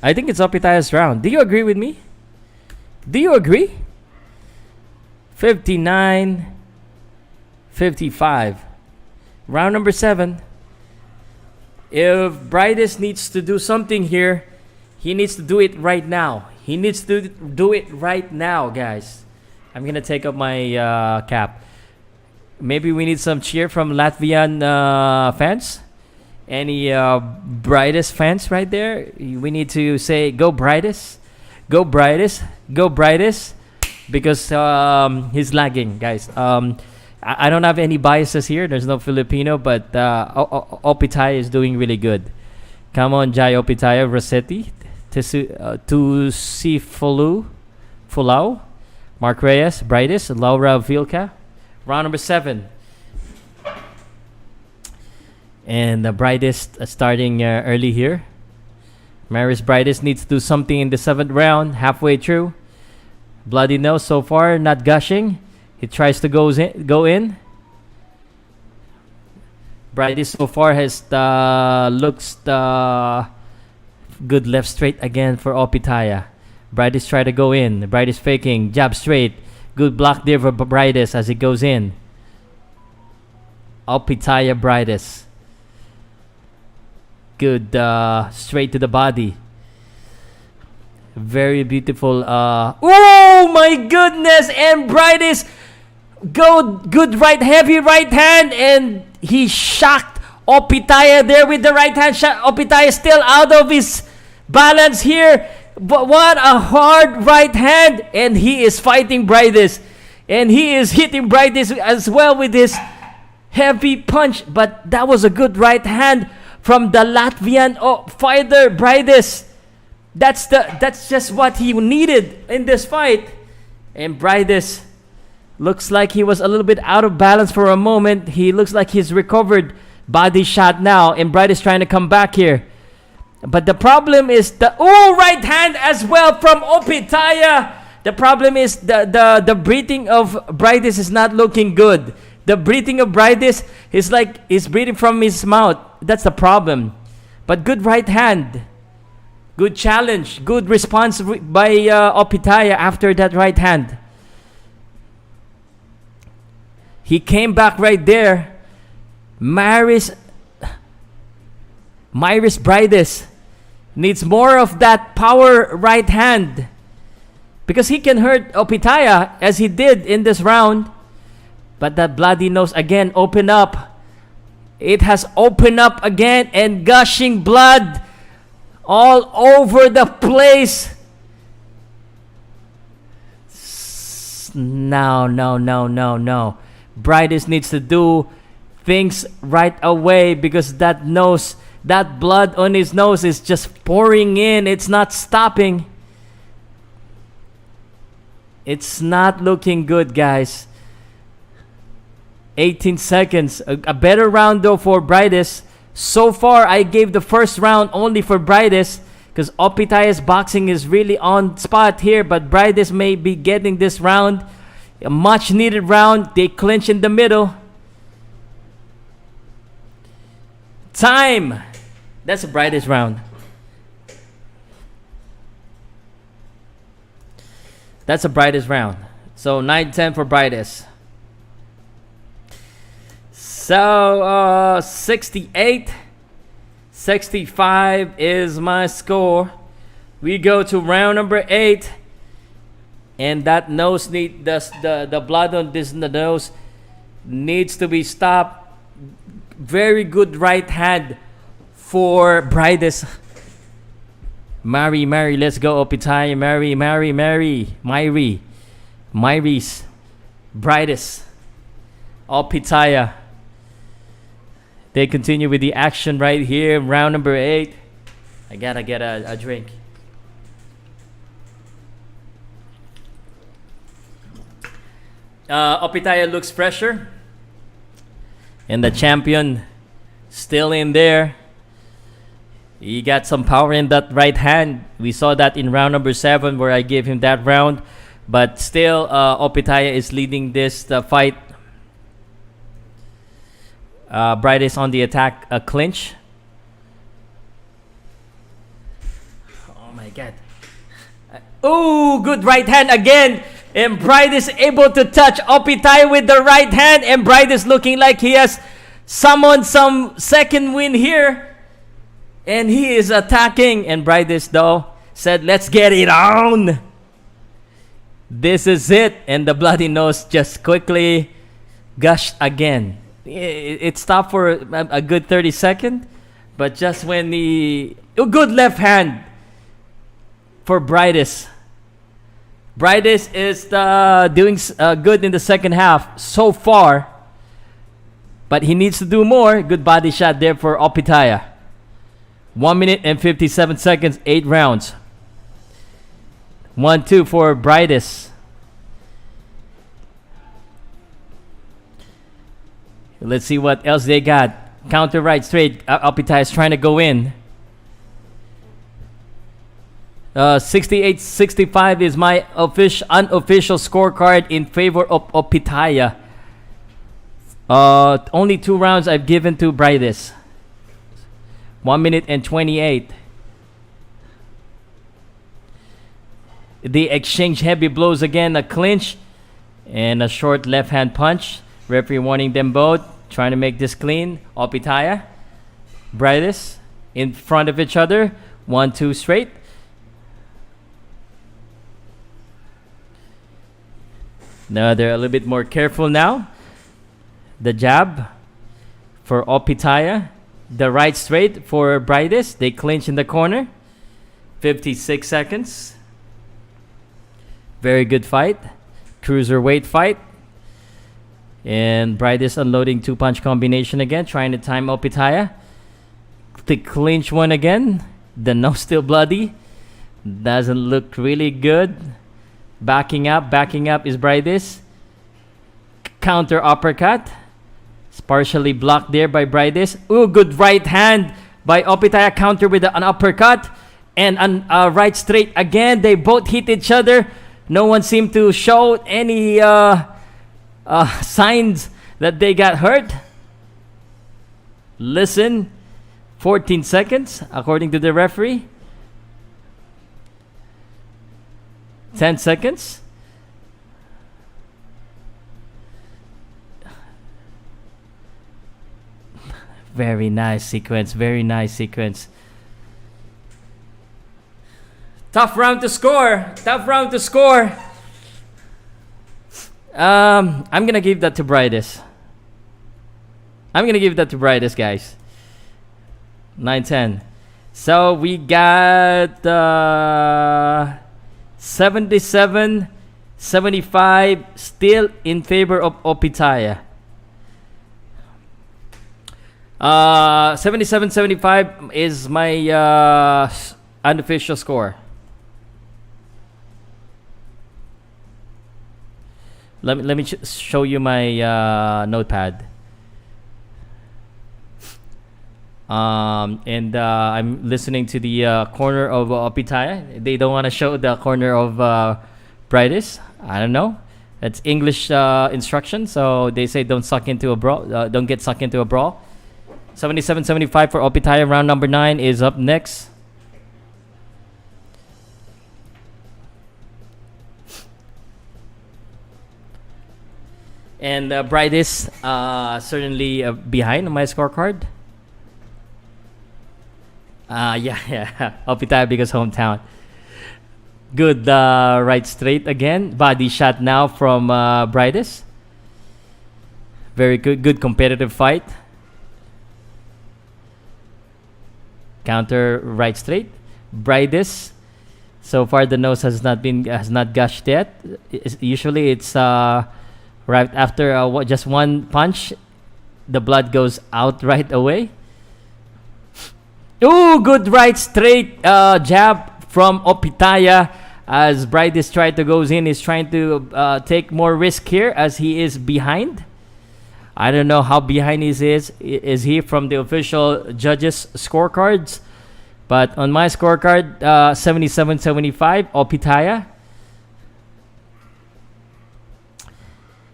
I think it's Opetaia's round. Do you agree with me? Do you agree? 59-55. Round number 7. If Briedis needs to do something here, he needs to do it right now. He needs to do it right now, guys. I'm going to take up my cap. Maybe we need some cheer from Latvian fans. Any Briedis fans right there? We need to say, go Briedis. Go Briedis. Go Briedis. Because he's lagging, guys. I don't have any biases here. There's no Filipino, but Opetaia is doing really good. Come on, Jai Opetaia, Rossetti, Fulau, Mark Reyes, Briedis, Laura Vilca. Round number 7. And Briedis starting early here. Mairis Briedis needs to do something in the 7th round, halfway through. Bloody nose so far, not gushing. He tries to go in. Briedis so far has looks good left straight again for Opetaia. Briedis try to go in. Briedis faking, jab straight. Good block there for Briedis as he goes in. Opetaia Briedis. Good straight to the body. Very beautiful. Oh my goodness! And Briedis good heavy right hand, and he shocked Opetaia there with the right hand shot. Opetaia still out of his balance here. But what a hard right hand. And he is fighting Briedis. And he is hitting Briedis as well with his heavy punch. But that was a good right hand from the Latvian fighter, Briedis. That's just what he needed in this fight. And Briedis looks like he was a little bit out of balance for a moment. He looks like he's recovered body shot now. And Briedis trying to come back here. But the problem is the right hand as well from Opetaia. The problem is the breathing of Briedis is not looking good. The breathing of Briedis is like he's breathing from his mouth. That's the problem. But good right hand. Good challenge. Good response by Opetaia after that right hand. He came back right there. Mairis Briedis needs more of that power right hand. Because he can hurt Opetaia as he did in this round. But that bloody nose again opened up. It has opened up again and gushing blood all over the place. No. Briedis needs to do things right away because that nose, that blood on his nose is just pouring in. It's not stopping. It's not looking good, guys. 18 seconds. A better round though for Briedis. So far, I gave the first round only for Briedis because Opetaia's boxing is really on spot here. But Briedis may be getting this round. A much needed round. They clinch in the middle. Time. That's a Briedis round. That's a Briedis round. So 9-10 for Briedis. So 68-65 is my score. We go to round number 8. And that nose the blood on this nose needs to be stopped. Very good right hand for Briedis. Mairis, let's go Opetaia. Mairis Briedis, Opetaia. They continue with the action right here. Round number 8. I gotta get a drink. Opetaia looks fresher. And the champion still in there. He got some power in that right hand. We saw that in round number 7 where I gave him that round. But still, Opetaia is leading this fight. Briedis on the attack, a clinch. Oh my God. Good right hand again. And Briedis able to touch Opetaia with the right hand. And Briedis looking like he has summoned some second win here. And he is attacking. And Briedis though said, let's get it on. This is it. And the bloody nose just quickly gushed again. It stopped for a good 30 seconds. But just when the good left hand for Briedis. Briedis is doing good in the second half so far. But he needs to do more. Good body shot there for Opetaia. 1 minute and 57 seconds, 8 rounds. 1-2 for Briedis. Let's see what else they got. Counter right straight. Opetaia is trying to go in. 68-65 is my unofficial scorecard in favor of Opetaia. Only 2 rounds I've given to Briedis. 1 minute and 28. They exchange heavy blows again. A clinch and a short left hand punch. Referee warning them both. Trying to make this clean. Opetaia, Briedis in front of each other. 1-2 straight. Now they're a little bit more careful now. The jab for Opetaia. The right straight for Briedis. They clinch in the corner. 56 seconds. Very good fight. Cruiserweight fight. And Briedis unloading 2-punch combination again, trying to time Opetaia. The clinch one again. The nose still bloody. Doesn't look really good. Backing up is Briedis. Counter uppercut. It's partially blocked there by Briedis. Ooh, good right hand by Opetaia. Counter with an uppercut. And a right straight again. They both hit each other. No one seemed to show any signs that they got hurt. Listen, 14 seconds according to the referee. 10 seconds. Very nice sequence. Very nice sequence. Tough round to score. Tough round to score. I'm gonna give that to Briedis. Guys. 9-10. So we got 77-75 still in favor of Opetaia. 77-75 is my unofficial score. Let me show you my notepad. I'm listening to the corner of Opetaia. They don't want to show the corner of Briedis. I don't know. It's English instruction, so they say don't suck into a brawl. Don't get sucked into a brawl. 77-75 for Opetaia. Round number 9 is up next. And Briedis certainly behind on my scorecard. Yeah. Opetaia because hometown. Good right straight again. Body shot now from Briedis. Very good competitive fight. Counter right straight. Briedis. So far the nose has not gushed yet. Usually it's right after just one punch, the blood goes out right away. Ooh, good right straight jab from Opetaia as Briedis tried to goes in. He's trying to take more risk here as he is behind. I don't know how behind he is he from the official judges scorecards, but on my scorecard 77-75 Opetaia.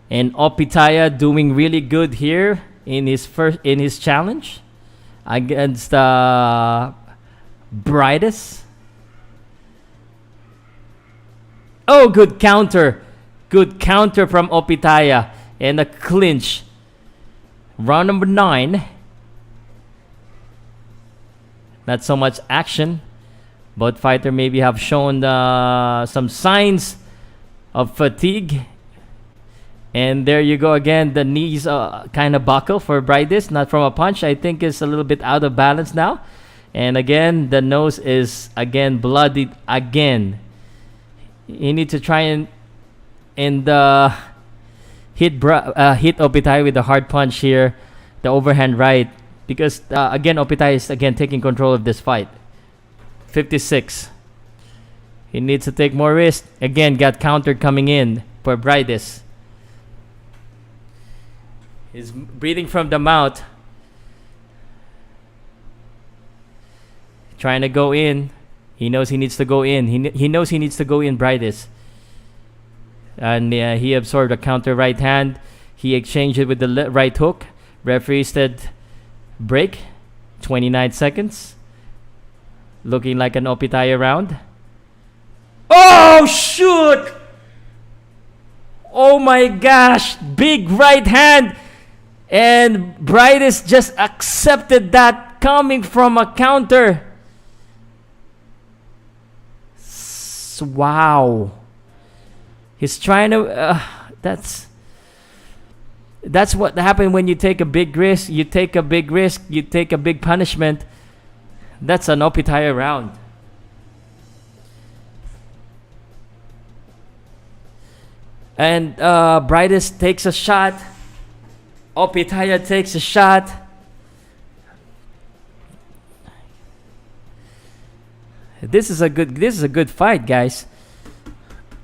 And Opetaia doing really good here in his challenge against Briedis. Oh, good counter from Opetaia and a clinch. Round number 9. Not so much action. Both fighters maybe have shown some signs of fatigue. And there you go again. The knees kind of buckle for Briedis, not from a punch. I think it's a little bit out of balance now. And again, the nose is again bloodied again. You need to try and hit Opetaia with a hard punch here, the overhand right, because again Opetaia is again taking control of this fight. 56. He needs to take more risk. Again, got countered coming in for Briedis. He's breathing from the mouth. Trying to go in. He knows he needs to go in. He knows he needs to go in, Briedis. And he absorbed a counter right hand. He exchanged it with the right hook. Referee said break. 29 seconds. Looking like an Opetaia round. Oh, shoot! Oh my gosh. Big right hand. And Briedis just accepted that coming from a counter. Wow. He's trying to... that's what happened when you take a big risk. You take a big risk. You take a big punishment. That's an Opetaia round. And Briedis takes a shot. Opetaia takes a shot. This is a good fight, guys.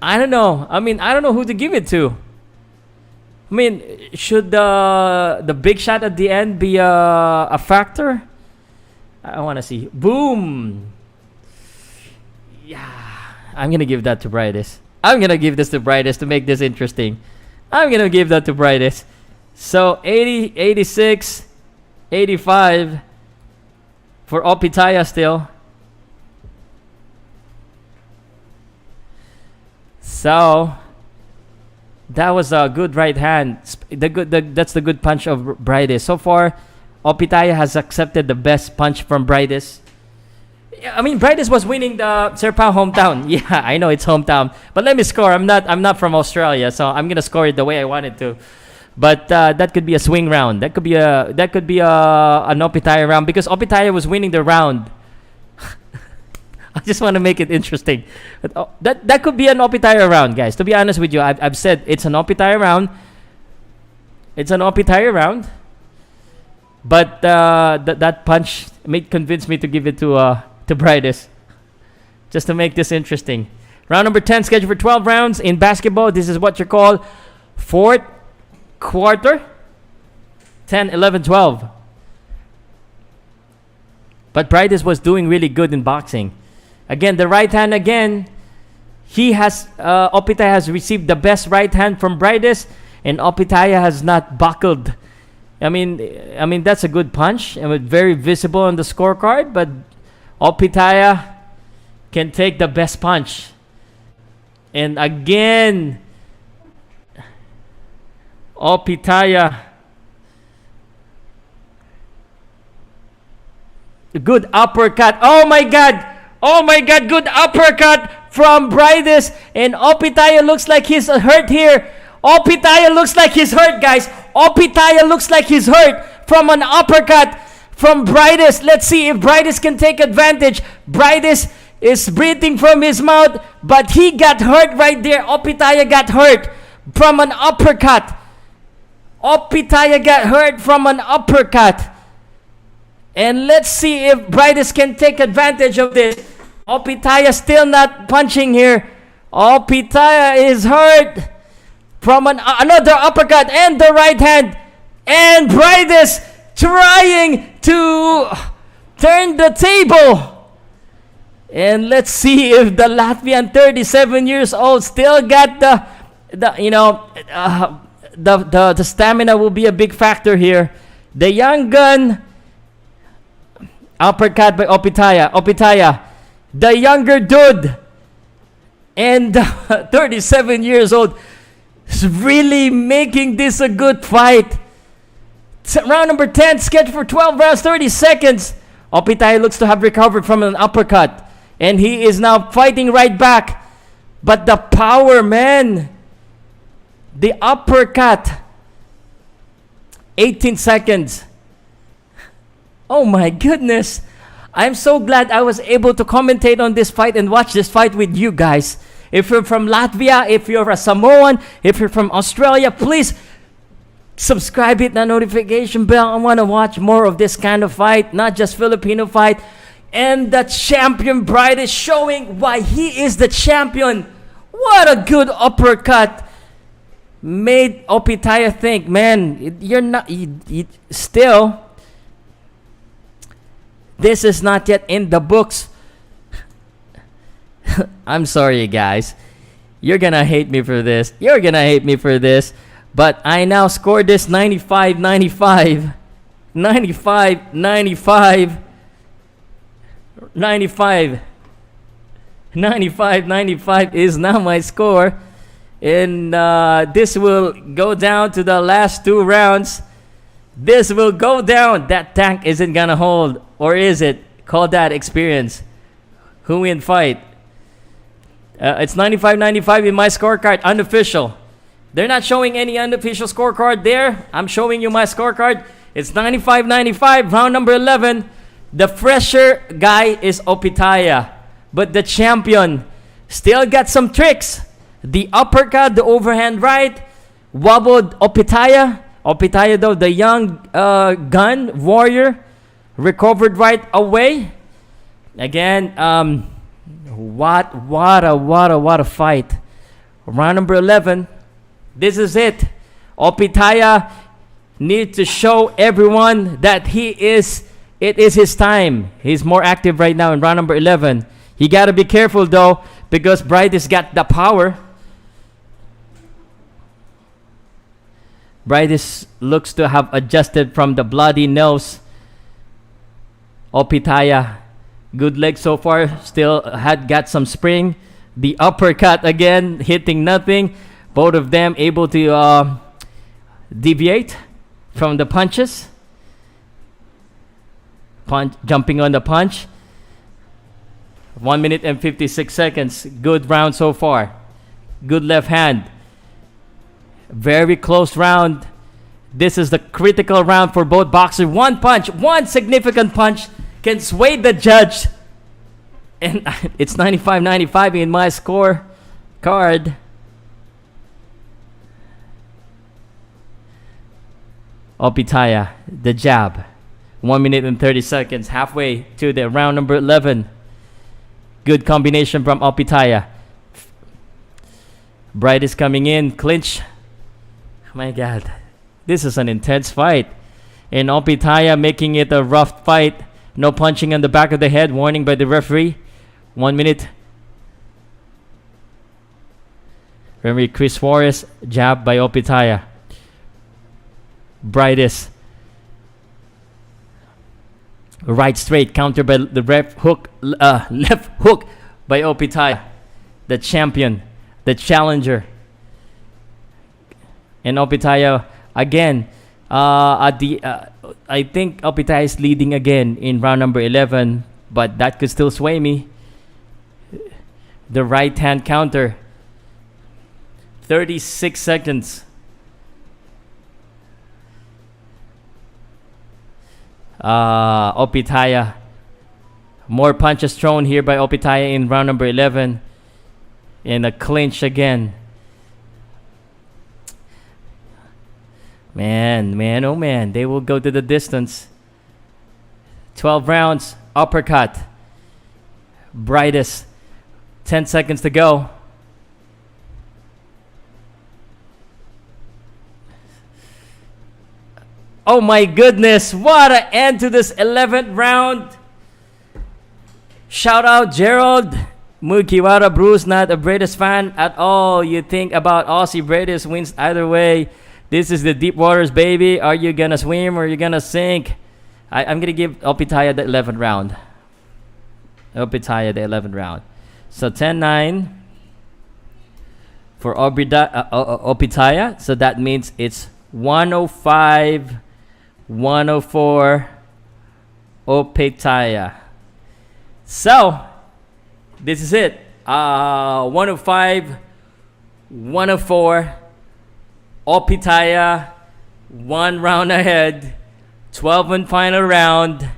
I don't know. I don't know who to give it to. Should the big shot at the end be a factor? I want to see. Boom. Yeah. I'm going to give that to Briedis. I'm going to give this to Briedis to make this interesting. I'm going to give that to Briedis. So 80, 86, 85 for Opetaia still. So that was a good right hand. That's the good punch of Briedis. So far, Opetaia has accepted the best punch from Briedis. Briedis was winning the Sir Pow hometown. Yeah, I know it's hometown, but let me score. I'm not from Australia, so I'm gonna score it the way I wanted to. But that could be a swing round. That could be an Opetaia round because Opetaia was winning the round. I just want to make it interesting. That could be an Opetaia round, guys. To be honest with you, I've said it's an Opetaia round. It's an Opetaia round. But that punch convinced me to give it to Briedis, just to make this interesting. Round number 10, scheduled for 12 rounds. In basketball, this is what you call fourth quarter. 10, 11, 12. But Briedis was doing really good in boxing. Again, the right hand again. Opetaia has received the best right hand from Briedis, and Opetaia has not buckled. That's a good punch and very visible on the scorecard, but Opetaia can take the best punch. And again, Opetaia. Good uppercut. Oh my God, good uppercut from Briedis. And Opetaia looks like he's hurt here. Opetaia looks like he's hurt, guys. Opetaia looks like he's hurt from an uppercut from Briedis. Let's see if Briedis can take advantage. Briedis is breathing from his mouth, but he got hurt right there. Opetaia got hurt from an uppercut. Opetaia got hurt from an uppercut. And let's see if Briedis can take advantage of this. Opetaia still not punching here. Opetaia is hurt from another uppercut and the right hand. And Briedis trying to turn the table. And let's see if the Latvian 37 years old still got the stamina will be a big factor here. The young gun. Uppercut by Opetaia. The younger dude. And 37 years old is really making this a good fight. Round number 10, scheduled for 12 rounds, 30 seconds. Opetaia looks to have recovered from an uppercut. And he is now fighting right back. But the power, man. The uppercut. 18 seconds. Oh my goodness. I'm so glad I was able to commentate on this fight and watch this fight with you guys. If you're from Latvia, if you're a Samoan, if you're from Australia, please subscribe, hit the notification bell. I want to watch more of this kind of fight, not just Filipino fight. And the champion Briedis showing why he is the champion. What a good uppercut. Made Opetaia think, man, you're not, still... This is not yet in the books. I'm sorry, guys. You're gonna hate me for this. But I now scored this 95-95. 95-95. 95 is now my score. And this will go down to the last two rounds. This will go down. That tank isn't gonna hold. Or is it? Call that experience. Who win fight? It's 95-95 in my scorecard. Unofficial. They're not showing any unofficial scorecard there. I'm showing you my scorecard. It's 95-95. Round number 11. The fresher guy is Opetaia. But the champion still got some tricks. The uppercut, the overhand right, wobbled Opetaia. Opetaia, though, the young gun warrior, recovered right away. Again, what a fight. Round number 11. This is it. Opetaia needs to show everyone that it is his time. He's more active right now in round number 11. He got to be careful, though, because Briedis got the power. Briedis looks to have adjusted from the bloody nose. Opetaia, good leg so far, still had got some spring. The uppercut again, hitting nothing. Both of them able to deviate from the punches. Jumping on the punch. 1 minute and 56 seconds. Good round so far. Good left hand. Very close round. This is the critical round for both boxers. One punch, one significant punch can sway the judge. And it's 95-95 in my score card. Opetaia, the jab. 1 minute and 30 seconds. Halfway to the round number 11. Good combination from Opetaia. Briedis coming in. Clinch. My God. This is an intense fight. And Opetaia making it a rough fight. No punching on the back of the head. Warning by the referee. 1 minute. Remember, Chris Suarez. Jab by Opetaia. Briedis. Right straight. Counter by the left hook by Opetaia. The champion. The challenger. And Opetaia again. I think Opetaia is leading again in round number 11. But that could still sway me. The right hand counter. 36 seconds. Opetaia. More punches thrown here by Opetaia in round number 11. And a clinch again. Man, oh man. They will go to the distance. 12 rounds. Uppercut. Briedis. 10 seconds to go. Oh my goodness, what an end to this 11th round. Shout out Gerald. Mukiwara Bruce, not a Briedis fan at all. You think about Aussie Briedis wins either way. This is the deep waters, baby. Are you gonna swim or are you gonna sink? I'm gonna give Opetaia the 11th round. Opetaia the 11th round. So 10-9 for Opetaia. So that means it's 105-104 Opetaia. So this is it. 105-104 Opetaia. 1 round ahead. 12 and final round.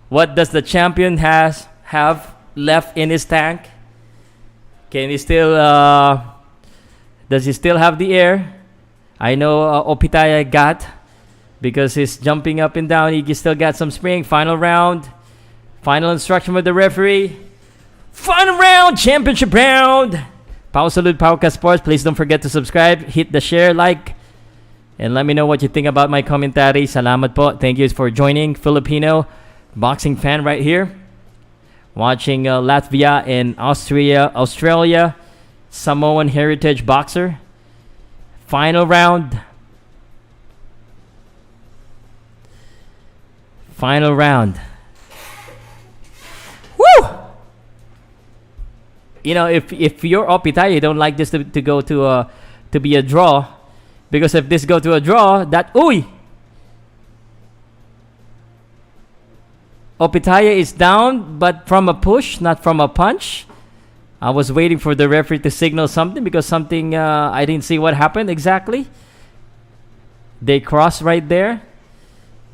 What does the champion have left in his tank? Can he still does he still have the air? I know Opetaia got, because he's jumping up and down. He still got some spring. Final round. Final instruction with the referee. Final round, championship round. Pow Salud, Powcast Sports. Please don't forget to subscribe, hit the share, like, and let me know what you think about my commentary. Salamat po. Thank you for joining. Filipino boxing fan right here. Watching Latvia and Australia. Samoan heritage boxer. Final round. Final round. Woo! You know, if you're Opetaia, you don't like this to go to be a draw, because if this go to a draw, that Opetaia is down, but from a push, not from a punch. I was waiting for the referee to signal something, because something I didn't see what happened exactly. They crossed right there.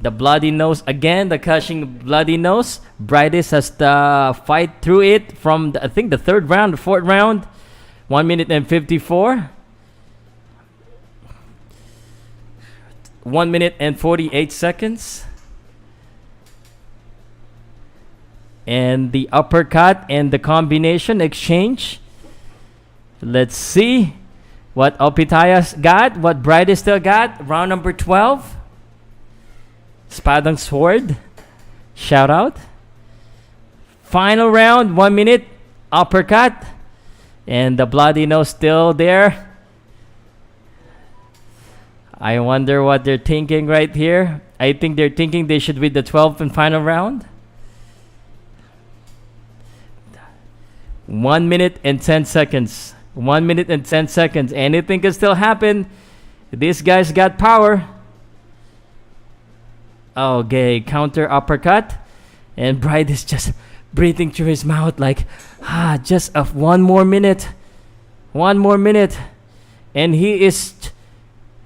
The bloody nose again, the crushing bloody nose. Briedis has to fight through it from I think the 3rd round, the 4th round. 1 minute and 54. 1 minute and 48 seconds. And the uppercut and the combination exchange. Let's see what Opetaia's got, what Briedis still got. Round number 12. Spadang sword. Shout out. Final round, 1 minute. Uppercut. And the bloody nose still there. I wonder what they're thinking right here. I think they're thinking they should win the 12th and final round. 1 minute and 10 seconds. 1 minute and 10 seconds. Anything can still happen. This guy's got power. Okay, counter uppercut. And Bried is just breathing through his mouth like, just 1 more minute. 1 more minute. And he is,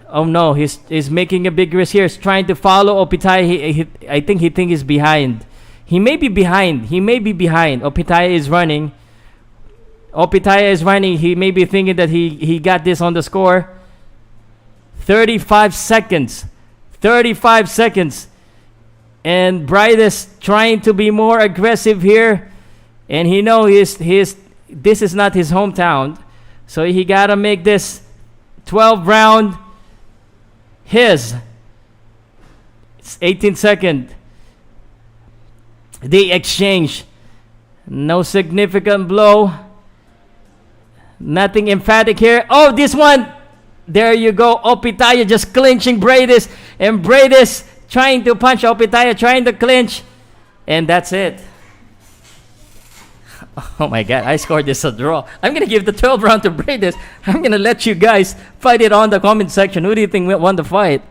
oh no, he's making a big risk here. He's trying to follow Opetaia. I think he thinks he's behind. He may be behind. Opetaia is running. He may be thinking that he got this on the score. 35 seconds. 35 seconds. And Bried is trying to be more aggressive here. And he knows this is not his hometown. So he got to make this 12 round his. It's 18 seconds. The exchange. No significant blow. Nothing emphatic here. Oh, this one. There you go. Opetaia just clinching Briedis. And Briedis trying to punch Opetaia, trying to clinch. And that's it. Oh my God, I scored this a draw. I'm going to give the 12th round to Briedis. I'm going to let you guys fight it on the comment section. Who do you think won the fight?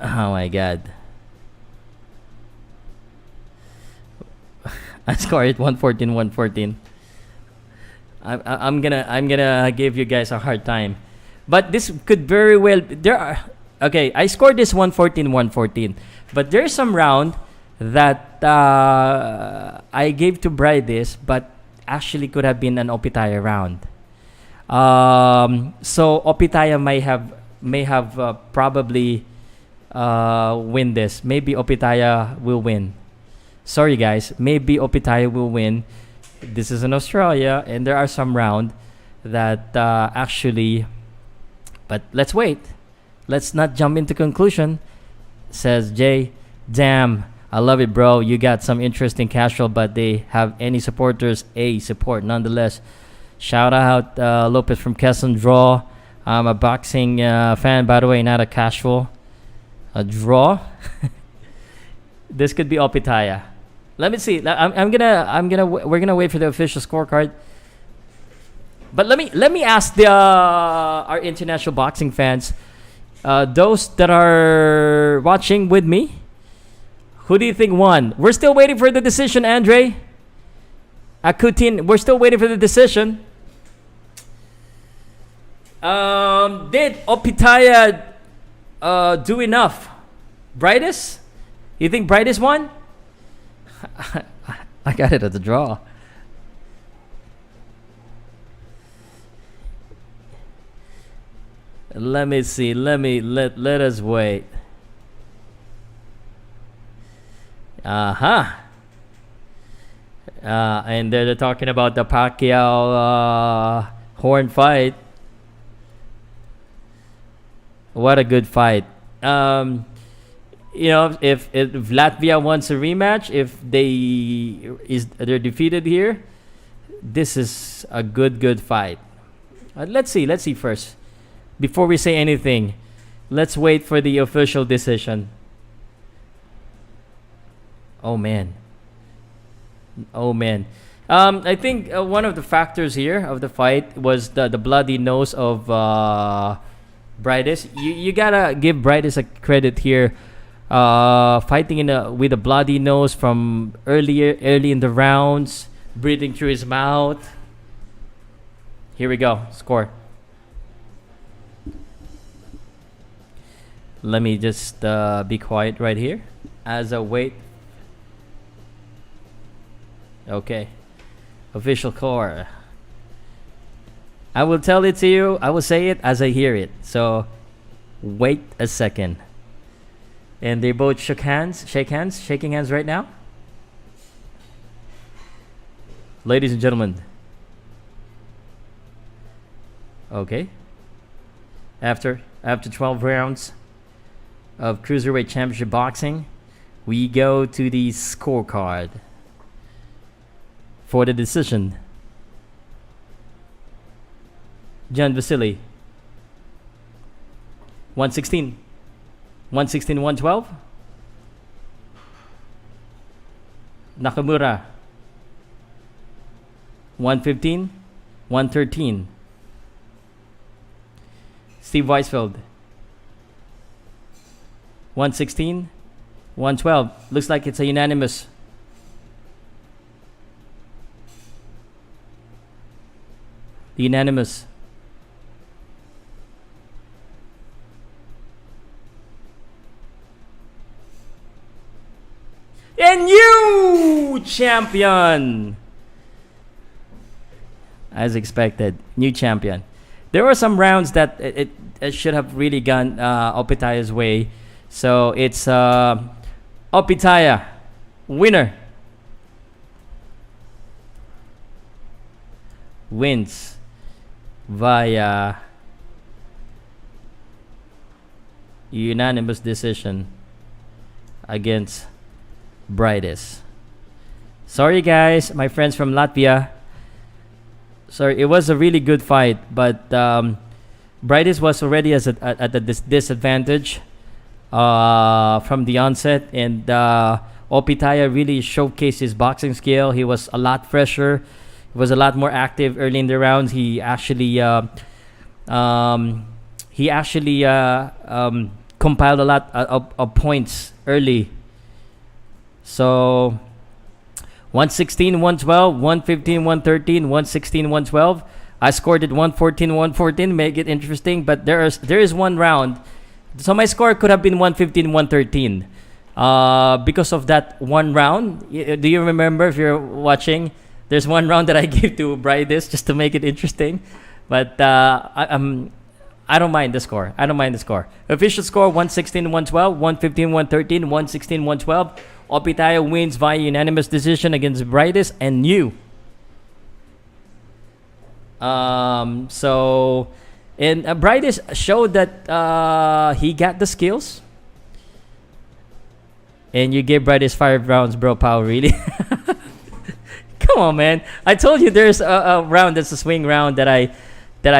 Oh my God. I scored it 114-114. I'm gonna give you guys a hard time, but this could very well okay. I scored this 114-114, but there's some round that I gave to Briedis, but actually could have been an Opetaia round. So Opetaia may have probably win this. Maybe Opetaia will win. Sorry guys, maybe Opetaia will win. This is in Australia, and there are some round that actually, but let's wait. Let's not jump into conclusion. Says Jay, damn, I love it, bro. You got some interesting casual, but they have any supporters? A support nonetheless. Shout out Lopez from Quezon Draw. I'm a boxing fan, by the way, not a casual. A draw. This could be Opetaia. Let me see. We're gonna wait for the official scorecard. But let me ask our international boxing fans, those that are watching with me, who do you think won? We're still waiting for the decision, Andre. Akutin, we're still waiting for the decision. Did Opetaia do enough? Briedis? You think Briedis won? I got it at the draw. Let me see. Let us wait. And they're talking about the Pacquiao Horn fight. What a good fight. If Latvia wants a rematch, if they're defeated here, this is a good fight. Let's see first. Before we say anything, let's wait for the official decision. Oh man. I think one of the factors here of the fight was the bloody nose of Briedis. You gotta give Briedis a credit here. Fighting with a bloody nose from early in the rounds, breathing through his mouth. Here we go. Score. Let me just be quiet right here. as a weight. Okay. Official score. I will tell it to you. I will say it as I hear it. So, wait a second. And they both shaking hands right now. Ladies and gentlemen. Okay. After 12 rounds of Cruiserweight Championship Boxing, we go to the scorecard for the decision. John Vasily, 116. 116, 112. Nakamura, 115, 113. Steve Weisfeld, 116, 112. Looks like it's a unanimous. Unanimous. And new champion! As expected, new champion. There were some rounds that it should have really gone Opetaia's way. So it's Opetaia, winner. Wins via unanimous decision against Briedis. Sorry guys, my friends from Latvia. Sorry, it was a really good fight, but Briedis was already at a disadvantage from the onset, and Opetaia really showcased his boxing skill. He was a lot fresher. He was a lot more active early in the rounds. He actually compiled a lot of points early. So 116, 112, 115, 113, 116, 112. I scored it 114, 114. Make it interesting, but there is one round. So my score could have been 115, 113. Because of that one round. Do you remember, if you're watching, there's one round that I gave to Briedis just to make it interesting. But I don't mind the score. Official score 116, 112, 115, 113, 116, 112. Opetaia wins via unanimous decision against Briedis and new. So, and Briedis showed that he got the skills. And you gave Briedis 5 rounds, bro, Pow, really? Come on, man. I told you there's a round that's a swing round that I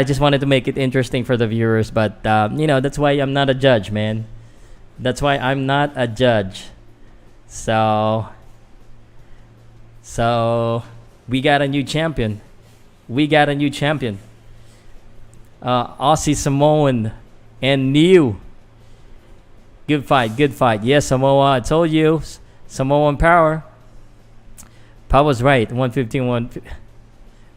just wanted to make it interesting for the viewers. But, that's why I'm not a judge, man. That's why I'm not a judge. So we got a new champion. Aussie Samoan and new. Good fight. Yes, Samoa. I told you, Samoan power. Pow was right. 115,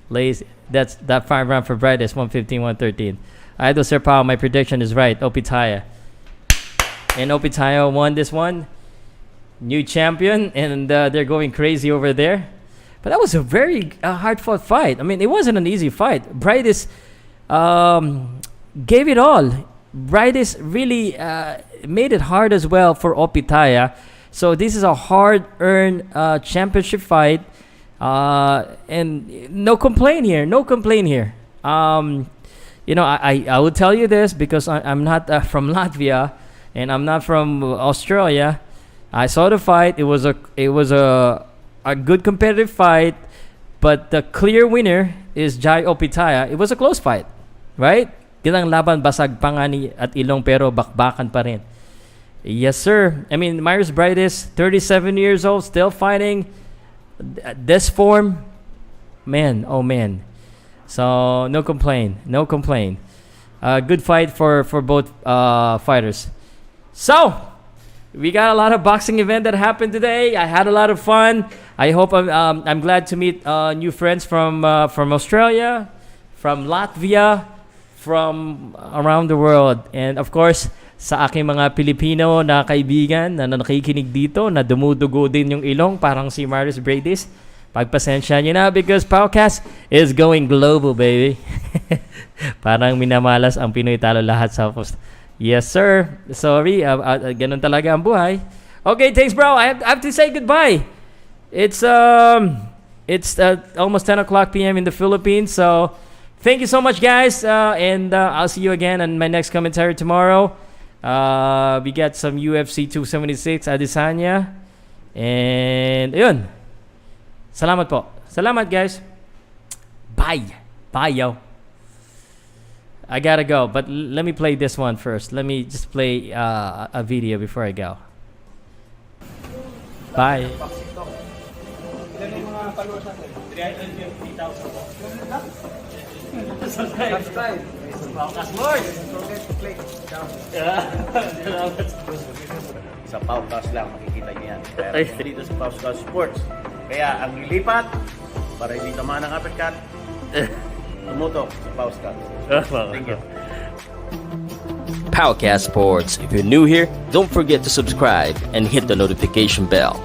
Lazy. That's that 5 round for Briedis. 115, 113. Idol Sir Pow, my prediction is right. Opetaia. And Opetaia won this one. New champion, and they're going crazy over there. But that was a very hard-fought fight. I mean, it wasn't an easy fight. Briedis gave it all. Briedis really made it hard as well for Opetaia. So this is a hard-earned championship fight. And no complaint here. I will tell you this because I'm not from Latvia and I'm not from Australia. I saw the fight. It was a good competitive fight, but the clear winner is Jai Opetaia. It was a close fight, right? Gilang laban, basag pa nga at ilong pero bakbakan pa rin. Yes, sir. I mean, Mairis Briedis, 37 years old, still fighting. This form, man, oh man. So no complaint. Good fight for both fighters. So we got a lot of boxing event that happened today. I had a lot of fun. I hope I'm glad to meet new friends from Australia, from Latvia, from around the world, and of course sa aking mga Filipino na kaibigan na nakikinig dito, na dumudugo din yung ilong, parang si Mairis Briedis. Pagpasensya nyo na because Powcast is going global, baby. Parang minamalas ang Pinoy talo lahat sa post. Yes, sir. Sorry. Ganun talaga ang buhay. Okay, thanks, bro. I have to say goodbye. It's almost 10 o'clock p.m. in the Philippines. So, thank you so much, guys. And I'll see you again on my next commentary tomorrow. We got some UFC 276 Adesanya. And, yun. Salamat po. Salamat, guys. Bye. Bye, yo. I gotta go, but let me play this one first. Let me just play a video before I go. Bye. Subscribe. Powcast Sports. Don't forget to click down. Sa Powcast lang makikita niyo yan. Kaya dito sa Powcast Sports. Kaya ang ilipat para hindi tamaan ng uppercut, tumutok sa Powcast. Thank you. Powcast Sports. If you're new here, don't forget to subscribe and hit the notification bell.